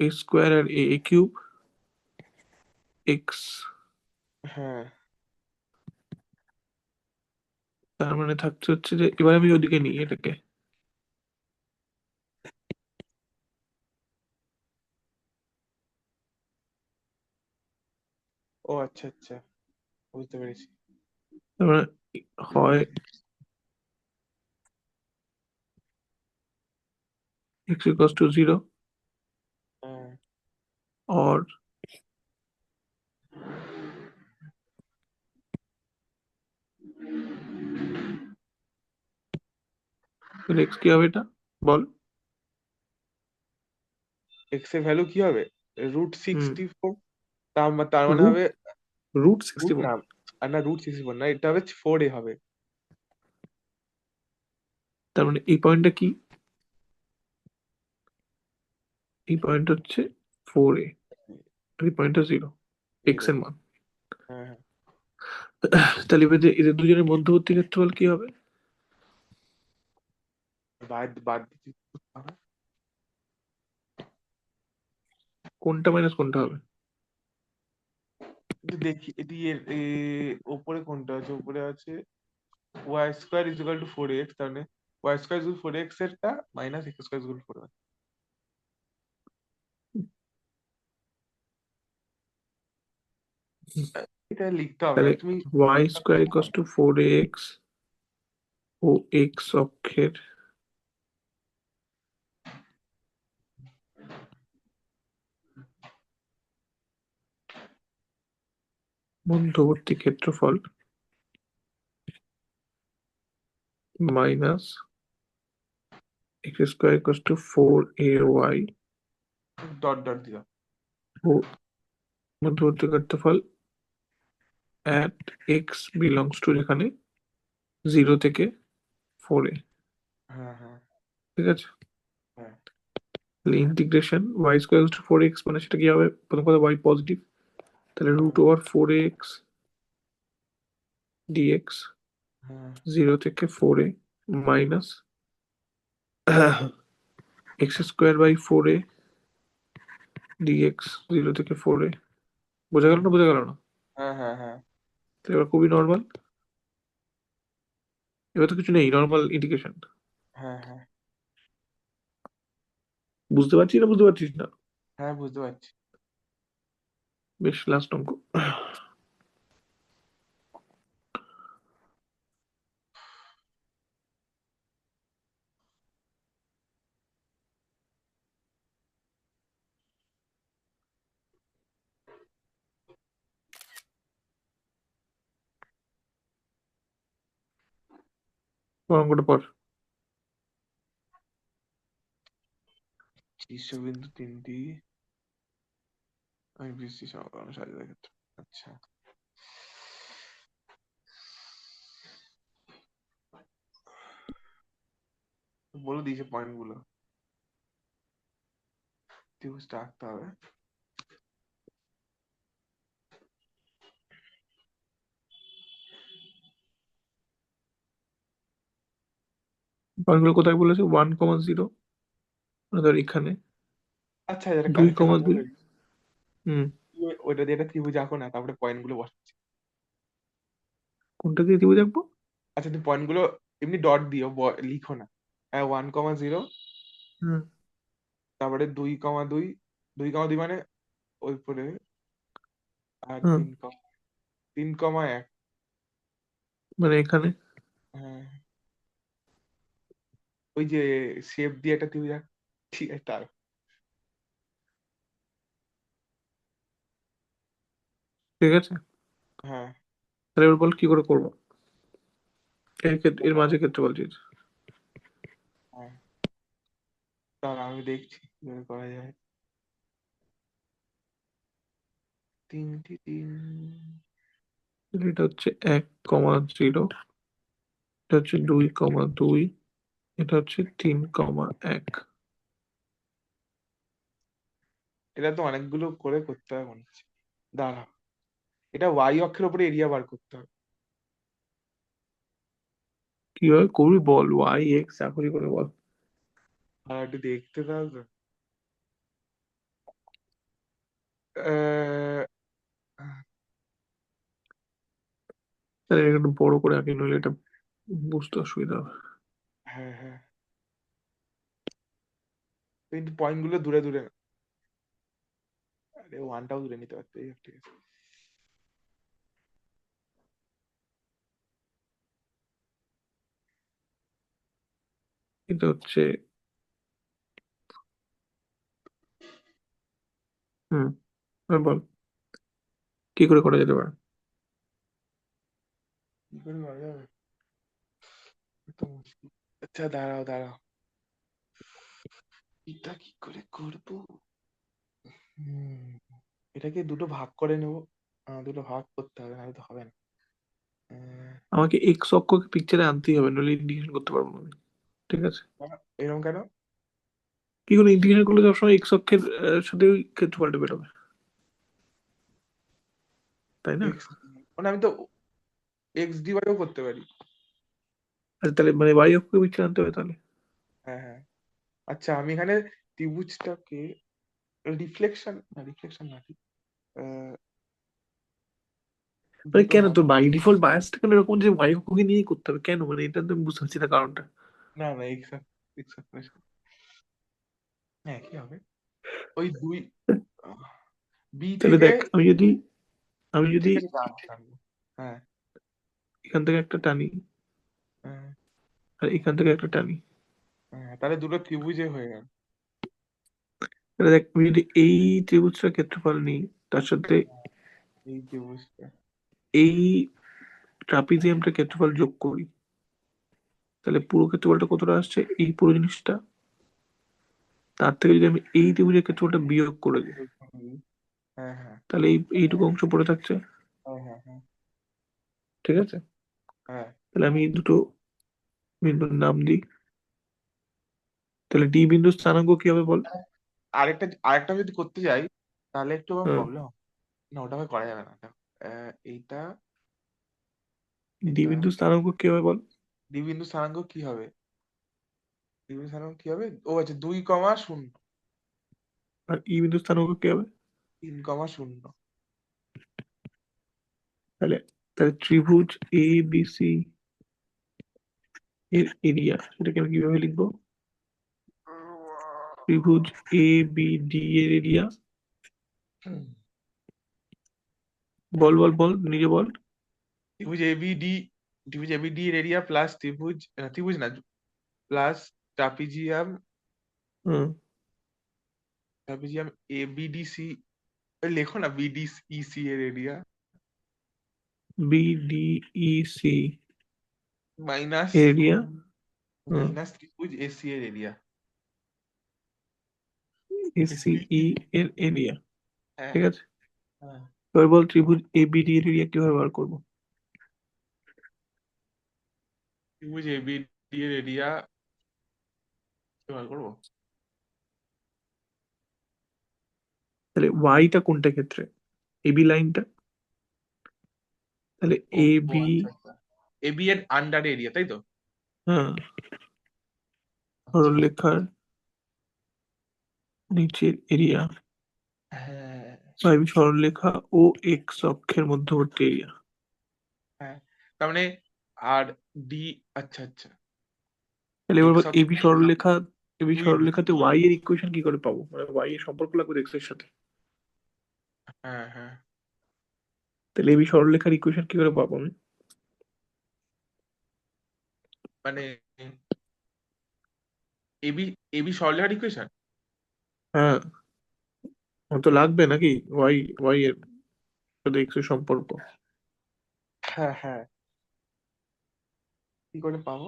এ স্কোয়ার আর এ কিউব এক্স, হ্যাঁ। তার মানে থাকছে হচ্ছে যে এবার আমি ওদিকে নিই এটাকে। ও আচ্ছা আচ্ছা, বুঝতে পেরেছি। তার মানে হয় x equals to 0 হ্যাঁ, और x কি হবে এটা বল? এক্স এর ভ্যালু কি হবে, রুট হুম, 64, তার মানে রুট হবে, রুট রুট 64। না, আর না √64 না, এটা হবে 4a হবে। তার মানে এই পয়েন্টটা কি? এই পয়েন্ট হচ্ছে 4a, আর এই পয়েন্টটা 0, x জিরো। এর মান। হ্যাঁ হ্যাঁ। তাহলে এদের দুজনের মধ্যবর্তী ক্ষেত্রফল কি হবে? বাদ বাদ দিতে হবে। কোনটা মাইনাস কোনটা হবে? কিন্তু দেখি এটি ওপরে কোনটা আছে, ওপরে আছে y² = 4x, তার মানে y² = 4x এরটা minus x²= 4y। এটা লিখতে হবে না তাহলে তুমি। Y square equal to 4x ও এক্স অক্ষের মধ্যবর্তী ক্ষেত্রফল minus x square equal to 4ay dot dot দিও। ও মধ্যবর্তী ক্ষেত্রফল at x belongs to যেখানে 0 থেকে 4a। হ্যাঁ হ্যাঁ ঠিক আছে, হ্যাঁ তাহলে integration Y square two 4x মানে সেটা কি হবে, প্রথম কথা ওয়াই পজিটিভ, তাহলে রুট হ্যাঁ ওভার 4x ডিএক্স হ্যাঁ 0 থেকে 4a minus x square by 4a dx 0 থেকে 4a। বোঝা গেল না, বোঝা গেল না? হ্যাঁ হ্যাঁ হ্যাঁ তো এবার খুবই নর্মাল, এবার তো কিছু নেই, নর্মাল ইন্টিগ্রেশন। হ্যাঁ হ্যাঁ বুঝতে পারছিস না, বুঝতে পারছিস না? হ্যাঁ বুঝতে পারছি। বেশ, লাস্ট অঙ্ক। অঙ্কটা পর। শীর্ষবিন্দু তিনটি আমি বৃষ্টি সমকলন সাজিয়ে ক্ষেত্র। আচ্ছা, বলে দিয়েছে পয়েন্ট গুলো, ত্রিভুজটা আঁকতে হবে। পয়েন্টগুলো কোথায় বলেছে? 1,0 মানে ধর এখানে, আচ্ছা এটা দুই একটা কমা কাজ দুই হবে, হুম। ওইটা দিয়ে একটা ত্রিভুজ আঁকো না, তারপরে পয়েন্ট গুলো বসাচ্ছি। কোনটা দিয়ে ত্রিভুজ আঁকবো? আচ্ছা তুমি পয়েন্ট গুলো এমনি ডট দিও, লিখো না। 1,0, হুম। তারপরে 2,2, 2,2 মানে ওই পরে, আর হুম, 3,1। মানে এখানে। হ্যাঁ, ওই যে শেপ দিয়ে একটা ত্রিভুজ ঠিক আছে তার। ঠিক আছে, হ্যাঁ তাহলে এবার বল কি করে করবো, এর ক্ষেত্রে এর মাঝে ক্ষেত্রে বলছিস? হ্যাঁ, তাহলে আমি দেখছি কিভাবে করা যায়। 3 তাহলে এটা হচ্ছে 1,0, এটা হচ্ছে 2,2, এটা হচ্ছে 3,1। এটা তো অনেকগুলো করে করতে হবে মনে হচ্ছে। দাঁড়া, এটা ওয়াই অক্ষের উপরে এরিয়া বার করতে হবে। কিভাবে করবি বল, ওয়াই এক্স চাকরি করে বল। আর একটু দেখতে দাও তো। আহ, তাহলে এটা একটু বড় করে আঁকি, নইলে এটা বুঝতে অসুবিধা হবে। হ্যাঁ হ্যাঁ, কিন্তু পয়েন্ট গুলো দূরে দূরে না। আরে ওয়ানটাও দূরে নিতে পারতে, ঠিক আছে। এটা হচ্ছে হুম, এবার বল কি করে করা যেতে পারে। কি করে করা যাবে, এ তো মুশকিল। আচ্ছা দাঁড়াও দাঁড়াও, এটা কি করে করবো। হুম, এটাকে দুটো ভাগ করে নেবো। দুটো ভাগ করতে হবে, নাহলে তো হবে না। আমাকে এক্স অক্ষকে পিকচারে আনতেই হবে, নইলে ইন্ডিকেশন করতে পারবো না আমি। ঠিক আছে, এরকম কেন? কি করে ইন্টিগ্রেশন করলে সবসময় এক্স অক্ষের সাথে ওই ক্ষেত্রফলটা বেরোবে, তাই না? এক্স, মানে আমি তো এক্স ডিওয়াইও করতে পারি। আচ্ছা, তাহলে মানে ওয়াই অক্ষকে পিকচার আনতে হবে তাহলে। হ্যাঁ হ্যাঁ, আচ্ছা আমি এখানে ত্রিভুজটাকে রিফ্লেকশন না, রিফ্লেকশন না ঠিক, আহ, মানে দুটো কেন ভাগ। তোর বাই ডিফল্ট বায়াসটা কেন এরকম যে ওয়াই অক্ষকে নিয়েই করতে হবে কেন, মানে এটা তো আমি বুঝতে পারছি না কারণটা। না না, এক্স এক্স হ্যাঁ কি হবে, ওই দুই, বি তাহলে থেকে। দেখ, আমি যদি আমি যদি ঠিক আছে, জানবো। হ্যাঁ। এখান থেকে একটা টানি হ্যাঁ। আর এখান থেকে একটা টানি, হ্যাঁ, তাহলে দুটো ত্রিভুজে হয়ে গেল। তাহলে দেখ আমি যদি এই ত্রিভুজটার ক্ষেত্রফল নিই তার সাথে এই ত্রিভুজটা। এই ট্রাপিজিয়ামটার ক্ষেত্রফল যোগ করি, তাহলে পুরো ক্ষেত্রফলটা কতটা আসছে এই পুরো জিনিসটা, তার থেকে যদি আমি এই ত্রিভুজের ক্ষেত্রফলটা বিয়োগ করে দিই, হ্যাঁ হ্যাঁ তাহলে এইটুকু অংশ পড়ে থাকছে। হ্যাঁ হ্যাঁ হ্যাঁ ঠিক আছে, হ্যাঁ। তাহলে আমি এই দুটো বিন্দুর নাম দিই। তাহলে ডি বিন্দুর স্থানাঙ্ক কি হবে বল? আরেকটা আরেকটা যদি করতে যাই তাহলে একটু আমার হ্যাঁ, প্রবলেম হবে। না, ওটা ভাবে করা যাবে না। দেখো, এইটা ডি এটা বিন্দুর স্থানাঙ্ক কি হবে বল? দ্বি বিন্দু স্থানাঙ্ক কি হবে? দ্বি বিন্দু স্থানাঙ্ক কি হবে? ও আচ্ছা, 2,0। আর ই বিন্দুর স্থানাঙ্ক কি হবে? 3,0। তাহলে তাহলে ত্রিভুজ এ বি সি এর এরিয়া সেটাকে আমি কিভাবে লিখবো? ত্রিভুজ এ বি ডি এর এরিয়া, বল বল বল নিজে বল। ত্রিভুজ এবিডি, ত্রিভুজ এবিডি এর এরিয়া প্লাস ত্রিভুজ ত্রিভুজ না, প্লাস ট্রাপিজিয়াম, হুম, ট্রাপিজিয়াম এবিডিসি। লেখো না, বিডিইসি এর area B D E C minus area, হুম, মাইনাস ত্রিভুজ এসি এর এরিয়া। এসি ই এর এরিয়া। হ্যাঁ ঠিক আছে, হ্যাঁ। এবার বল ত্রিভুজ এ বি ডি এর এরিয়া কিভাবে বার করবো? ত্রিভুজ এবিডি এর এরিয়া কি বার করবো? তাহলে ওয়াইটা কোনটা ক্ষেত্রে? এবি লাইনটা, তাহলে ও এ ও বি, আচ্ছা আচ্ছা, এবি এর আন্ডার এরিয়া, তাই তো? হ্যাঁ, আচ্ছা। সরলরেখার নিচের এরিয়া হ্যাঁ বা এবি সরলরেখা ও এক্স অক্ষের মধ্যবর্তী এরিয়া। হ্যাঁ, তার মানে আর ডি, আচ্ছা আচ্ছা, তাহলে এবার এক্স বল এবি অক্ষের সরলরেখা, এবি দুই দিক। সরলরেখাতে ওয়াই এর ইকুয়েশন কি করে পাবো, মানে ওয়াই এর সম্পর্ক লাগবে এক্স এর সাথে, হ্যাঁ হ্যাঁ, তাহলে এবি সরলরেখার ইকুয়েশন কি করে পাবো আমি? মানে এবি এবি সরলরেখার ইকুয়েশন। হ্যাঁ, আমার তো লাগবে নাকি ওয়াই, ওয়াই এর সাথে এক্স এর সম্পর্ক। হ্যাঁ হ্যাঁ, কি করে পাবো?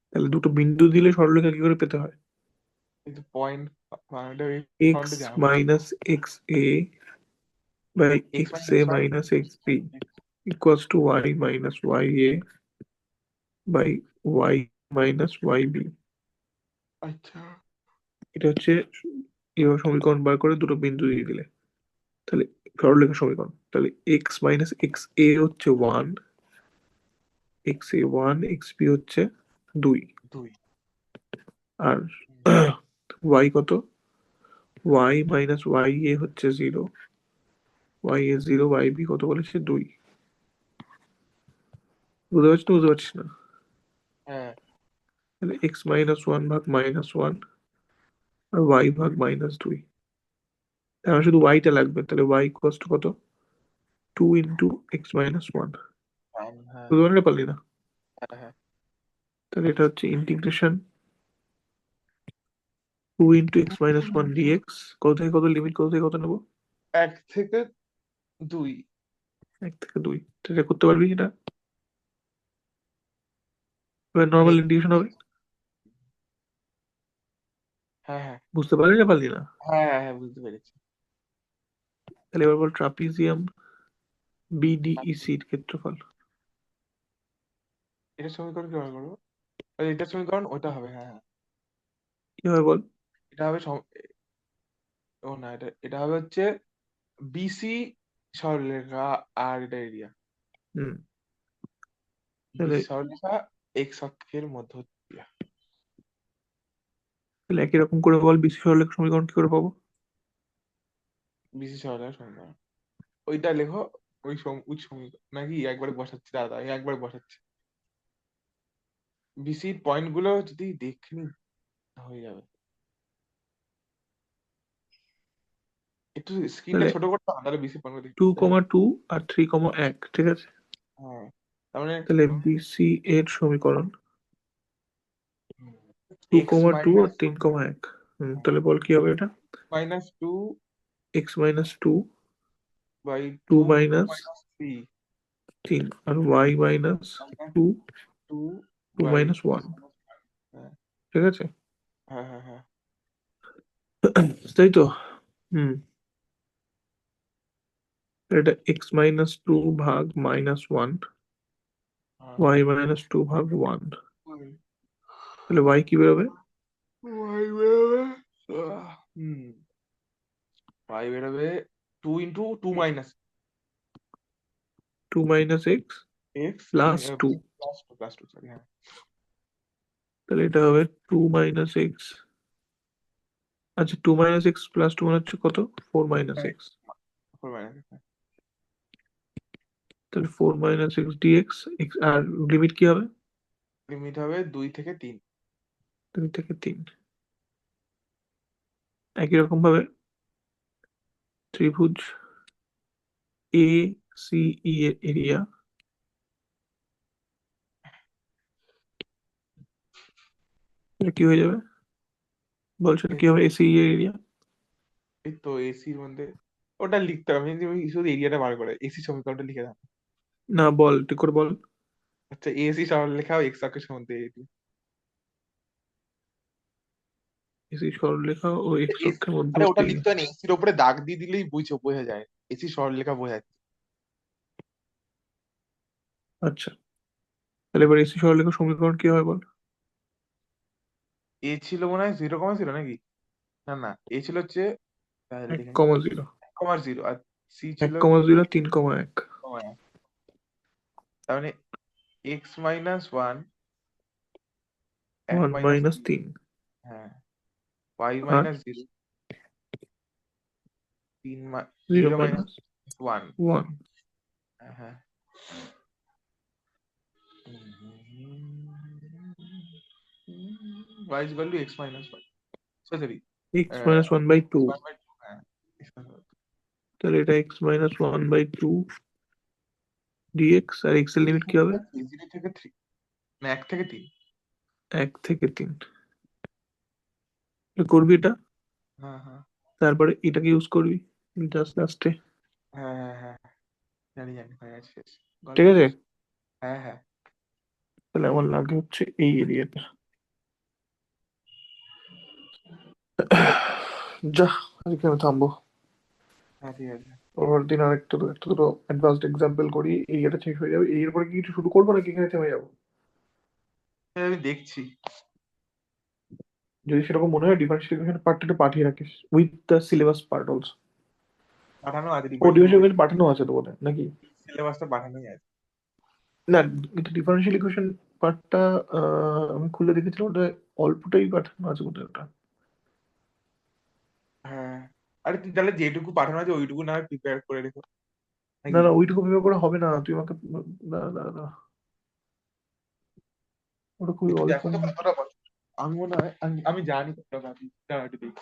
তাহলে দুটো বিন্দু দিলে সরলরেখা কি করে পেতে হয়? কিন্তু পয়েন্ট বানানোটা এই এক্স ফর্মটা জানো। Minus x a by x x a minus y. Minus x b equals to y minus y a by y minus y b. আচ্ছা। এটা হচ্ছে এইভাবে সমীকরণ বার করে দুটো বিন্দু দিয়ে দিলে, তাহলে সরলরেখা সমীকরণ। তাহলে এক্স মাইনাস এক্স এ হচ্ছে ওয়ান, এক্স এ ওয়ান, এক্স বি হচ্ছে দুই, দুই। আর ওয়াই কত? ওয়াই মাইনাস ওয়াই এ হচ্ছে zero, Y A zero, Y B কত বলেছে দুই। বুঝতে পারছিস না, বুঝতে পারছিস না? হ্যাঁ। তাহলে এক্স মাইনাস ওয়ান ভাগ মাইনাস ওয়ান আর ওয়াই ভাগ মাইনাস দুই, আমার শুধু ওয়াইটা লাগবে, তাহলে ওয়াই ইকুয়ালস টু কত? Two into x minus one. হ্যাঁ হ্যাঁ বুঝতে পারলে পারলি না? হ্যাঁ হ্যাঁ। তাহলে এটা হচ্ছে integration two into x minus one dx, কত থেকে কত, লিমিট কত থেকে কত নেবো? এক থেকে দুই। এক থেকে দুই। তো এটা করতে পারবি এটা, এবার নর্মাল ইন্টিগ্রেশন হবে। হ্যাঁ হ্যাঁ বুঝতে পারলি না পারলি না? হ্যাঁ হ্যাঁ হ্যাঁ, বুঝতে পেরেছি। তাহলে এবার বল ট্রাপিজিয়াম বিডিইসি এর ক্ষেত্রফল এটার সমীকরণ কিভাবে করবো? এটার সমীকরণ ওটা হবে, হ্যাঁ হ্যাঁ। কি হবে বল? এটা হবে ও না, এটা এটা হবে হচ্ছে বিসি সরলরেখা, আর এটা এরিয়া। হুম, তাহলে বিসি সরলরেখা এক্স অক্ষের মধ্য এরিয়া। তাহলে একই রকম করে বল বিসি সরলরেখা সমীকরণ কি করে পাবো? বিসি সরলরেখা সমীকরণ ওইটা লেখো। ওই সমীকরণ নাকি একবারে বসাচ্ছি, দাদা আমি একবারে বসাচ্ছি। বিসির পয়েন্ট গুলো যদি দেখে নি হয়ে যাবে। একটু স্ক্রিনটা তাহলে ছোট করতে হবে, তাহলে বেশি পড়বে টু দেখতে। কমা টু আর 3,1, ঠিক আছে? হ্যাঁ, তার মানে তাহলে বিসি এর সমীকরণ টু এক্স কমা টু আর মাইনাস 3,1। তাহলে বল কি হবে এটা? Minus two x minus two, by two two minus minus three 3, আর y minus minus two, two two by minus one, হ্যাঁ ঠিক আছে? হ্যাঁ হ্যাঁ হ্যাঁ তাই তো? হুম। এটা এক্স মাইনাস টু ভাগ মাইনাস ওয়ান, হ্যাঁ ওয়াই মাইনাস টু ভাগ ওয়ান। হুম তাহলে ওয়াই কি বেরোবে? y বেরোবে হুম y বেরোবে two into two minus two minus x x plus two. Plus two sorry হ্যাঁ তাহলে এটা হবে টু মাইনাস এক্স। আচ্ছা, two minus x plus two মানে হচ্ছে কত? Four minus x. Four minus তাহলে ফোর মাইনাস এক্স ডিএক্স। আর লিমিট কি হবে? লিমিট হবে 2 থেকে 3। 2 থেকে 3। একই রকম ভাবে ত্রিভুজ এ সি ই এর এরিয়া, এটা কি হয়ে যাবে? বলছো এটা কি হবে এসি এর এরিয়া? এই তো এসির মধ্যে ওটা লিখতে হবে, আমি শুধু এরিয়াটা বার করে এসি সমীকরণটা লিখে দাও। না, বল ঠিক করে বল। আচ্ছা, এসি সরলরেখা এক্স অক্ষের মধ্যে এটি এসি সরলরেখা ও এক্স অক্ষের আরে ওটা মধ্যবর্তী। লিখতে হয় না, এসির ওপরে দাগ দিয়ে দিলেই বোঝা যায়। এসি সরলরেখা বোঝা যায়। আচ্ছা, তাহলে এবার এসি সরলরেখার সমীকরণ কি হবে বল? এ ছিল মনে হয় 0,0 নাকি? না না, এ ছিল হচ্ছে তাহলে এক দেখে কমা জিরো 1,0 আর সি এক ছিল কমা জিরো 3,1। 1. তার মানে এক্স মাইনাস ওয়ান এক ওয়ান মাইনাস মাইনাস 3, হ্যাঁ ওয়াই আর মাইনাস জিরো তিন zero zero minus minus one. One. হ্যাঁ হ্যাঁ y is equal to x minus 1. Sorry x minus one by two. One by two হ্যাঁ x minus 1. তাহলে এটা x minus one by two dx, আর x এর limit কি হবে? 0 থেকে 3 না 1 থেকে 3। 1 থেকে 3। করবি এটা, হ্যাঁ হ্যাঁ তারপরে এটাকে ইউজ করবি জাস্ট লাস্টে। হ্যাঁ হ্যাঁ হ্যাঁ জানি জানি হয়ে গেছে শেষ। গল্প ঠিক আছে, শেষ। হ্যাঁ হ্যাঁ তাহলে আমার লাগে হচ্ছে এই এরিয়াটা। যা, আজকে আমি থামবো। হ্যাঁ ঠিক আছে। পরের দিন আর একটু একটু দুটো অ্যাডভান্সড এক্সাম্পল করি, এরিয়াটা শেষ হয়ে যাবে। এরপরে কি কিছু শুরু করবো নাকি এখানে থেমে যাবো? আমি দেখছি। যদি সেরকম মনে হয় ডিফারেন্সিয়েশন পার্টটা পাঠিয়ে রাখিস with the syllabus part also. পাঠানো আছে ও ডিফারেন্সিয়াল ডিফারেন্সিয়েশন পাঠানো আছে তো বোধহয় নাকি? সিলেবাসটা পাঠানোই আছে। না, এটা ডিফারেন্সিয়াল ইকুয়েশন পার্টটা আমি খুলে দেখেছিলাম, ওটা অল্পটাই পাঠানো আছে বোধহয় ওটা। হ্যাঁ আরে তুই তাহলে যেটুকু পাঠানো আছে ওইটুকু না প্রিপেয়ার করে রেখো না নাকি? না, ওইটুকু ভেবে করে হবে না, তুই আমাকে। না না না, ওটা খুবই একটু অল্প। দেখো তো কতটা পারো। আমি মনে হয় আমি জানি কতটা পারি, দাঁড়া একটু দেখি।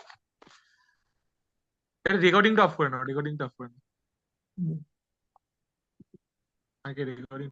এটা রেকর্ডিংটা অফ করে নাও, রেকর্ডিংটা অফ করে নাও। হুম। আগে রেকর্ডিং